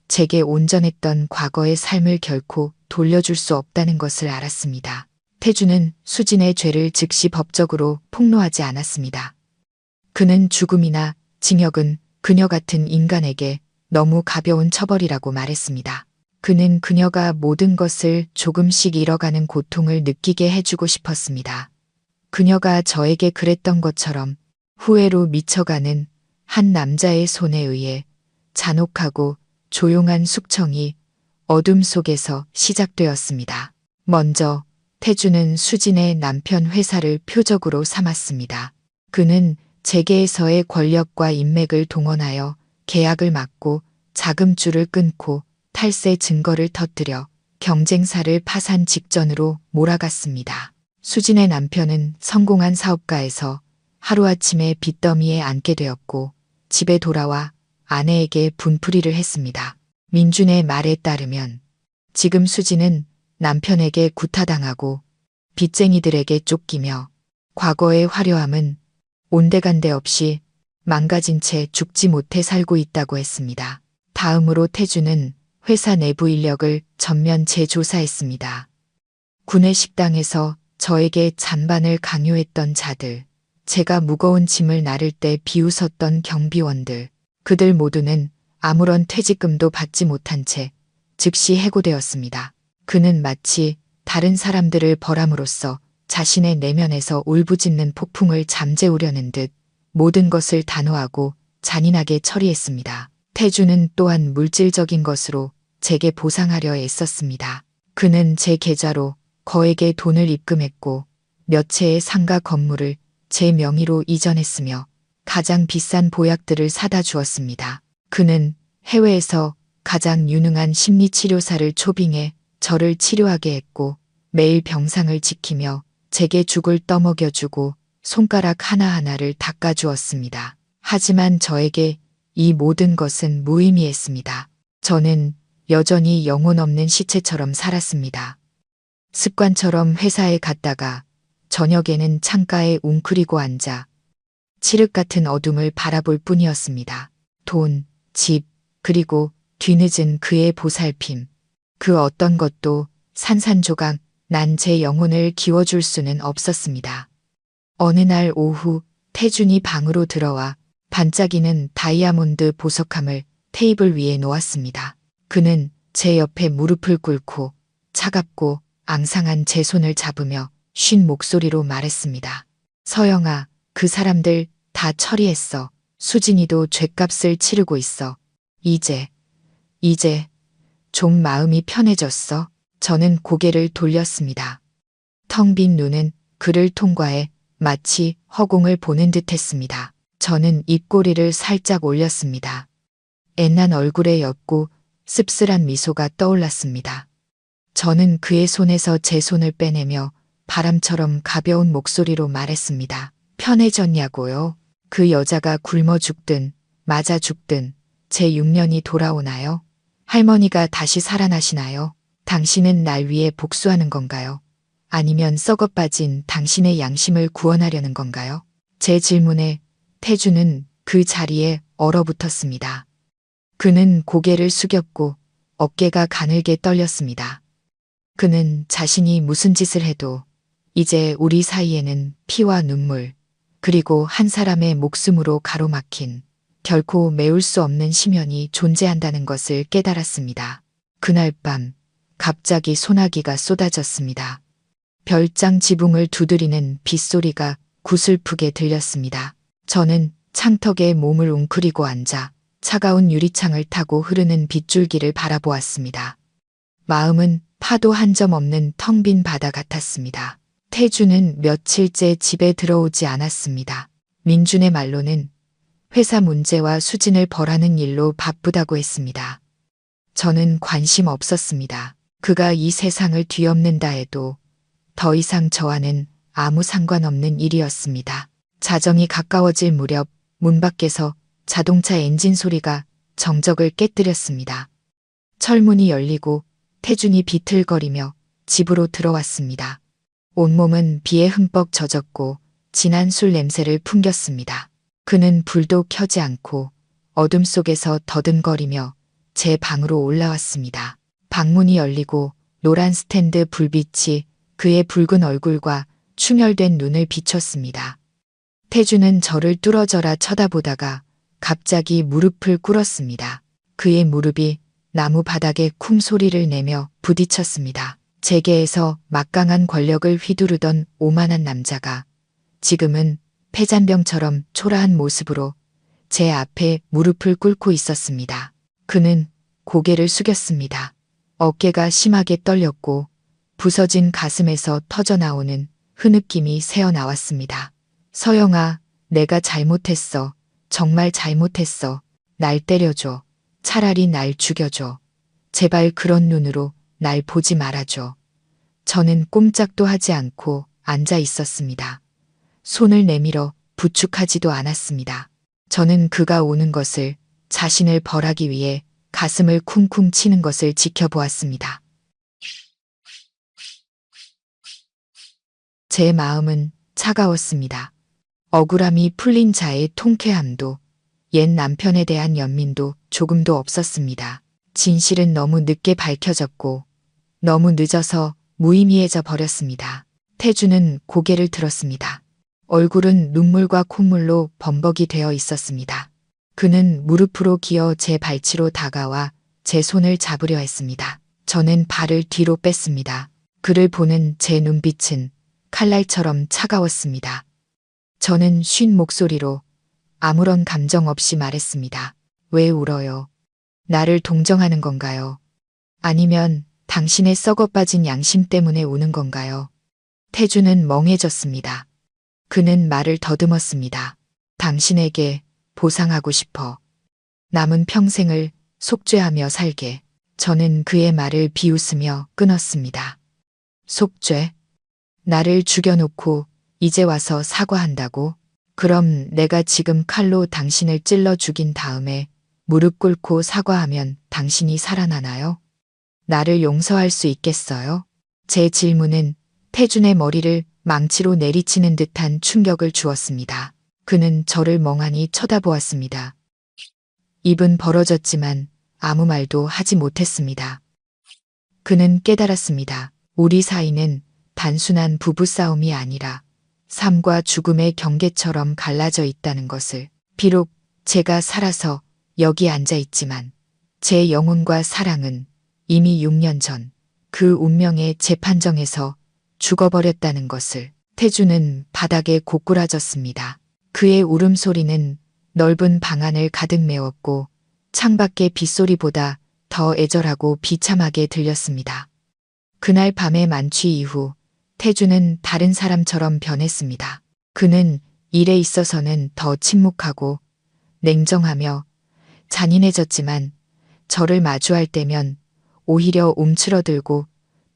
제게 온전했던 과거의 삶을 결코 돌려줄 수 없다는 것을 알았습니다. 태주는 수진의 죄를 즉시 법적으로 폭로하지 않았습니다. 그는 죽음이나 징역은 그녀 같은 인간에게 너무 가벼운 처벌이라고 말했습니다. 그는 그녀가 모든 것을 조금씩 잃어가는 고통을 느끼게 해주고 싶었습니다. 그녀가 저에게 그랬던 것처럼 후회로 미쳐가는 한 남자의 손에 의해 잔혹하고 조용한 숙청이 어둠 속에서 시작되었습니다. 먼저 태주는 수진의 남편 회사를 표적으로 삼았습니다. 그는 재계에서의 권력과 인맥을 동원하여 계약을 막고 자금줄을 끊고 탈세 증거를 터뜨려 경쟁사를 파산 직전으로 몰아갔습니다. 수진의 남편은 성공한 사업가에서 하루아침에 빚더미에 앉게 되었고 집에 돌아와 아내에게 분풀이를 했습니다. 민준의 말에 따르면 지금 수진은 남편에게 구타당하고 빚쟁이들에게 쫓기며 과거의 화려함은 온데간데 없이 망가진 채 죽지 못해 살고 있다고 했습니다. 다음으로 태주는 회사 내부 인력을 전면 재조사했습니다. 구내식당에서 저에게 잔반을 강요했던 자들, 제가 무거운 짐을 나를 때 비웃었던 경비원들, 그들 모두는 아무런 퇴직금도 받지 못한 채 즉시 해고되었습니다. 그는 마치 다른 사람들을 벌함으로써 자신의 내면에서 울부짖는 폭풍을 잠재우려는 듯 모든 것을 단호하고 잔인하게 처리했습니다. 태주는 또한 물질적인 것으로 제게 보상하려 애썼습니다. 그는 제 계좌로 거액의 돈을 입금했고 몇 채의 상가 건물을 제 명의로 이전했으며 가장 비싼 보약들을 사다 주었습니다. 그는 해외에서 가장 유능한 심리치료사를 초빙해 저를 치료하게 했고 매일 병상을 지키며 제게 죽을 떠먹여주고 손가락 하나하나를 닦아주었습니다. 하지만 저에게 이 모든 것은 무의미했습니다. 저는 여전히 영혼 없는 시체처럼 살았습니다. 습관처럼 회사에 갔다가 저녁에는 창가에 웅크리고 앉아 칠흑 같은 어둠을 바라볼 뿐이었습니다. 돈, 집, 그리고 뒤늦은 그의 보살핌. 그 어떤 것도 산산조각 난 제 영혼을 기워줄 수는 없었습니다. 어느 날 오후 태준이 방으로 들어와 반짝이는 다이아몬드 보석함을 테이블 위에 놓았습니다. 그는 제 옆에 무릎을 꿇고 차갑고 앙상한 제 손을 잡으며 쉰 목소리로 말했습니다. 서영아, 그 사람들 다 처리했어. 수진이도 죗값을 치르고 있어. 이제 좀 마음이 편해졌어. 저는 고개를 돌렸습니다. 텅 빈 눈은 그를 통과해 마치 허공을 보는 듯 했습니다. 저는 입꼬리를 살짝 올렸습니다. 애난 얼굴에 옅고 씁쓸한 미소가 떠올랐습니다. 저는 그의 손에서 제 손을 빼내며 바람처럼 가벼운 목소리로 말했습니다. 편해졌냐고요? 그 여자가 굶어 죽든 맞아 죽든 제 6년이 돌아오나요? 할머니가 다시 살아나시나요? 당신은 날 위해 복수하는 건가요? 아니면 썩어빠진 당신의 양심을 구원하려는 건가요? 제 질문에 태주는 그 자리에 얼어붙었습니다. 그는 고개를 숙였고 어깨가 가늘게 떨렸습니다. 그는 자신이 무슨 짓을 해도 이제 우리 사이에는 피와 눈물, 그리고 한 사람의 목숨으로 가로막힌 결코 메울 수 없는 심연이 존재한다는 것을 깨달았습니다. 그날 밤 갑자기 소나기가 쏟아졌습니다. 별장 지붕을 두드리는 빗소리가 구슬프게 들렸습니다. 저는 창턱에 몸을 웅크리고 앉아 차가운 유리창을 타고 흐르는 빗줄기를 바라보았습니다. 마음은 파도 한 점 없는 텅 빈 바다 같았습니다. 태주는 며칠째 집에 들어오지 않았습니다. 민준의 말로는 회사 문제와 수진을 벌하는 일로 바쁘다고 했습니다. 저는 관심 없었습니다. 그가 이 세상을 뒤엎는다 해도 더 이상 저와는 아무 상관없는 일이었습니다. 자정이 가까워질 무렵 문 밖에서 자동차 엔진 소리가 정적을 깨뜨렸습니다. 철문이 열리고 태준이 비틀거리며 집으로 들어왔습니다. 온몸은 비에 흠뻑 젖었고 진한 술 냄새를 풍겼습니다. 그는 불도 켜지 않고 어둠 속에서 더듬거리며 제 방으로 올라왔습니다. 방문이 열리고 노란 스탠드 불빛이 그의 붉은 얼굴과 충혈된 눈을 비췄습니다. 태주는 저를 뚫어져라 쳐다보다가 갑자기 무릎을 꿇었습니다. 그의 무릎이 나무 바닥에 쿵 소리를 내며 부딪혔습니다. 재계에서 막강한 권력을 휘두르던 오만한 남자가 지금은 폐잔병처럼 초라한 모습으로 제 앞에 무릎을 꿇고 있었습니다. 그는 고개를 숙였습니다. 어깨가 심하게 떨렸고 부서진 가슴에서 터져나오는 흐느낌이 새어나왔습니다. 서영아, 내가 잘못했어. 정말 잘못했어. 날 때려줘. 차라리 날 죽여줘. 제발 그런 눈으로 날 보지 말아줘. 저는 꼼짝도 하지 않고 앉아 있었습니다. 손을 내밀어 부축하지도 않았습니다. 저는 그가 오는 것을 자신을 벌하기 위해 가슴을 쿵쿵 치는 것을 지켜보았습니다. 제 마음은 차가웠습니다. 억울함이 풀린 자의 통쾌함도 옛 남편에 대한 연민도 조금도 없었습니다. 진실은 너무 늦게 밝혀졌고 너무 늦어서 무의미해져 버렸습니다. 태주는 고개를 들었습니다. 얼굴은 눈물과 콧물로 범벅이 되어 있었습니다. 그는 무릎으로 기어 제 발치로 다가와 제 손을 잡으려 했습니다. 저는 발을 뒤로 뺐습니다. 그를 보는 제 눈빛은 칼날처럼 차가웠습니다. 저는 쉰 목소리로 아무런 감정 없이 말했습니다. 왜 울어요? 나를 동정하는 건가요? 아니면 당신의 썩어빠진 양심 때문에 우는 건가요? 태주는 멍해졌습니다. 그는 말을 더듬었습니다. 당신에게 보상하고 싶어. 남은 평생을 속죄하며 살게. 저는 그의 말을 비웃으며 끊었습니다. 속죄? 나를 죽여놓고 이제 와서 사과한다고? 그럼 내가 지금 칼로 당신을 찔러 죽인 다음에 무릎 꿇고 사과하면 당신이 살아나나요? 나를 용서할 수 있겠어요? 제 질문은 태준의 머리를 망치로 내리치는 듯한 충격을 주었습니다. 그는 저를 멍하니 쳐다보았습니다. 입은 벌어졌지만 아무 말도 하지 못했습니다. 그는 깨달았습니다. 우리 사이는 단순한 부부싸움이 아니라 삶과 죽음의 경계처럼 갈라져 있다는 것을. 비록 제가 살아서 여기 앉아 있지만 제 영혼과 사랑은 이미 6년 전 그 운명의 재판정에서 죽어버렸다는 것을. 태주는 바닥에 고꾸라졌습니다. 그의 울음소리는 넓은 방 안을 가득 메웠고 창밖의 빗소리보다 더 애절하고 비참하게 들렸습니다. 그날 밤의 만취 이후 태주는 다른 사람처럼 변했습니다. 그는 일에 있어서는 더 침묵하고 냉정하며 잔인해졌지만 저를 마주할 때면 오히려 움츠러들고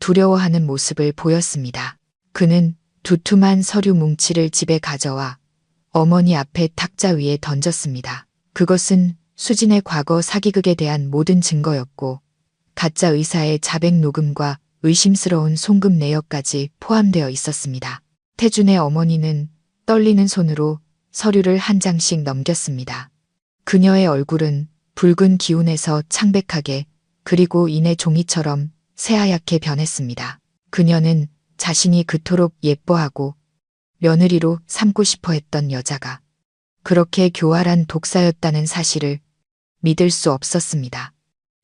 두려워하는 모습을 보였습니다. 그는 두툼한 서류 뭉치를 집에 가져와 어머니 앞에 탁자 위에 던졌습니다. 그것은 수진의 과거 사기극에 대한 모든 증거였고 가짜 의사의 자백 녹음과 의심스러운 송금 내역까지 포함되어 있었습니다. 태준의 어머니는 떨리는 손으로 서류를 한 장씩 넘겼습니다. 그녀의 얼굴은 붉은 기운에서 창백하게 그리고 이내 종이처럼 새하얗게 변했습니다. 그녀는 자신이 그토록 예뻐하고 며느리로 삼고 싶어 했던 여자가 그렇게 교활한 독사였다는 사실을 믿을 수 없었습니다.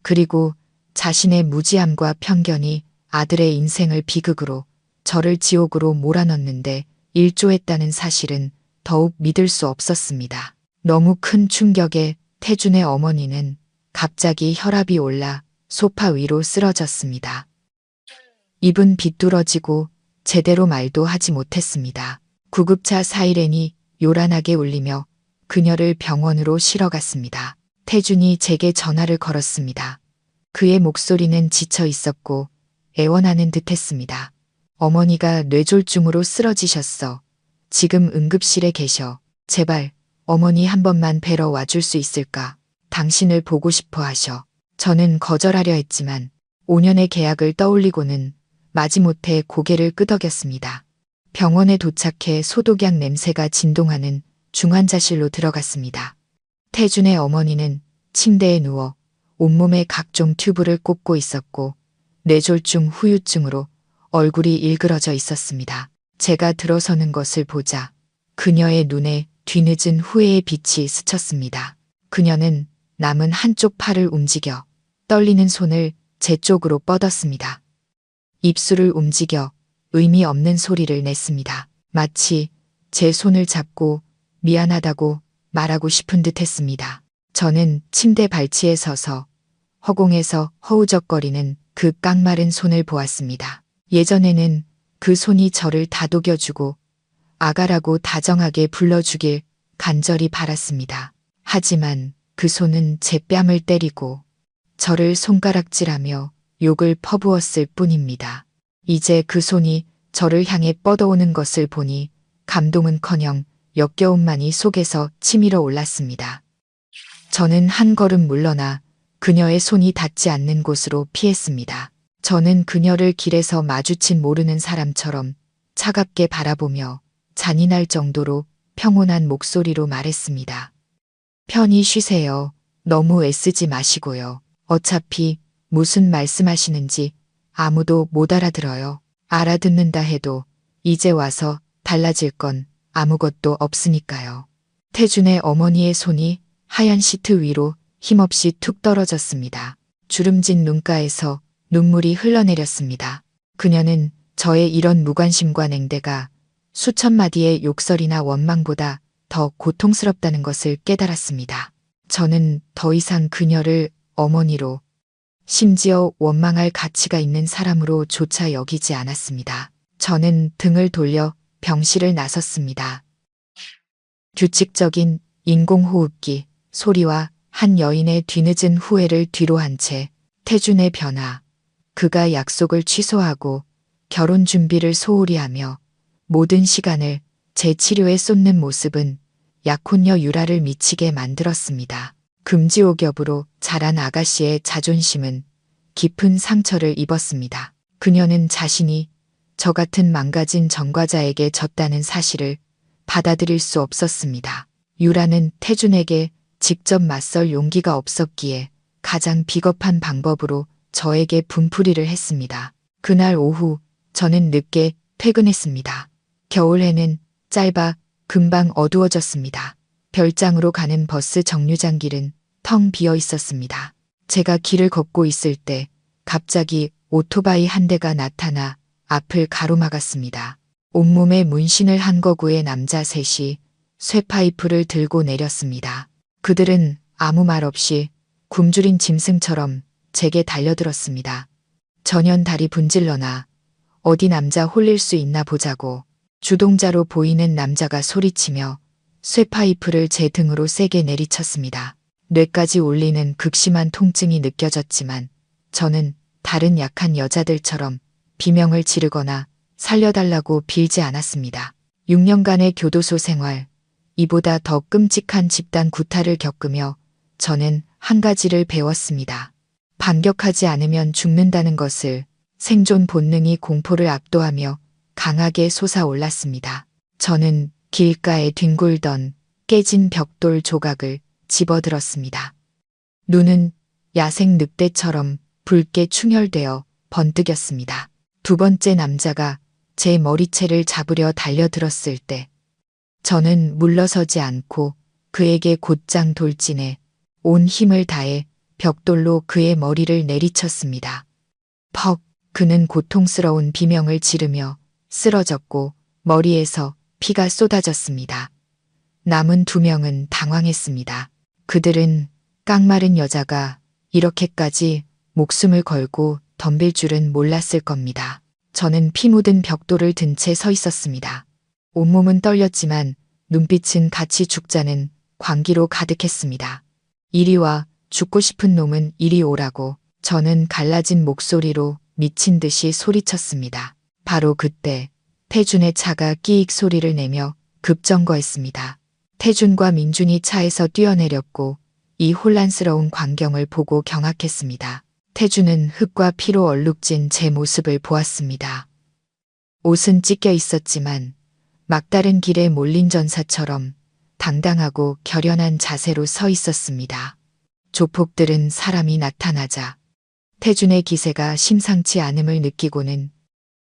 그리고 자신의 무지함과 편견이 아들의 인생을 비극으로, 저를 지옥으로 몰아넣는데 일조했다는 사실은 더욱 믿을 수 없었습니다. 너무 큰 충격에 태준의 어머니는 갑자기 혈압이 올라 소파 위로 쓰러졌습니다. 입은 비뚤어지고 제대로 말도 하지 못했습니다. 구급차 사이렌이 요란하게 울리며 그녀를 병원으로 실어갔습니다. 태준이 제게 전화를 걸었습니다. 그의 목소리는 지쳐 있었고 애원하는 듯했습니다. 어머니가 뇌졸중으로 쓰러지셨어. 지금 응급실에 계셔. 제발 어머니 한 번만 뵈러 와줄 수 있을까? 당신을 보고 싶어 하셔. 저는 거절하려 했지만 5년의 계약을 떠올리고는 마지못해 고개를 끄덕였습니다. 병원에 도착해 소독약 냄새가 진동하는 중환자실로 들어갔습니다. 태준의 어머니는 침대에 누워 온몸에 각종 튜브를 꽂고 있었고 뇌졸중 후유증으로 얼굴이 일그러져 있었습니다. 제가 들어서는 것을 보자 그녀의 눈에 뒤늦은 후회의 빛이 스쳤습니다. 그녀는 남은 한쪽 팔을 움직여 떨리는 손을 제 쪽으로 뻗었습니다. 입술을 움직여 의미 없는 소리를 냈습니다. 마치 제 손을 잡고 미안하다고 말하고 싶은 듯 했습니다. 저는 침대 발치에 서서 허공에서 허우적거리는 그 깡마른 손을 보았습니다. 예전에는 그 손이 저를 다독여주고 아가라고 다정하게 불러주길 간절히 바랐습니다. 하지만 그 손은 제 뺨을 때리고 저를 손가락질하며 욕을 퍼부었을 뿐입니다. 이제 그 손이 저를 향해 뻗어오는 것을 보니 감동은커녕 역겨움만이 속에서 치밀어 올랐습니다. 저는 한 걸음 물러나 그녀의 손이 닿지 않는 곳으로 피했습니다. 저는 그녀를 길에서 마주친 모르는 사람처럼 차갑게 바라보며 잔인할 정도로 평온한 목소리로 말했습니다. 편히 쉬세요. 너무 애쓰지 마시고요. 어차피 무슨 말씀하시는지 아무도 못 알아들어요. 알아듣는다 해도 이제 와서 달라질 건 아무것도 없으니까요. 태준의 어머니의 손이 하얀 시트 위로 힘없이 툭 떨어졌습니다. 주름진 눈가에서 눈물이 흘러내렸습니다. 그녀는 저의 이런 무관심과 냉대가 수천 마디의 욕설이나 원망보다 더 고통스럽다는 것을 깨달았습니다. 저는 더 이상 그녀를 어머니로, 심지어 원망할 가치가 있는 사람으로조차 여기지 않았습니다. 저는 등을 돌려 병실을 나섰습니다. 규칙적인 인공호흡기 소리와 한 여인의 뒤늦은 후회를 뒤로 한 채 태준의 변화, 그가 약속을 취소하고 결혼 준비를 소홀히 하며 모든 시간을 제 치료에 쏟는 모습은 약혼녀 유라를 미치게 만들었습니다. 금지옥엽으로 자란 아가씨의 자존심은 깊은 상처를 입었습니다. 그녀는 자신이 저 같은 망가진 전과자에게 졌다는 사실을 받아들일 수 없었습니다. 유라는 태준에게 직접 맞설 용기가 없었기에 가장 비겁한 방법으로 저에게 분풀이를 했습니다. 그날 오후 저는 늦게 퇴근했습니다. 겨울해는 짧아 금방 어두워졌습니다. 별장으로 가는 버스 정류장 길은 텅 비어 있었습니다. 제가 길을 걷고 있을 때 갑자기 오토바이 한 대가 나타나 앞을 가로막았습니다. 온몸에 문신을 한 거구의 남자 셋이 쇠파이프를 들고 내렸습니다. 그들은 아무 말 없이 굶주린 짐승처럼 제게 달려들었습니다. 전현 다리 분질러나 어디 남자 홀릴 수 있나 보자고. 주동자로 보이는 남자가 소리치며 쇠파이프를 제 등으로 세게 내리쳤습니다. 뇌까지 울리는 극심한 통증이 느껴졌지만 저는 다른 약한 여자들처럼 비명을 지르거나 살려달라고 빌지 않았습니다. 6년간의 교도소 생활, 이보다 더 끔찍한 집단 구타를 겪으며 저는 한 가지를 배웠습니다. 반격하지 않으면 죽는다는 것을. 생존 본능이 공포를 압도하며 강하게 솟아올랐습니다. 저는 길가에 뒹굴던 깨진 벽돌 조각을 집어들었습니다. 눈은 야생 늑대처럼 붉게 충혈되어 번뜩였습니다. 두 번째 남자가 제 머리채를 잡으려 달려들었을 때 저는 물러서지 않고 그에게 곧장 돌진해 온 힘을 다해 벽돌로 그의 머리를 내리쳤습니다. 퍽! 그는 고통스러운 비명을 지르며 쓰러졌고 머리에서 피가 쏟아졌습니다. 남은 두 명은 당황했습니다. 그들은 깡마른 여자가 이렇게까지 목숨을 걸고 덤빌 줄은 몰랐을 겁니다. 저는 피 묻은 벽돌을 든 채 서 있었습니다. 온몸은 떨렸지만 눈빛은 같이 죽자는 광기로 가득했습니다. 이리 와, 죽고 싶은 놈은 이리 오라고. 저는 갈라진 목소리로 미친 듯이 소리쳤습니다. 바로 그때 태준의 차가 끼익 소리를 내며 급정거했습니다. 태준과 민준이 차에서 뛰어내렸고 이 혼란스러운 광경을 보고 경악했습니다. 태준은 흙과 피로 얼룩진 제 모습을 보았습니다. 옷은 찢겨 있었지만 막다른 길에 몰린 전사처럼 당당하고 결연한 자세로 서 있었습니다. 조폭들은 사람이 나타나자 태준의 기세가 심상치 않음을 느끼고는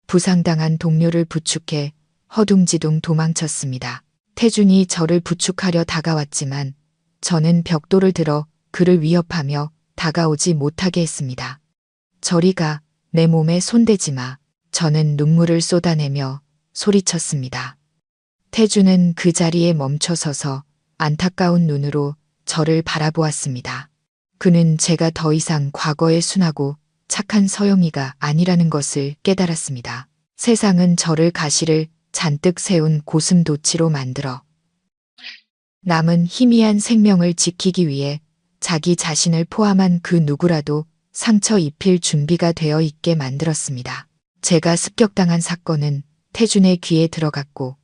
부상당한 동료를 부축해 허둥지둥 도망쳤습니다. 태준이 저를 부축하려 다가왔지만 저는 벽돌을 들어 그를 위협하며 다가오지 못하게 했습니다. 저리 가, 내 몸에 손대지 마. 저는 눈물을 쏟아내며 소리쳤습니다. 태준은 그 자리에 멈춰서서 안타까운 눈으로 저를 바라보았습니다. 그는 제가 더 이상 과거에 순하고 착한 서영이가 아니라는 것을 깨달았습니다. 세상은 저를 가시를 잔뜩 세운 고슴도치로 만들어 남은 희미한 생명을 지키기 위해 자기 자신을 포함한 그 누구라도 상처 입힐 준비가 되어 있게 만들었습니다. 제가 습격당한 사건은 태준의 귀에 들어갔고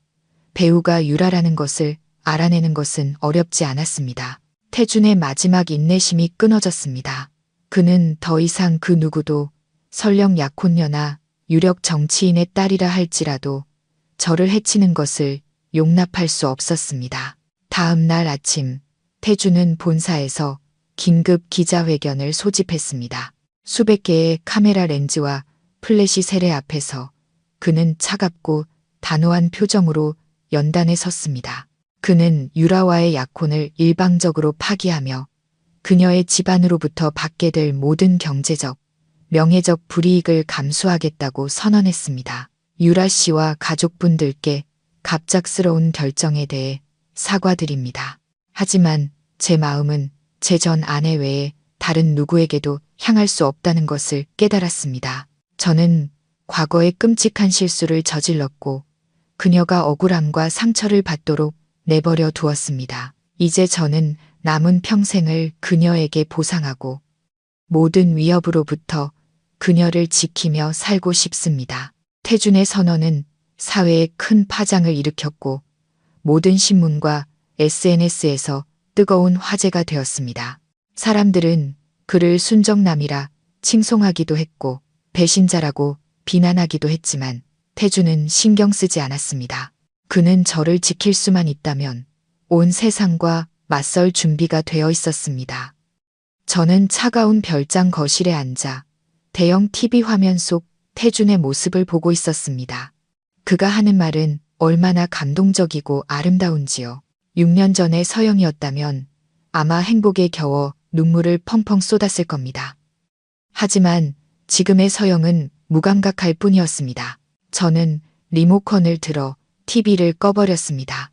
배우가 유라라는 것을 알아내는 것은 어렵지 않았습니다. 태준의 마지막 인내심이 끊어졌습니다. 그는 더 이상 그 누구도 설령 약혼녀나 유력 정치인의 딸이라 할지라도 저를 해치는 것을 용납할 수 없었습니다. 다음 날 아침 태준은 본사에서 긴급 기자회견을 소집했습니다. 수백 개의 카메라 렌즈와 플래시 세례 앞에서 그는 차갑고 단호한 표정으로 연단에 섰습니다. 그는 유라와의 약혼을 일방적으로 파기하며 그녀의 집안으로부터 받게 될 모든 경제적, 명예적 불이익을 감수하겠다고 선언했습니다. 유라 씨와 가족분들께 갑작스러운 결정에 대해 사과드립니다. 하지만 제 마음은 제 전 아내 외에 다른 누구에게도 향할 수 없다는 것을 깨달았습니다. 저는 과거에 끔찍한 실수를 저질렀고 그녀가 억울함과 상처를 받도록 내버려 두었습니다. 이제 저는 남은 평생을 그녀에게 보상하고 모든 위협으로부터 그녀를 지키며 살고 싶습니다. 태준의 선언은 사회에 큰 파장을 일으켰고 모든 신문과 SNS에서 뜨거운 화제가 되었습니다. 사람들은 그를 순정남이라 칭송하기도 했고 배신자라고 비난하기도 했지만 태준은 신경 쓰지 않았습니다. 그는 저를 지킬 수만 있다면 온 세상과 맞설 준비가 되어 있었습니다. 저는 차가운 별장 거실에 앉아 대형 TV 화면 속 태준의 모습을 보고 있었습니다. 그가 하는 말은 얼마나 감동적이고 아름다운지요. 6년 전의 서영이었다면 아마 행복에 겨워 눈물을 펑펑 쏟았을 겁니다. 하지만 지금의 서영은 무감각할 뿐이었습니다. 저는 리모컨을 들어 TV를 꺼버렸습니다.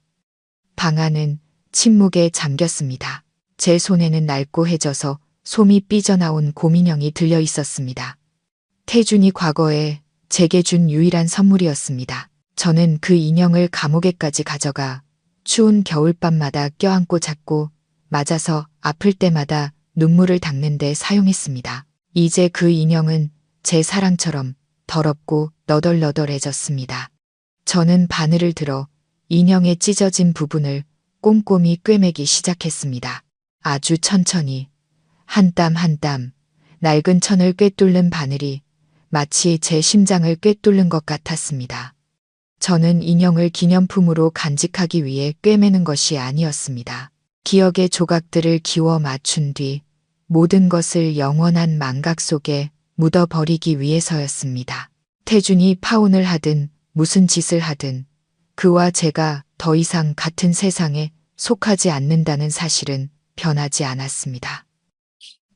방 안은 침묵에 잠겼습니다. 제 손에는 낡고해져서 솜이 삐져나온 곰인형이 들려 있었습니다. 태준이 과거에 제게 준 유일한 선물이었습니다. 저는 그 인형을 감옥에까지 가져가 추운 겨울밤마다 껴안고 잤고 맞아서 아플 때마다 눈물을 닦는 데 사용했습니다. 이제 그 인형은 제 사랑처럼 더럽고 너덜너덜해졌습니다. 저는 바늘을 들어 인형의 찢어진 부분을 꼼꼼히 꿰매기 시작했습니다. 아주 천천히 한 땀 한 땀 낡은 천을 꿰뚫는 바늘이 마치 제 심장을 꿰뚫는 것 같았습니다. 저는 인형을 기념품으로 간직하기 위해 꿰매는 것이 아니었습니다. 기억의 조각들을 기워 맞춘 뒤 모든 것을 영원한 망각 속에 묻어버리기 위해서였습니다. 태준이 파혼을 하든 무슨 짓을 하든 그와 제가 더 이상 같은 세상에 속하지 않는다는 사실은 변하지 않았습니다.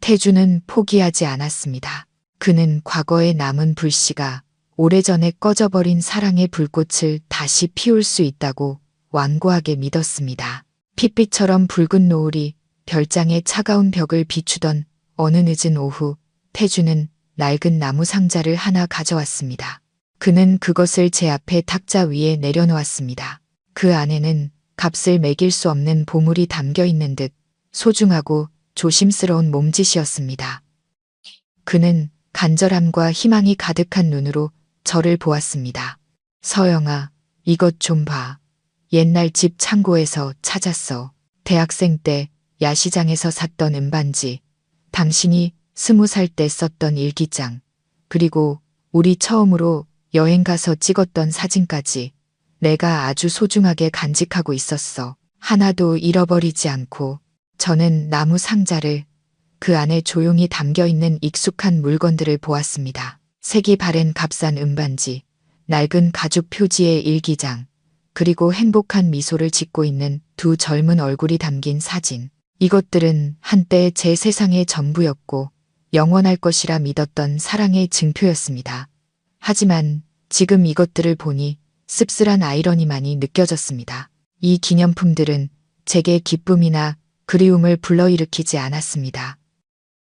태준은 포기하지 않았습니다. 그는 과거에 남은 불씨가 오래전에 꺼져버린 사랑의 불꽃을 다시 피울 수 있다고 완고하게 믿었습니다. 핏빛처럼 붉은 노을이 별장의 차가운 벽을 비추던 어느 늦은 오후, 태준은 낡은 나무 상자를 하나 가져왔습니다. 그는 그것을 제 앞에 탁자 위에 내려놓았습니다. 그 안에는 값을 매길 수 없는 보물이 담겨 있는 듯 소중하고 조심스러운 몸짓이었습니다. 그는 간절함과 희망이 가득한 눈으로 저를 보았습니다. 서영아, 이것 좀 봐. 옛날 집 창고에서 찾았어. 대학생 때 야시장에서 샀던 은반지, 당신이 20살 때 썼던 일기장, 그리고 우리 처음으로 여행 가서 찍었던 사진까지 내가 아주 소중하게 간직하고 있었어. 하나도 잃어버리지 않고. 저는 나무 상자를 그 안에 조용히 담겨 있는 익숙한 물건들을 보았습니다. 색이 바랜 값싼 은반지, 낡은 가죽 표지의 일기장, 그리고 행복한 미소를 짓고 있는 두 젊은 얼굴이 담긴 사진. 이것들은 한때 제 세상의 전부였고 영원할 것이라 믿었던 사랑의 증표였습니다. 하지만 지금 이것들을 보니 씁쓸한 아이러니만이 느껴졌습니다. 이 기념품들은 제게 기쁨이나 그리움을 불러일으키지 않았습니다.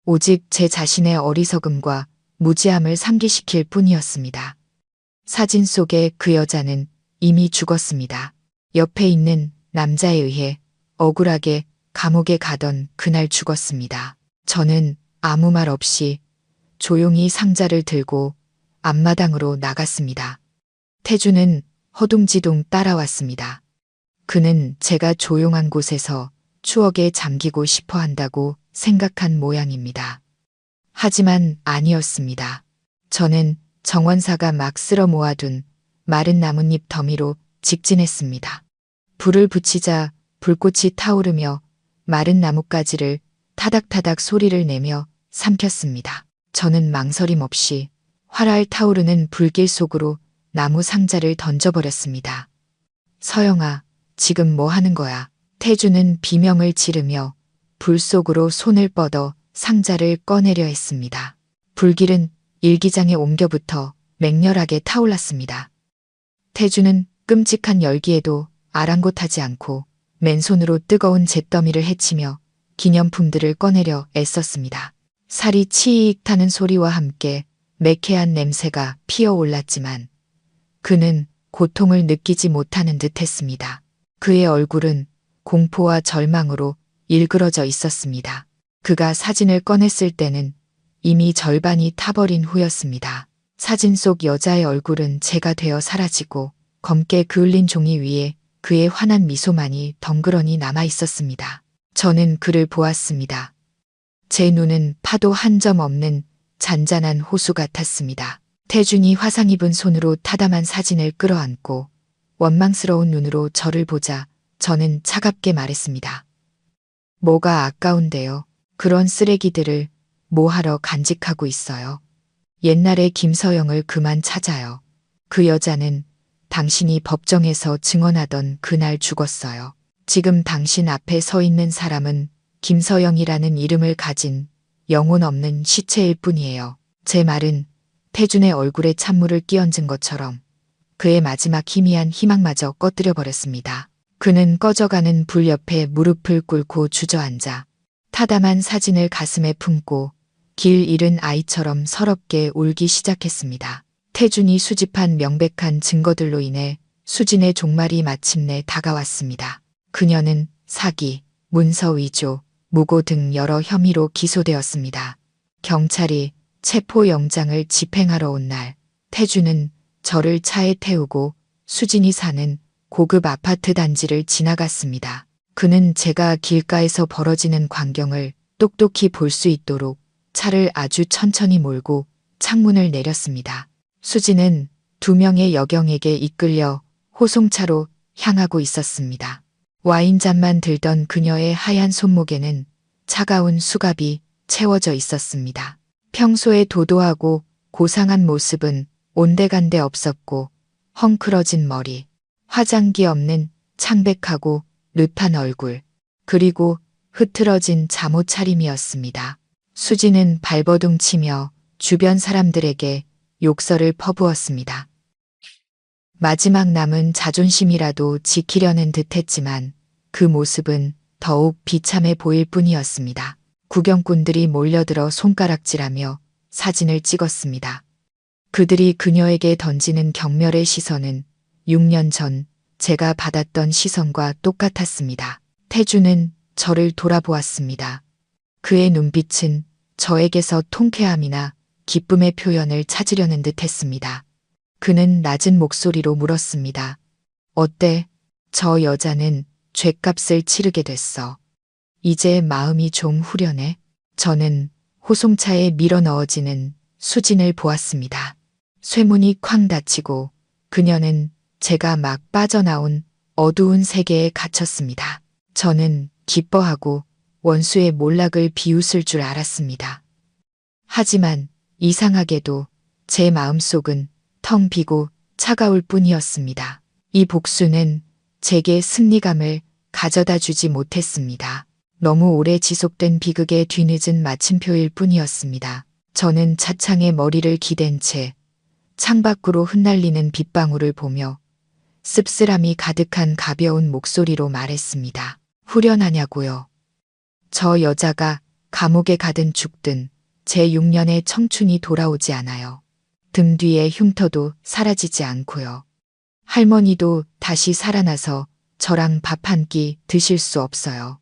오직 제 자신의 어리석음과 무지함을 상기시킬 뿐이었습니다. 사진 속의 그 여자는 이미 죽었습니다. 옆에 있는 남자에 의해 억울하게 감옥에 가던 그날 죽었습니다. 저는 아무 말 없이 조용히 상자를 들고 앞마당으로 나갔습니다. 태준은 허둥지둥 따라왔습니다. 그는 제가 조용한 곳에서 추억에 잠기고 싶어 한다고 생각한 모양입니다. 하지만 아니었습니다. 저는 정원사가 막 쓸어 모아둔 마른 나뭇잎 더미로 직진했습니다. 불을 붙이자 불꽃이 타오르며 마른 나뭇가지를 타닥타닥 소리를 내며 삼켰습니다. 저는 망설임 없이 활활 타오르는 불길 속으로 나무 상자를 던져버렸습니다. 서영아, 지금 뭐 하는 거야? 태준은 비명을 지르며 불 속으로 손을 뻗어 상자를 꺼내려 했습니다. 불길은 일기장에 옮겨붙어 맹렬하게 타올랐습니다. 태준은 끔찍한 열기에도 아랑곳하지 않고 맨손으로 뜨거운 잿더미를 헤치며 기념품들을 꺼내려 애썼습니다. 살이 치익 타는 소리와 함께 매캐한 냄새가 피어올랐지만 그는 고통을 느끼지 못하는 듯 했습니다. 그의 얼굴은 공포와 절망으로 일그러져 있었습니다. 그가 사진을 꺼냈을 때는 이미 절반이 타버린 후였습니다. 사진 속 여자의 얼굴은 재가 되어 사라지고 검게 그을린 종이 위에 그의 환한 미소만이 덩그러니 남아 있었습니다. 저는 그를 보았습니다. 제 눈은 파도 한 점 없는 잔잔한 호수 같았습니다. 태준이 화상 입은 손으로 타담한 사진을 끌어안고 원망스러운 눈으로 저를 보자 저는 차갑게 말했습니다. 뭐가 아까운데요. 그런 쓰레기들을 뭐하러 간직하고 있어요. 옛날의 김서영을 그만 찾아요. 그 여자는 당신이 법정에서 증언하던 그날 죽었어요. 지금 당신 앞에 서 있는 사람은 김서영이라는 이름을 가진 영혼 없는 시체일 뿐이에요. 제 말은 태준의 얼굴에 찬물을 끼얹은 것처럼 그의 마지막 희미한 희망마저 꺼뜨려 버렸습니다. 그는 꺼져가는 불 옆에 무릎을 꿇고 주저앉아 타담한 사진을 가슴에 품고 길 잃은 아이처럼 서럽게 울기 시작했습니다. 태준이 수집한 명백한 증거들로 인해 수진의 종말이 마침내 다가왔습니다. 그녀는 사기, 문서 위조, 무고 등 여러 혐의로 기소되었습니다. 경찰이 체포영장을 집행하러 온 날, 태준은 저를 차에 태우고 수진이 사는 고급 아파트 단지를 지나갔습니다. 그는 제가 길가에서 벌어지는 광경을 똑똑히 볼 수 있도록 차를 아주 천천히 몰고 창문을 내렸습니다. 수진은 두 명의 여경에게 이끌려 호송차로 향하고 있었습니다. 와인잔만 들던 그녀의 하얀 손목에는 차가운 수갑이 채워져 있었습니다. 평소에 도도하고 고상한 모습은 온데간데 없었고 헝클어진 머리, 화장기 없는 창백하고 르한 얼굴, 그리고 흐트러진 잠옷 차림이었습니다. 수지는 발버둥 치며 주변 사람들에게 욕설을 퍼부었습니다. 마지막 남은 자존심이라도 지키려는 듯했지만 그 모습은 더욱 비참해 보일 뿐이었습니다. 구경꾼들이 몰려들어 손가락질하며 사진을 찍었습니다. 그들이 그녀에게 던지는 경멸의 시선은 6년 전 제가 받았던 시선과 똑같았습니다. 태주는 저를 돌아보았습니다. 그의 눈빛은 저에게서 통쾌함이나 기쁨의 표현을 찾으려는 듯 했습니다. 그는 낮은 목소리로 물었습니다. 어때? 저 여자는 죗값을 치르게 됐어. 이제 마음이 좀 후련해? 저는 호송차에 밀어 넣어지는 수진을 보았습니다. 쇠문이 쾅 닫히고 그녀는 제가 막 빠져나온 어두운 세계에 갇혔습니다. 저는 기뻐하고 원수의 몰락을 비웃을 줄 알았습니다. 하지만 이상하게도 제 마음속은 텅 비고 차가울 뿐이었습니다. 이 복수는 제게 승리감을 가져다 주지 못했습니다. 너무 오래 지속된 비극의 뒤늦은 마침표일 뿐이었습니다. 저는 차창에 머리를 기댄 채 창밖으로 흩날리는 빗방울을 보며 씁쓸함이 가득한 가벼운 목소리로 말했습니다. 후련하냐고요. 저 여자가 감옥에 가든 죽든 제 6년의 청춘이 돌아오지 않아요. 등 뒤의 흉터도 사라지지 않고요. 할머니도 다시 살아나서 저랑 밥 한 끼 드실 수 없어요.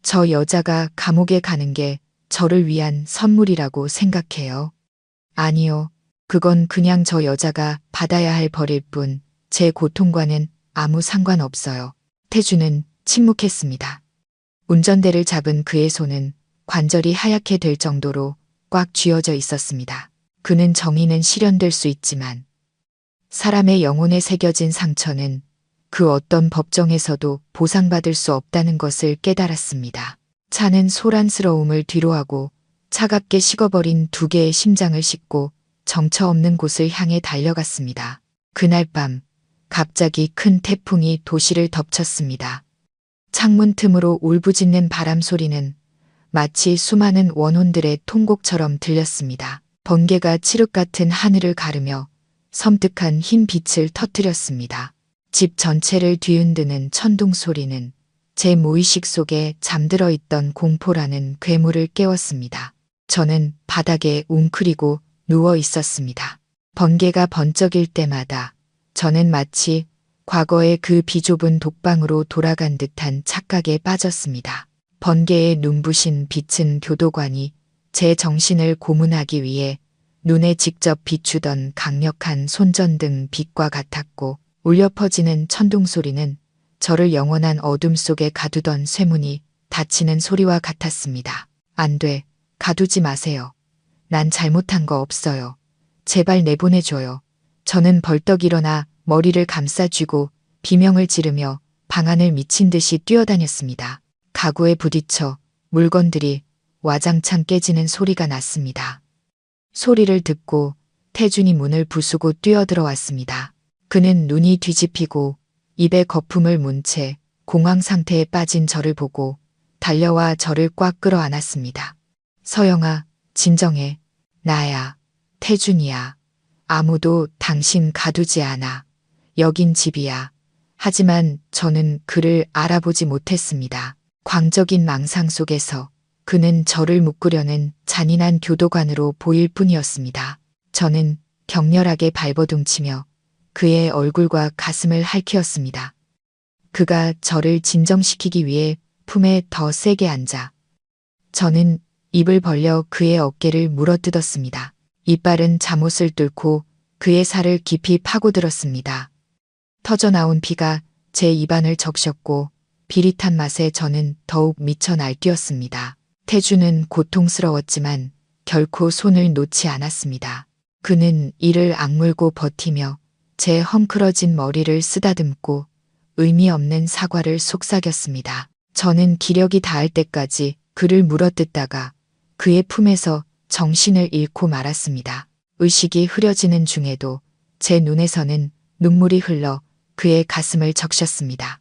저 여자가 감옥에 가는 게 저를 위한 선물이라고 생각해요. 아니요. 그건 그냥 저 여자가 받아야 할 벌일 뿐 제 고통과는 아무 상관없어요. 태주는 침묵했습니다. 운전대를 잡은 그의 손은 관절이 하얗게 될 정도로 꽉 쥐어져 있었습니다. 그는 정의는 실현될 수 있지만 사람의 영혼에 새겨진 상처는 그 어떤 법정에서도 보상받을 수 없다는 것을 깨달았습니다. 차는 소란스러움을 뒤로하고 차갑게 식어버린 두 개의 심장을 싣고 정처 없는 곳을 향해 달려갔습니다. 그날 밤 갑자기 큰 태풍이 도시를 덮쳤습니다. 창문 틈으로 울부짖는 바람 소리는 마치 수많은 원혼들의 통곡처럼 들렸습니다. 번개가 칠흑 같은 하늘을 가르며 섬뜩한 흰 빛을 터뜨렸습니다. 집 전체를 뒤흔드는 천둥 소리는 제 무의식 속에 잠들어 있던 공포라는 괴물을 깨웠습니다. 저는 바닥에 웅크리고 누워 있었습니다. 번개가 번쩍일 때마다 저는 마치 과거의 그 비좁은 독방으로 돌아간 듯한 착각에 빠졌습니다. 번개의 눈부신 빛은 교도관이 제 정신을 고문하기 위해 눈에 직접 비추던 강력한 손전등 빛과 같았고 울려 퍼지는 천둥 소리는 저를 영원한 어둠 속에 가두던 쇠문이 닫히는 소리와 같았습니다. 안 돼. 가두지 마세요. 난 잘못한 거 없어요. 제발 내보내줘요. 저는 벌떡 일어나 머리를 감싸쥐고 비명을 지르며 방 안을 미친 듯이 뛰어다녔습니다. 가구에 부딪혀 물건들이 와장창 깨지는 소리가 났습니다. 소리를 듣고 태준이 문을 부수고 뛰어들어왔습니다. 그는 눈이 뒤집히고 입에 거품을 문 채 공황 상태에 빠진 저를 보고 달려와 저를 꽉 끌어안았습니다. 서영아, 진정해. 나야. 태준이야. 아무도 당신 가두지 않아. 여긴 집이야. 하지만 저는 그를 알아보지 못했습니다. 광적인 망상 속에서 그는 저를 묶으려는 잔인한 교도관으로 보일 뿐이었습니다. 저는 격렬하게 발버둥치며 그의 얼굴과 가슴을 핥히었습니다. 그가 저를 진정시키기 위해 품에 더 세게 앉아 저는 입을 벌려 그의 어깨를 물어뜯었습니다. 이빨은 잠옷을 뚫고 그의 살을 깊이 파고들었습니다. 터져나온 피가 제 입안을 적셨고 비릿한 맛에 저는 더욱 미쳐 날뛰었습니다. 태주는 고통스러웠지만 결코 손을 놓지 않았습니다. 그는 이를 악물고 버티며 제 헝클어진 머리를 쓰다듬고 의미 없는 사과를 속삭였습니다. 저는 기력이 닿을 때까지 그를 물어뜯다가 그의 품에서 정신을 잃고 말았습니다. 의식이 흐려지는 중에도 제 눈에서는 눈물이 흘러 그의 가슴을 적셨습니다.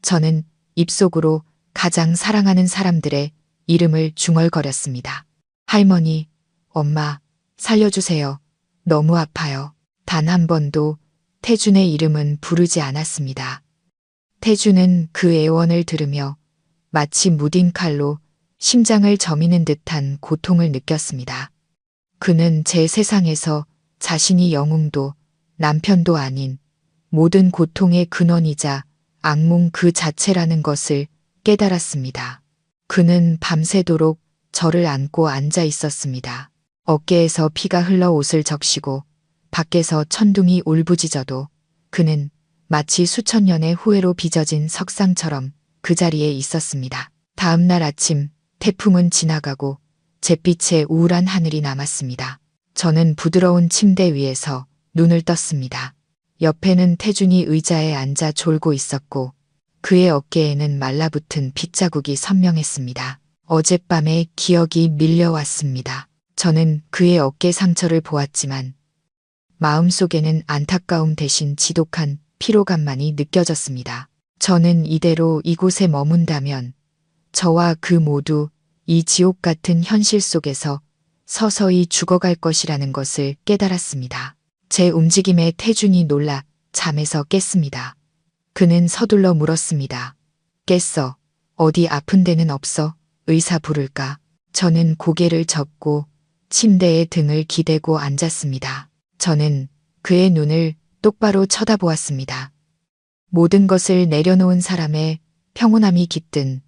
저는 입속으로 가장 사랑하는 사람들의 이름을 중얼거렸습니다. 할머니, 엄마, 살려주세요. 너무 아파요. 단 한 번도 태준의 이름은 부르지 않았습니다. 태준은 그 애원을 들으며 마치 무딘 칼로 심장을 저미는 듯한 고통을 느꼈습니다. 그는 제 세상에서 자신이 영웅도 남편도 아닌 모든 고통의 근원이자 악몽 그 자체라는 것을 깨달았습니다. 그는 밤새도록 저를 안고 앉아 있었습니다. 어깨에서 피가 흘러 옷을 적시고 밖에서 천둥이 울부짖어도 그는 마치 수천 년의 후회로 빚어진 석상처럼 그 자리에 있었습니다. 다음 날 아침 태풍은 지나가고 잿빛의 우울한 하늘이 남았습니다. 저는 부드러운 침대 위에서 눈을 떴습니다. 옆에는 태준이 의자에 앉아 졸고 있었고 그의 어깨에는 말라붙은 핏자국이 선명했습니다. 어젯밤의 기억이 밀려왔습니다. 저는 그의 어깨 상처를 보았지만 마음속에는 안타까움 대신 지독한 피로감만이 느껴졌습니다. 저는 이대로 이곳에 머문다면 저와 그 모두 이 지옥 같은 현실 속에서 서서히 죽어갈 것이라는 것을 깨달았습니다. 제 움직임에 태준이 놀라 잠에서 깼습니다. 그는 서둘러 물었습니다. 깼어. 어디 아픈 데는 없어? 의사 부를까? 저는 고개를 젓고 침대에 등을 기대고 앉았습니다. 저는 그의 눈을 똑바로 쳐다보았습니다. 모든 것을 내려놓은 사람의 평온함이 깃든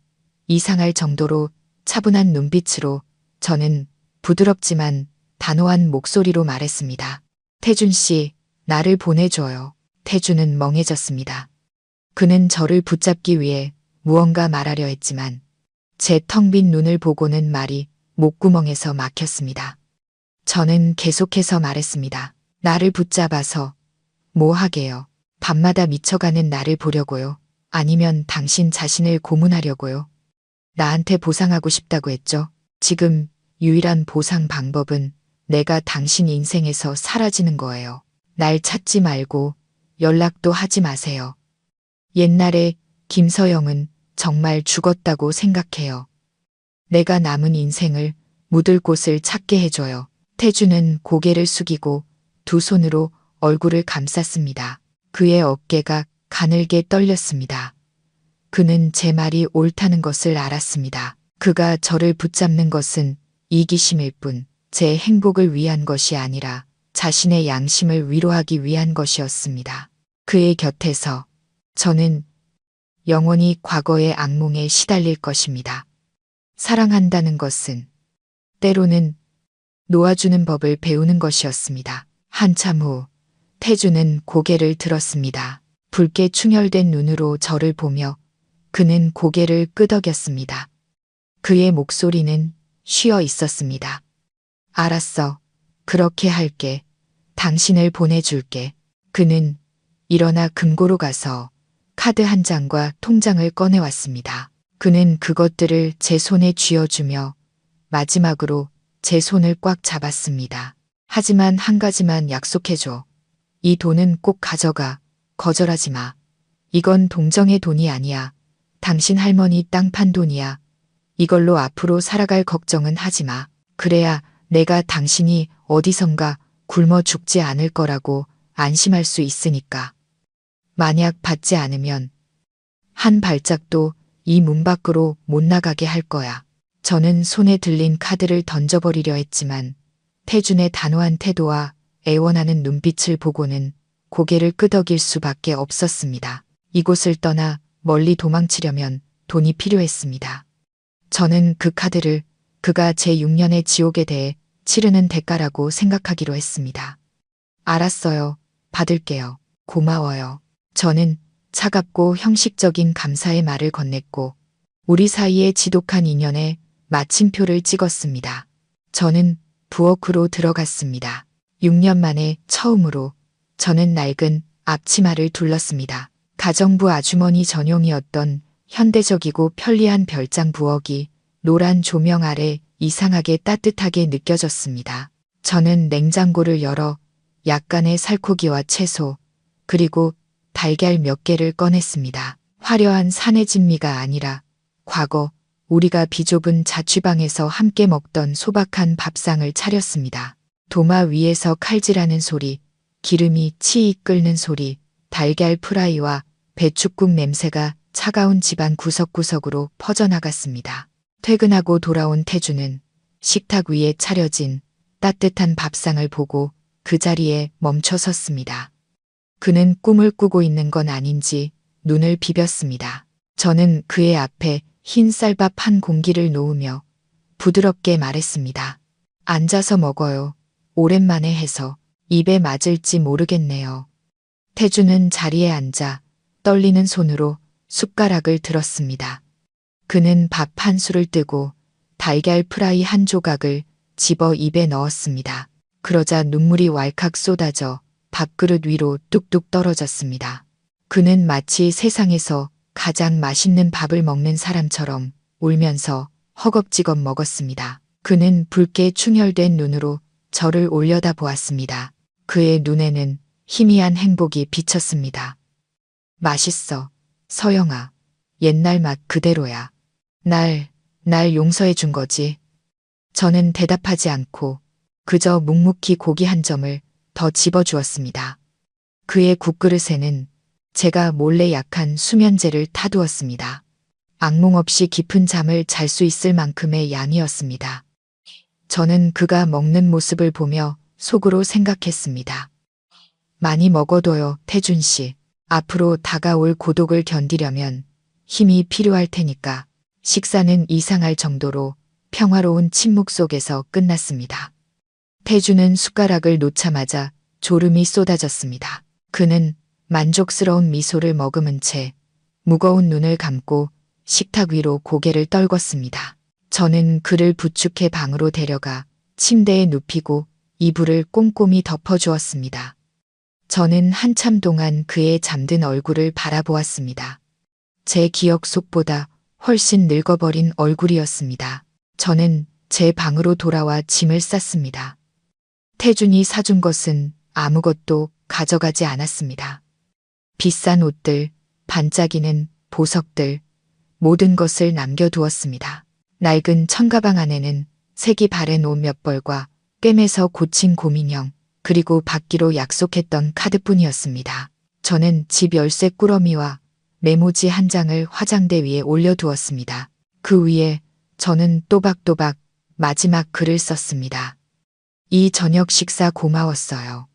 이상할 정도로 차분한 눈빛으로 저는 부드럽지만 단호한 목소리로 말했습니다. 태준 씨, 나를 보내줘요. 태준은 멍해졌습니다. 그는 저를 붙잡기 위해 무언가 말하려 했지만 제 텅 빈 눈을 보고는 말이 목구멍에서 막혔습니다. 저는 계속해서 말했습니다. 나를 붙잡아서 뭐 하게요? 밤마다 미쳐가는 나를 보려고요? 아니면 당신 자신을 고문하려고요? 나한테 보상하고 싶다고 했죠? 지금 유일한 보상 방법은 내가 당신 인생에서 사라지는 거예요. 날 찾지 말고 연락도 하지 마세요. 옛날에 김서영은 정말 죽었다고 생각해요. 내가 남은 인생을 묻을 곳을 찾게 해줘요. 태준은 고개를 숙이고 두 손으로 얼굴을 감쌌습니다. 그의 어깨가 가늘게 떨렸습니다. 그는 제 말이 옳다는 것을 알았습니다. 그가 저를 붙잡는 것은 이기심일 뿐 제 행복을 위한 것이 아니라 자신의 양심을 위로하기 위한 것이었습니다. 그의 곁에서 저는 영원히 과거의 악몽에 시달릴 것입니다. 사랑한다는 것은 때로는 놓아주는 법을 배우는 것이었습니다. 한참 후 태준은 고개를 들었습니다. 붉게 충혈된 눈으로 저를 보며 그는 고개를 끄덕였습니다. 그의 목소리는 쉬어 있었습니다. 알았어. 그렇게 할게. 당신을 보내줄게. 그는 일어나 금고로 가서 카드 한 장과 통장을 꺼내왔습니다. 그는 그것들을 제 손에 쥐어주며 마지막으로 제 손을 꽉 잡았습니다. 하지만 한 가지만 약속해줘. 이 돈은 꼭 가져가. 거절하지 마. 이건 동정의 돈이 아니야. 당신 할머니 땅 판 돈이야. 이걸로 앞으로 살아갈 걱정은 하지 마. 그래야 내가 당신이 어디선가 굶어 죽지 않을 거라고 안심할 수 있으니까. 만약 받지 않으면 한 발짝도 이 문 밖으로 못 나가게 할 거야. 저는 손에 들린 카드를 던져버리려 했지만 태준의 단호한 태도와 애원하는 눈빛을 보고는 고개를 끄덕일 수밖에 없었습니다. 이곳을 떠나 멀리 도망치려면 돈이 필요했습니다. 저는 그 카드를 그가 제 6년의 지옥에 대해 치르는 대가라고 생각하기로 했습니다. 알았어요. 받을게요. 고마워요. 저는 차갑고 형식적인 감사의 말을 건넸고 우리 사이의 지독한 인연에 마침표를 찍었습니다. 저는 부엌으로 들어갔습니다. 6년 만에 처음으로 저는 낡은 앞치마를 둘렀습니다. 가정부 아주머니 전용이었던 현대적이고 편리한 별장 부엌이 노란 조명 아래 이상하게 따뜻하게 느껴졌습니다. 저는 냉장고를 열어 약간의 살코기와 채소, 그리고 달걀 몇 개를 꺼냈습니다. 화려한 사내 진미가 아니라 과거 우리가 비좁은 자취방에서 함께 먹던 소박한 밥상을 차렸습니다. 도마 위에서 칼질하는 소리, 기름이 치익 끓는 소리, 달걀 프라이와 배춧국 냄새가 차가운 집안 구석구석으로 퍼져나갔습니다. 퇴근하고 돌아온 태주는 식탁 위에 차려진 따뜻한 밥상을 보고 그 자리에 멈춰 섰습니다. 그는 꿈을 꾸고 있는 건 아닌지 눈을 비볐습니다. 저는 그의 앞에 흰 쌀밥 한 공기를 놓으며 부드럽게 말했습니다. 앉아서 먹어요. 오랜만에 해서 입에 맞을지 모르겠네요. 태주는 자리에 앉아 떨리는 손으로 숟가락을 들었습니다. 그는 밥 한 술을 뜨고 달걀 프라이 한 조각을 집어 입에 넣었습니다. 그러자 눈물이 왈칵 쏟아져 밥그릇 위로 뚝뚝 떨어졌습니다. 그는 마치 세상에서 가장 맛있는 밥을 먹는 사람처럼 울면서 허겁지겁 먹었습니다. 그는 붉게 충혈된 눈으로 저를 올려다 보았습니다. 그의 눈에는 희미한 행복이 비쳤습니다. 맛있어, 서영아. 옛날 맛 그대로야. 날 용서해 준 거지. 저는 대답하지 않고 그저 묵묵히 고기 한 점을 더 집어주었습니다. 그의 국그릇에는 제가 몰래 약한 수면제를 타두었습니다. 악몽 없이 깊은 잠을 잘 수 있을 만큼의 양이었습니다. 저는 그가 먹는 모습을 보며 속으로 생각했습니다. 많이 먹어둬요, 태준 씨. 앞으로 다가올 고독을 견디려면 힘이 필요할 테니까. 식사는 이상할 정도로 평화로운 침묵 속에서 끝났습니다. 태주는 숟가락을 놓자마자 졸음이 쏟아졌습니다. 그는 만족스러운 미소를 머금은 채 무거운 눈을 감고 식탁 위로 고개를 떨궜습니다. 저는 그를 부축해 방으로 데려가 침대에 눕히고 이불을 꼼꼼히 덮어주었습니다. 저는 한참 동안 그의 잠든 얼굴을 바라보았습니다. 제 기억 속보다 훨씬 늙어버린 얼굴이었습니다. 저는 제 방으로 돌아와 짐을 쌌습니다. 태준이 사준 것은 아무것도 가져가지 않았습니다. 비싼 옷들, 반짝이는 보석들, 모든 것을 남겨두었습니다. 낡은 천가방 안에는 색이 바랜 옷 몇 벌과 꿰매서 고친 곰인형, 그리고 받기로 약속했던 카드뿐이었습니다. 저는 집 열쇠 꾸러미와 메모지 한 장을 화장대 위에 올려두었습니다. 그 위에 저는 또박또박 마지막 글을 썼습니다. 이 저녁 식사 고마웠어요.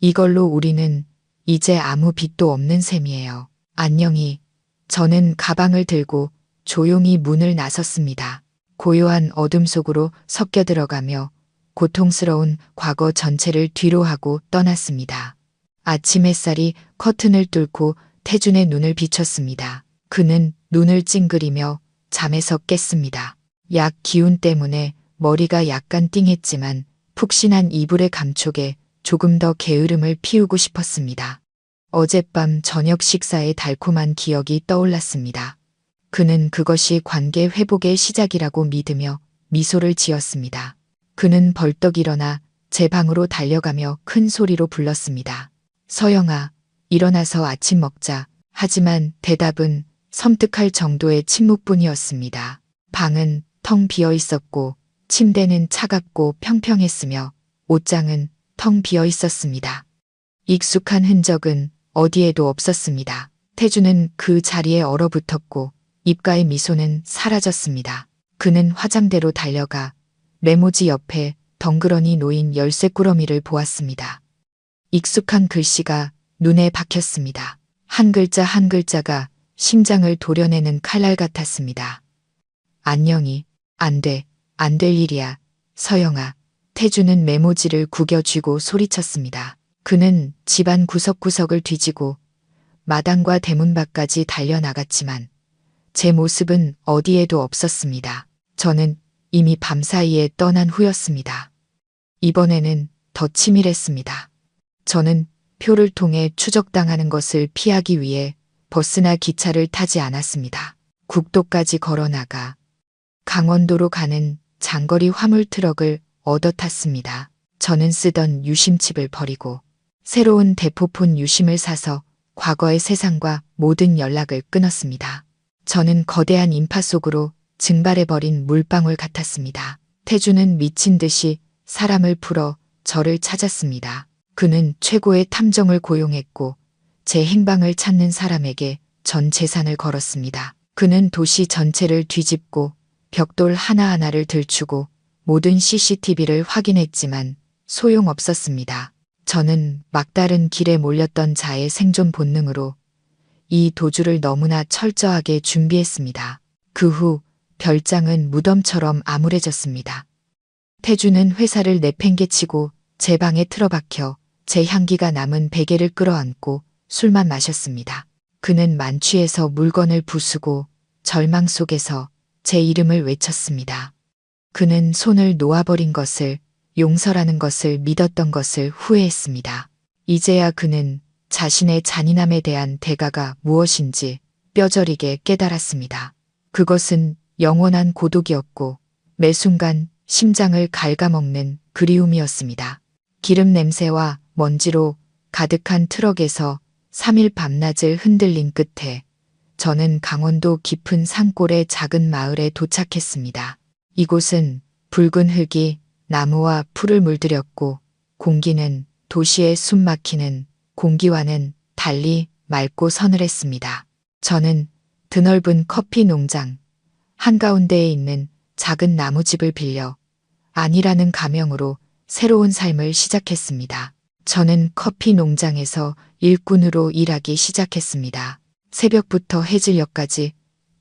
이걸로 우리는 이제 아무 빚도 없는 셈이에요. 안녕히. 저는 가방을 들고 조용히 문을 나섰습니다. 고요한 어둠 속으로 섞여 들어가며 고통스러운 과거 전체를 뒤로 하고 떠났습니다. 아침 햇살이 커튼을 뚫고 태준의 눈을 비췄습니다. 그는 눈을 찡그리며 잠에서 깼습니다. 약 기운 때문에 머리가 약간 띵했지만 푹신한 이불의 감촉에 조금 더 게으름을 피우고 싶었습니다. 어젯밤 저녁 식사의 달콤한 기억이 떠올랐습니다. 그는 그것이 관계 회복의 시작이라고 믿으며 미소를 지었습니다. 그는 벌떡 일어나 제 방으로 달려가며 큰 소리로 불렀습니다. 서영아, 일어나서 아침 먹자. 하지만 대답은 섬뜩할 정도의 침묵뿐이었습니다. 방은 텅 비어 있었고 침대는 차갑고 평평했으며 옷장은 텅 비어 있었습니다. 익숙한 흔적은 어디에도 없었습니다. 태주는 그 자리에 얼어붙었고 입가의 미소는 사라졌습니다. 그는 화장대로 달려가 메모지 옆에 덩그러니 놓인 열쇠 꾸러미를 보았습니다. 익숙한 글씨가 눈에 박혔습니다. 한 글자 한 글자가 심장을 도려내는 칼날 같았습니다. 안녕히. 안 돼. 안 될 일이야. 서영아. 태주는 메모지를 구겨 쥐고 소리쳤습니다. 그는 집안 구석구석을 뒤지고 마당과 대문 밖까지 달려나갔지만 제 모습은 어디에도 없었습니다. 저는 이미 밤사이에 떠난 후였습니다. 이번에는 더 치밀했습니다. 저는 표를 통해 추적당하는 것을 피하기 위해 버스나 기차를 타지 않았습니다. 국도까지 걸어나가 강원도로 가는 장거리 화물 트럭을 얻어 탔습니다. 저는 쓰던 유심칩을 버리고 새로운 대포폰 유심을 사서 과거의 세상과 모든 연락을 끊었습니다. 저는 거대한 인파 속으로 증발해버린 물방울 같았습니다. 태주는 미친 듯이 사람을 풀어 저를 찾았습니다. 그는 최고의 탐정을 고용했고 제 행방을 찾는 사람에게 전 재산을 걸었습니다. 그는 도시 전체를 뒤집고 벽돌 하나하나를 들추고 모든 CCTV를 확인했지만 소용없었습니다. 저는 막다른 길에 몰렸던 자의 생존 본능으로 이 도주를 너무나 철저하게 준비했습니다. 그 후 별장은 무덤처럼 암울해졌습니다. 태주는 회사를 내팽개치고 제 방에 틀어박혀 제 향기가 남은 베개를 끌어안고 술만 마셨습니다. 그는 만취해서 물건을 부수고 절망 속에서 제 이름을 외쳤습니다. 그는 손을 놓아버린 것을, 용서라는 것을 믿었던 것을 후회했습니다. 이제야 그는 자신의 잔인함에 대한 대가가 무엇인지 뼈저리게 깨달았습니다. 그것은 영원한 고독이었고 매 순간 심장을 갉아먹는 그리움이었습니다. 기름 냄새와 먼지로 가득한 트럭에서 3일 밤낮을 흔들린 끝에 저는 강원도 깊은 산골의 작은 마을에 도착했습니다. 이곳은 붉은 흙이 나무와 풀을 물들였고 공기는 도시의 숨막히는 공기와는 달리 맑고 서늘했습니다. 저는 드넓은 커피 농장 한가운데에 있는 작은 나무집을 빌려 아니라는 가명으로 새로운 삶을 시작했습니다. 저는 커피 농장에서 일꾼으로 일하기 시작했습니다. 새벽부터 해질녘까지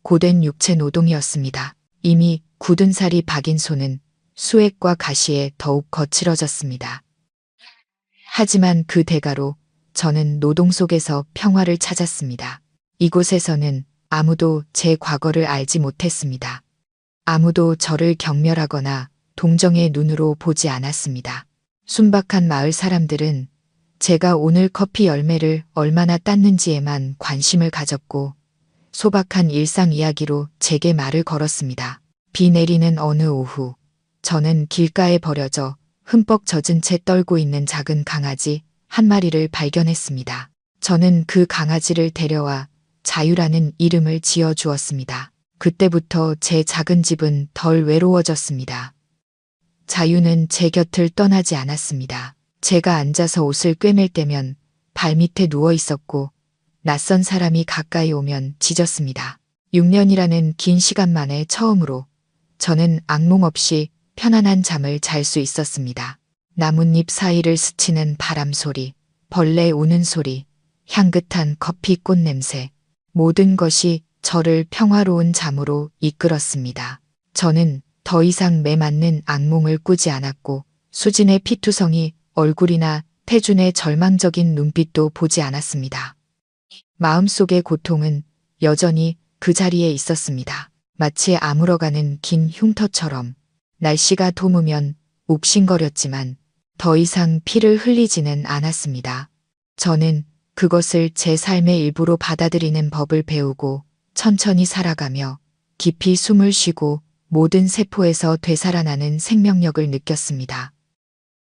고된 육체 노동이었습니다. 이미 굳은 살이 박인 손은 수액과 가시에 더욱 거칠어졌습니다. 하지만 그 대가로 저는 노동 속에서 평화를 찾았습니다. 이곳에서는 아무도 제 과거를 알지 못했습니다. 아무도 저를 경멸하거나 동정의 눈으로 보지 않았습니다. 순박한 마을 사람들은 제가 오늘 커피 열매를 얼마나 땄는지에만 관심을 가졌고 소박한 일상 이야기로 제게 말을 걸었습니다. 비 내리는 어느 오후, 저는 길가에 버려져 흠뻑 젖은 채 떨고 있는 작은 강아지 한 마리를 발견했습니다. 저는 그 강아지를 데려와 자유라는 이름을 지어 주었습니다. 그때부터 제 작은 집은 덜 외로워졌습니다. 자유는 제 곁을 떠나지 않았습니다. 제가 앉아서 옷을 꿰맬 때면 발밑에 누워 있었고 낯선 사람이 가까이 오면 짖었습니다. 6년이라는 긴 시간 만에 처음으로 저는 악몽 없이 편안한 잠을 잘 수 있었습니다. 나뭇잎 사이를 스치는 바람 소리, 벌레 우는 소리, 향긋한 커피 꽃 냄새, 모든 것이 저를 평화로운 잠으로 이끌었습니다. 저는 더 이상 매맞는 악몽을 꾸지 않았고 수진의 피투성이 얼굴이나 태준의 절망적인 눈빛도 보지 않았습니다. 마음속의 고통은 여전히 그 자리에 있었습니다. 마치 아물어가는 긴 흉터처럼 날씨가 도무면 욱신거렸지만 더 이상 피를 흘리지는 않았습니다. 저는 그것을 제 삶의 일부로 받아들이는 법을 배우고 천천히 살아가며 깊이 숨을 쉬고 모든 세포에서 되살아나는 생명력을 느꼈습니다.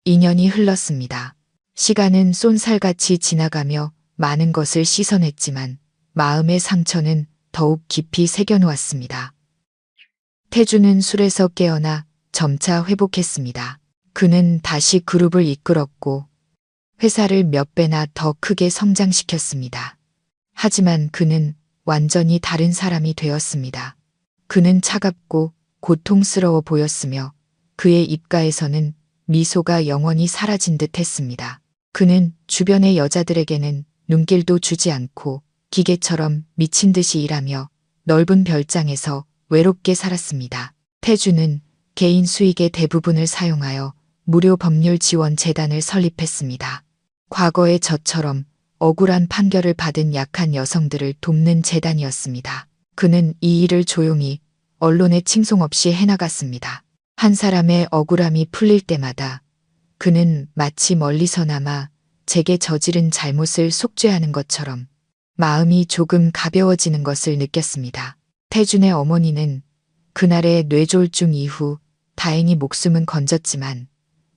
2년이 흘렀습니다. 시간은 쏜살같이 지나가며 많은 것을 씻어냈지만 마음의 상처는 더욱 깊이 새겨놓았습니다. 태주는 술에서 깨어나 점차 회복했습니다. 그는 다시 그룹을 이끌었고 회사를 몇 배나 더 크게 성장시켰습니다. 하지만 그는 완전히 다른 사람이 되었습니다. 그는 차갑고 고통스러워 보였으며 그의 입가에서는 미소가 영원히 사라진 듯 했습니다. 그는 주변의 여자들에게는 눈길도 주지 않고 기계처럼 미친 듯이 일하며 넓은 별장에서 외롭게 살았습니다. 태주는 개인 수익의 대부분을 사용하여 무료 법률 지원 재단을 설립했습니다. 과거의 저처럼 억울한 판결을 받은 약한 여성들을 돕는 재단이었습니다. 그는 이 일을 조용히 언론에 칭송 없이 해나갔습니다. 한 사람의 억울함이 풀릴 때마다 그는 마치 멀리서나마 제게 저지른 잘못을 속죄하는 것처럼 마음이 조금 가벼워지는 것을 느꼈습니다. 태준의 어머니는 그날의 뇌졸중 이후 다행히 목숨은 건졌지만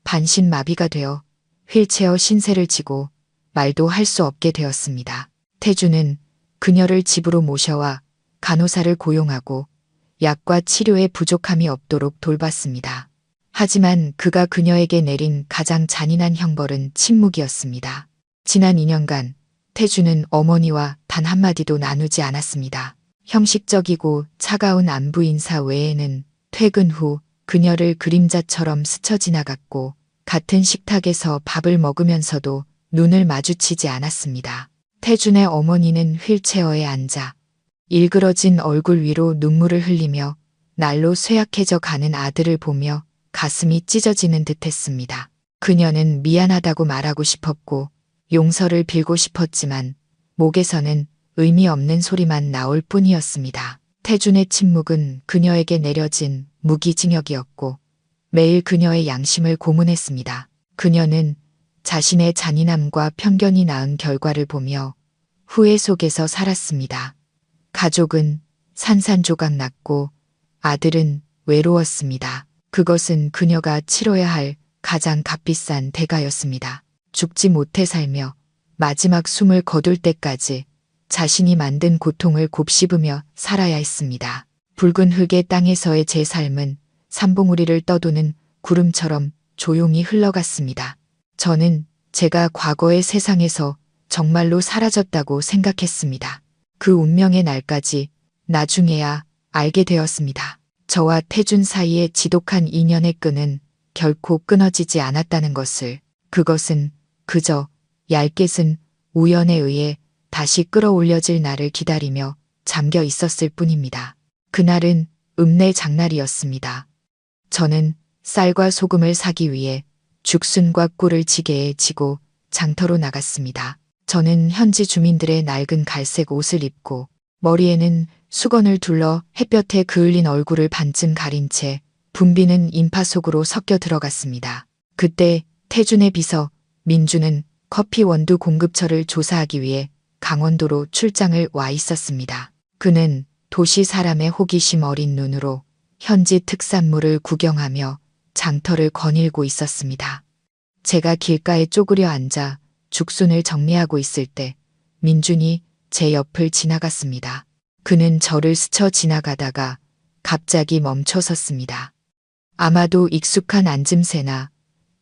반신마비가 되어 휠체어 신세를 지고 말도 할 수 없게 되었습니다. 태주는 그녀를 집으로 모셔와 간호사를 고용하고 약과 치료에 부족함이 없도록 돌봤습니다. 하지만 그가 그녀에게 내린 가장 잔인한 형벌은 침묵이었습니다. 지난 2년간 태주는 어머니와 단 한마디도 나누지 않았습니다. 형식적이고 차가운 안부 인사 외에는 퇴근 후 그녀를 그림자처럼 스쳐 지나갔고 같은 식탁에서 밥을 먹으면서도 눈을 마주치지 않았습니다. 태준의 어머니는 휠체어에 앉아 일그러진 얼굴 위로 눈물을 흘리며 날로 쇠약해져 가는 아들을 보며 가슴이 찢어지는 듯했습니다. 그녀는 미안하다고 말하고 싶었고 용서를 빌고 싶었지만 목에서는 의미 없는 소리만 나올 뿐이었습니다. 태준의 침묵은 그녀에게 내려진 무기징역이었고 매일 그녀의 양심을 고문했습니다. 그녀는 자신의 잔인함과 편견이 낳은 결과를 보며 후회 속에서 살았습니다. 가족은 산산조각 났고 아들은 외로웠습니다. 그것은 그녀가 치러야 할 가장 값비싼 대가였습니다. 죽지 못해 살며 마지막 숨을 거둘 때까지 자신이 만든 고통을 곱씹으며 살아야 했습니다. 붉은 흙의 땅에서의 제 삶은 산봉우리를 떠도는 구름처럼 조용히 흘러갔습니다. 저는 제가 과거의 세상에서 정말로 사라졌다고 생각했습니다. 그 운명의 날까지 나중에야 알게 되었습니다. 저와 태준 사이의 지독한 인연의 끈은 결코 끊어지지 않았다는 것을, 그것은 그저 얇게 쓴 우연에 의해 다시 끌어올려질 날을 기다리며 잠겨 있었을 뿐입니다. 그날은 읍내 장날이었습니다. 저는 쌀과 소금을 사기 위해 죽순과 꿀을 지게에 지고 장터로 나갔습니다. 저는 현지 주민들의 낡은 갈색 옷을 입고 머리에는 수건을 둘러 햇볕에 그을린 얼굴을 반쯤 가린 채 붐비는 인파 속으로 섞여 들어갔습니다. 그때 태준의 비서 민주는 커피 원두 공급처를 조사하기 위해 강원도로 출장을 와 있었습니다. 그는 도시 사람의 호기심 어린 눈으로 현지 특산물을 구경하며 장터를 거닐고 있었습니다. 제가 길가에 쪼그려 앉아 죽순을 정리하고 있을 때 민준이 제 옆을 지나갔습니다. 그는 저를 스쳐 지나가다가 갑자기 멈춰 섰습니다. 아마도 익숙한 앉음새나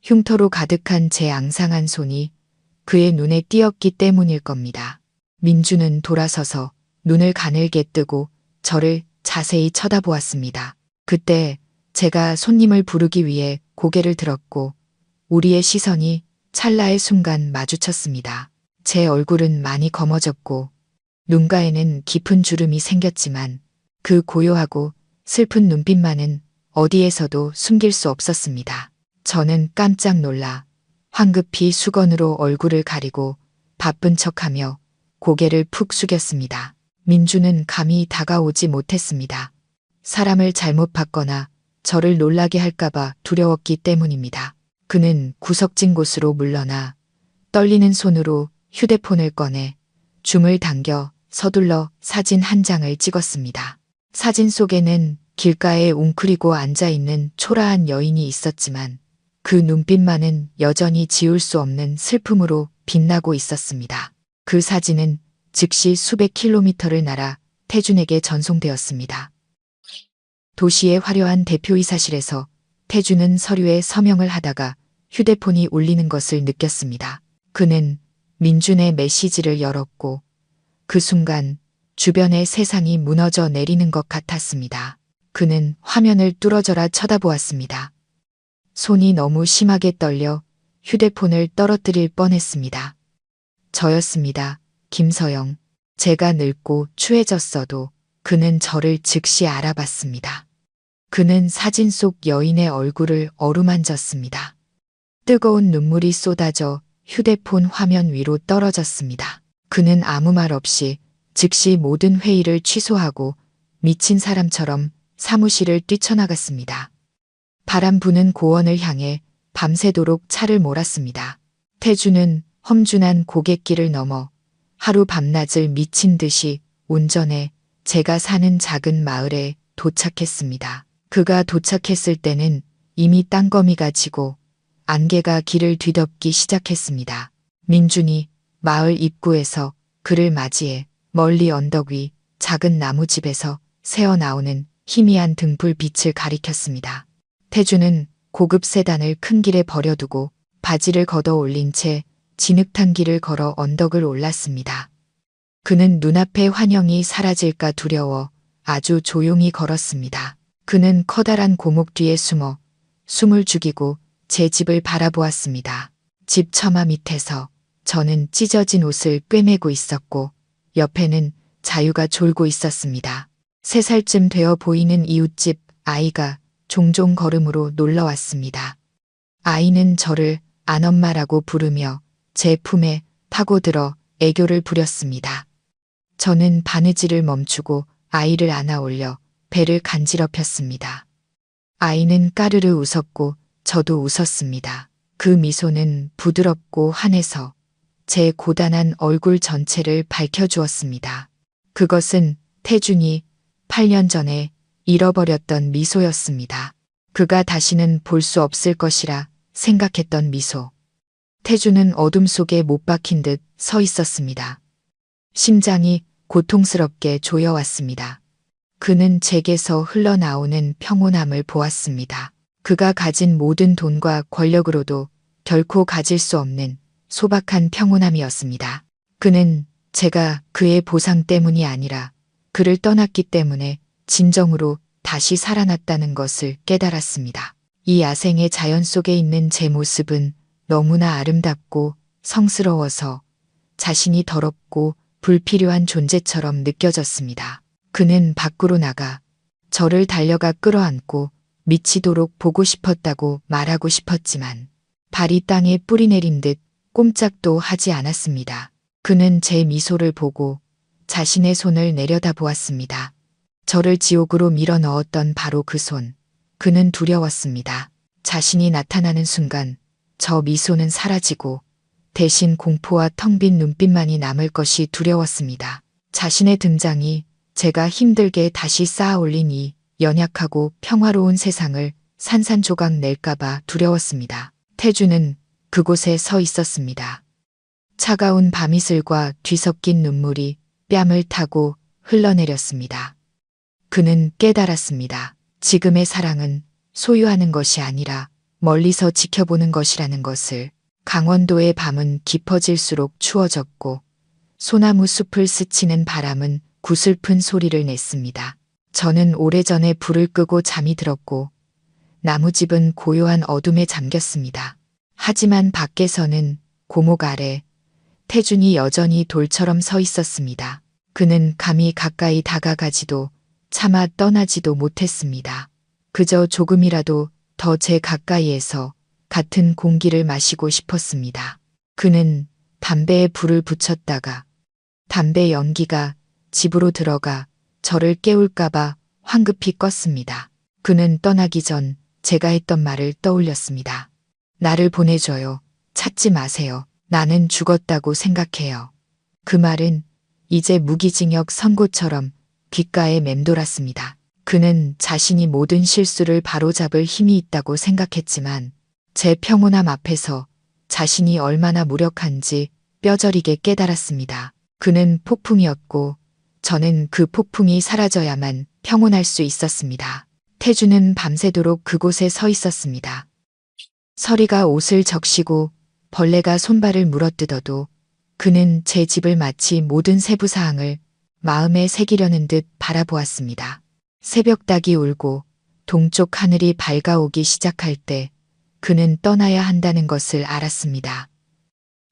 흉터로 가득한 제 앙상한 손이 그의 눈에 띄었기 때문일 겁니다. 민주는 돌아서서 눈을 가늘게 뜨고 저를 자세히 쳐다보았습니다. 그때 제가 손님을 부르기 위해 고개를 들었고 우리의 시선이 찰나의 순간 마주쳤습니다. 제 얼굴은 많이 검어졌고 눈가에는 깊은 주름이 생겼지만 그 고요하고 슬픈 눈빛만은 어디에서도 숨길 수 없었습니다. 저는 깜짝 놀라 황급히 수건으로 얼굴을 가리고 바쁜 척하며 고개를 푹 숙였습니다. 민주는 감히 다가오지 못했습니다. 사람을 잘못 봤거나 저를 놀라게 할까봐 두려웠기 때문입니다. 그는 구석진 곳으로 물러나 떨리는 손으로 휴대폰을 꺼내 줌을 당겨 서둘러 사진 한 장을 찍었습니다. 사진 속에는 길가에 웅크리고 앉아있는 초라한 여인이 있었지만 그 눈빛만은 여전히 지울 수 없는 슬픔으로 빛나고 있었습니다. 그 사진은 즉시 수백 킬로미터를 날아 태준에게 전송되었습니다. 도시의 화려한 대표이사실에서 태준은 서류에 서명을 하다가 휴대폰이 울리는 것을 느꼈습니다. 그는 민준의 메시지를 열었고 그 순간 주변의 세상이 무너져 내리는 것 같았습니다. 그는 화면을 뚫어져라 쳐다보았습니다. 손이 너무 심하게 떨려 휴대폰을 떨어뜨릴 뻔했습니다. 저였습니다. 김서영. 제가 늙고 추해졌어도 그는 저를 즉시 알아봤습니다. 그는 사진 속 여인의 얼굴을 어루만졌습니다. 뜨거운 눈물이 쏟아져 휴대폰 화면 위로 떨어졌습니다. 그는 아무 말 없이 즉시 모든 회의를 취소하고 미친 사람처럼 사무실을 뛰쳐나갔습니다. 바람 부는 고원을 향해 밤새도록 차를 몰았습니다. 태주는 험준한 고갯길을 넘어 하루 밤낮을 미친 듯이 운전해 제가 사는 작은 마을에 도착했습니다. 그가 도착했을 때는 이미 땅거미가 지고 안개가 길을 뒤덮기 시작했습니다. 민준이 마을 입구에서 그를 맞이해 멀리 언덕 위 작은 나무집에서 새어나오는 희미한 등불 빛을 가리켰습니다. 태주는 고급 세단을 큰 길에 버려두고 바지를 걷어 올린 채 진흙탕 길을 걸어 언덕을 올랐습니다. 그는 눈앞의 환영이 사라질까 두려워 아주 조용히 걸었습니다. 그는 커다란 고목 뒤에 숨어 숨을 죽이고 제 집을 바라보았습니다. 집 처마 밑에서 저는 찢어진 옷을 꿰매고 있었고 옆에는 자유가 졸고 있었습니다. 3살쯤 되어 보이는 이웃집 아이가 종종 걸음으로 놀러왔습니다. 아이는 저를 안엄마라고 부르며 제 품에 파고들어 애교를 부렸습니다. 저는 바느질을 멈추고 아이를 안아 올려 배를 간지럽혔습니다. 아이는 까르르 웃었고 저도 웃었습니다. 그 미소는 부드럽고 환해서 제 고단한 얼굴 전체를 밝혀주었습니다. 그것은 태준이 8년 전에 잃어버렸던 미소였습니다. 그가 다시는 볼 수 없을 것이라 생각했던 미소. 태준은 어둠 속에 못 박힌 듯 서 있었습니다. 심장이 고통스럽게 조여왔습니다. 그는 제게서 흘러나오는 평온함을 보았습니다. 그가 가진 모든 돈과 권력으로도 결코 가질 수 없는 소박한 평온함이었습니다. 그는 제가 그의 보상 때문이 아니라 그를 떠났기 때문에 진정으로 다시 살아났다는 것을 깨달았습니다. 이 야생의 자연 속에 있는 제 모습은 너무나 아름답고 성스러워서 자신이 더럽고 불필요한 존재처럼 느껴졌습니다. 그는 밖으로 나가 저를 달려가 끌어안고 미치도록 보고 싶었다고 말하고 싶었지만 발이 땅에 뿌리내린 듯 꼼짝도 하지 않았습니다. 그는 제 미소를 보고 자신의 손을 내려다보았습니다. 저를 지옥으로 밀어 넣었던 바로 그 손. 그는 두려웠습니다. 자신이 나타나는 순간 저 미소는 사라지고 대신 공포와 텅 빈 눈빛만이 남을 것이 두려웠습니다. 자신의 등장이 제가 힘들게 다시 쌓아 올린 이 연약하고 평화로운 세상을 산산조각 낼까봐 두려웠습니다. 태주는 그곳에 서 있었습니다. 차가운 밤이슬과 뒤섞인 눈물이 뺨을 타고 흘러내렸습니다. 그는 깨달았습니다. 지금의 사랑은 소유하는 것이 아니라 멀리서 지켜보는 것이라는 것을. 강원도의 밤은 깊어질수록 추워졌고 소나무 숲을 스치는 바람은 구슬픈 소리를 냈습니다. 저는 오래전에 불을 끄고 잠이 들었고 나무집은 고요한 어둠에 잠겼습니다. 하지만 밖에서는 고목 아래 태준이 여전히 돌처럼 서 있었습니다. 그는 감히 가까이 다가가지도 차마 떠나지도 못했습니다. 그저 조금이라도 더 제 가까이에서 같은 공기를 마시고 싶었습니다. 그는 담배에 불을 붙였다가 담배 연기가 집으로 들어가 저를 깨울까봐 황급히 껐습니다. 그는 떠나기 전 제가 했던 말을 떠올렸습니다. 나를 보내줘요. 찾지 마세요. 나는 죽었다고 생각해요. 그 말은 이제 무기징역 선고처럼 귓가에 맴돌았습니다. 그는 자신이 모든 실수를 바로잡을 힘이 있다고 생각했지만 제 평온함 앞에서 자신이 얼마나 무력한지 뼈저리게 깨달았습니다. 그는 폭풍이었고 저는 그 폭풍이 사라져야만 평온할 수 있었습니다. 태주는 밤새도록 그곳에 서 있었습니다. 서리가 옷을 적시고 벌레가 손발을 물어뜯어도 그는 제 집을 마치 모든 세부사항을 마음에 새기려는 듯 바라보았습니다. 새벽닭이 울고 동쪽 하늘이 밝아오기 시작할 때 그는 떠나야 한다는 것을 알았습니다.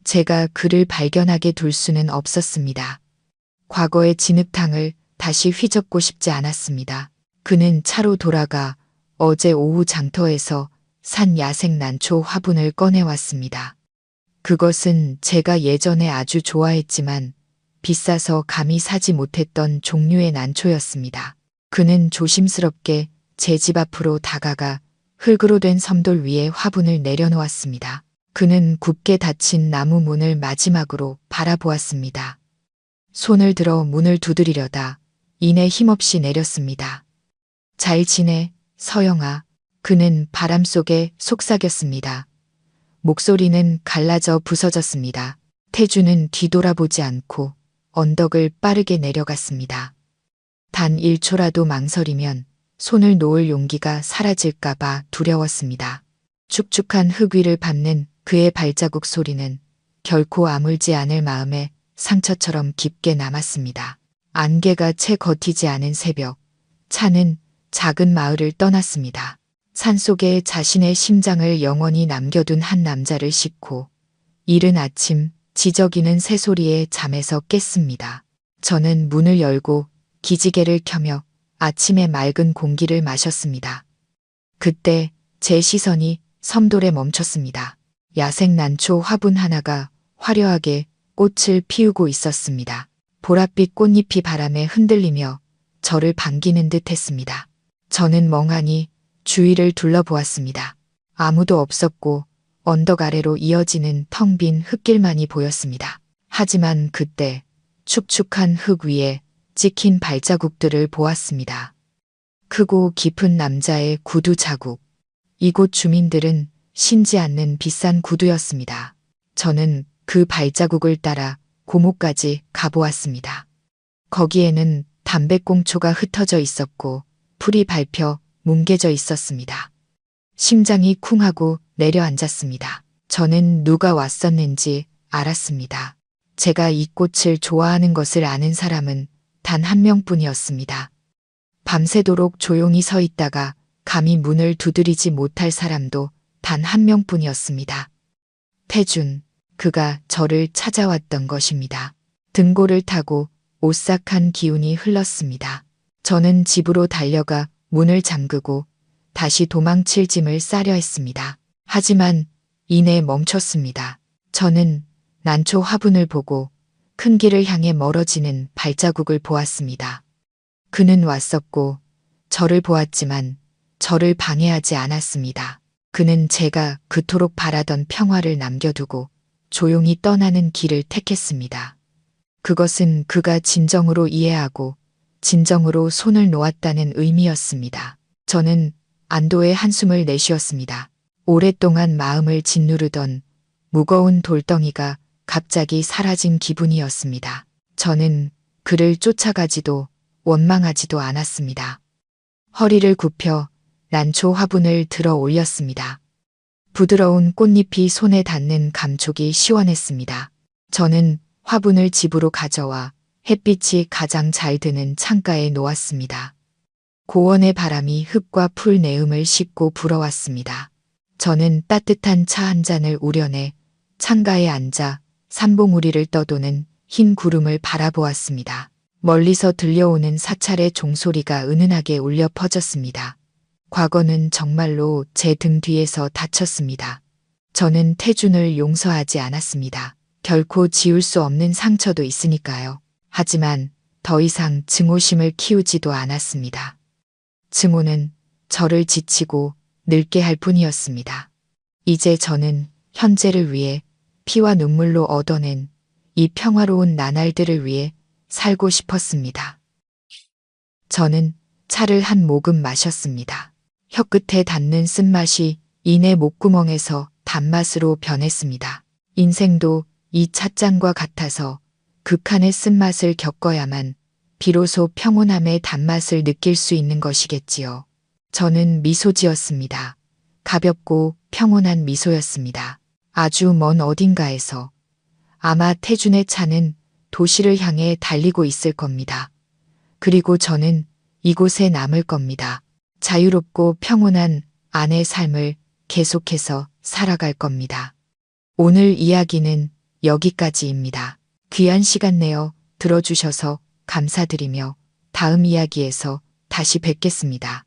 제가 그를 발견하게 둘 수는 없었습니다. 과거의 진흙탕을 다시 휘젓고 싶지 않았습니다. 그는 차로 돌아가 어제 오후 장터에서 산 야생 난초 화분을 꺼내왔습니다. 그것은 제가 예전에 아주 좋아했지만 비싸서 감히 사지 못했던 종류의 난초였습니다. 그는 조심스럽게 제 집 앞으로 다가가 흙으로 된 섬돌 위에 화분을 내려놓았습니다. 그는 굳게 닫힌 나무 문을 마지막으로 바라보았습니다. 손을 들어 문을 두드리려다 이내 힘없이 내렸습니다. 잘 지내, 서영아. 그는 바람 속에 속삭였습니다. 목소리는 갈라져 부서졌습니다. 태주는 뒤돌아보지 않고 언덕을 빠르게 내려갔습니다. 단 1초라도 망설이면 손을 놓을 용기가 사라질까봐 두려웠습니다. 축축한 흙 위를 밟는 그의 발자국 소리는 결코 아물지 않을 마음에 상처처럼 깊게 남았습니다. 안개가 채 걷히지 않은 새벽, 차는 작은 마을을 떠났습니다. 산속에 자신의 심장을 영원히 남겨둔 한 남자를 싣고 이른 아침 지저귀는 새소리에 잠에서 깼습니다. 저는 문을 열고 기지개를 켜며 아침의 맑은 공기를 마셨습니다. 그때 제 시선이 섬돌에 멈췄습니다. 야생 난초 화분 하나가 화려하게 꽃을 피우고 있었습니다. 보랏빛 꽃잎이 바람에 흔들리며 저를 반기는 듯 했습니다. 저는 멍하니 주위를 둘러보았습니다. 아무도 없었고 언덕 아래로 이어지는 텅 빈 흙길만이 보였습니다. 하지만 그때 축축한 흙 위에 찍힌 발자국들을 보았습니다. 크고 깊은 남자의 구두 자국. 이곳 주민들은 신지 않는 비싼 구두였습니다. 저는 그 발자국을 따라 고모까지 가보았습니다. 거기에는 담배꽁초가 흩어져 있었고 풀이 밟혀 뭉개져 있었습니다. 심장이 쿵하고 내려앉았습니다. 저는 누가 왔었는지 알았습니다. 제가 이 꽃을 좋아하는 것을 아는 사람은 단 한 명뿐이었습니다. 밤새도록 조용히 서 있다가 감히 문을 두드리지 못할 사람도 단 한 명뿐이었습니다. 태준, 그가 저를 찾아왔던 것입니다. 등골을 타고 오싹한 기운이 흘렀습니다. 저는 집으로 달려가 문을 잠그고 다시 도망칠 짐을 싸려 했습니다. 하지만 이내 멈췄습니다. 저는 난초 화분을 보고 큰 길을 향해 멀어지는 발자국을 보았습니다. 그는 왔었고 저를 보았지만 저를 방해하지 않았습니다. 그는 제가 그토록 바라던 평화를 남겨두고 조용히 떠나는 길을 택했습니다. 그것은 그가 진정으로 이해하고 진정으로 손을 놓았다는 의미였습니다. 저는 안도의 한숨을 내쉬었습니다. 오랫동안 마음을 짓누르던 무거운 돌덩이가 갑자기 사라진 기분이었습니다. 저는 그를 쫓아가지도 원망하지도 않았습니다. 허리를 굽혀 난초 화분을 들어 올렸습니다. 부드러운 꽃잎이 손에 닿는 감촉이 시원했습니다. 저는 화분을 집으로 가져와 햇빛이 가장 잘 드는 창가에 놓았습니다. 고원의 바람이 흙과 풀 내음을 씻고 불어왔습니다. 저는 따뜻한 차 한 잔을 우려내 창가에 앉아 산봉우리를 떠도는 흰 구름을 바라보았습니다. 멀리서 들려오는 사찰의 종소리가 은은하게 울려 퍼졌습니다. 과거는 정말로 제 등 뒤에서 닫혔습니다. 저는 태준을 용서하지 않았습니다. 결코 지울 수 없는 상처도 있으니까요. 하지만 더 이상 증오심을 키우지도 않았습니다. 증오는 저를 지치고 늙게 할 뿐이었습니다. 이제 저는 현재를 위해 피와 눈물로 얻어낸 이 평화로운 나날들을 위해 살고 싶었습니다. 저는 차를 한 모금 마셨습니다. 혀끝에 닿는 쓴맛이 이내 목구멍에서 단맛으로 변했습니다. 인생도 이 찻잔과 같아서 극한의 쓴맛을 겪어야만 비로소 평온함의 단맛을 느낄 수 있는 것이겠지요. 저는 미소 지었습니다. 가볍고 평온한 미소였습니다. 아주 먼 어딘가에서 아마 태준의 차는 도시를 향해 달리고 있을 겁니다. 그리고 저는 이곳에 남을 겁니다. 자유롭고 평온한 아내의 삶을 계속해서 살아갈 겁니다. 오늘 이야기는 여기까지입니다. 귀한 시간 내어 들어주셔서 감사드리며 다음 이야기에서 다시 뵙겠습니다.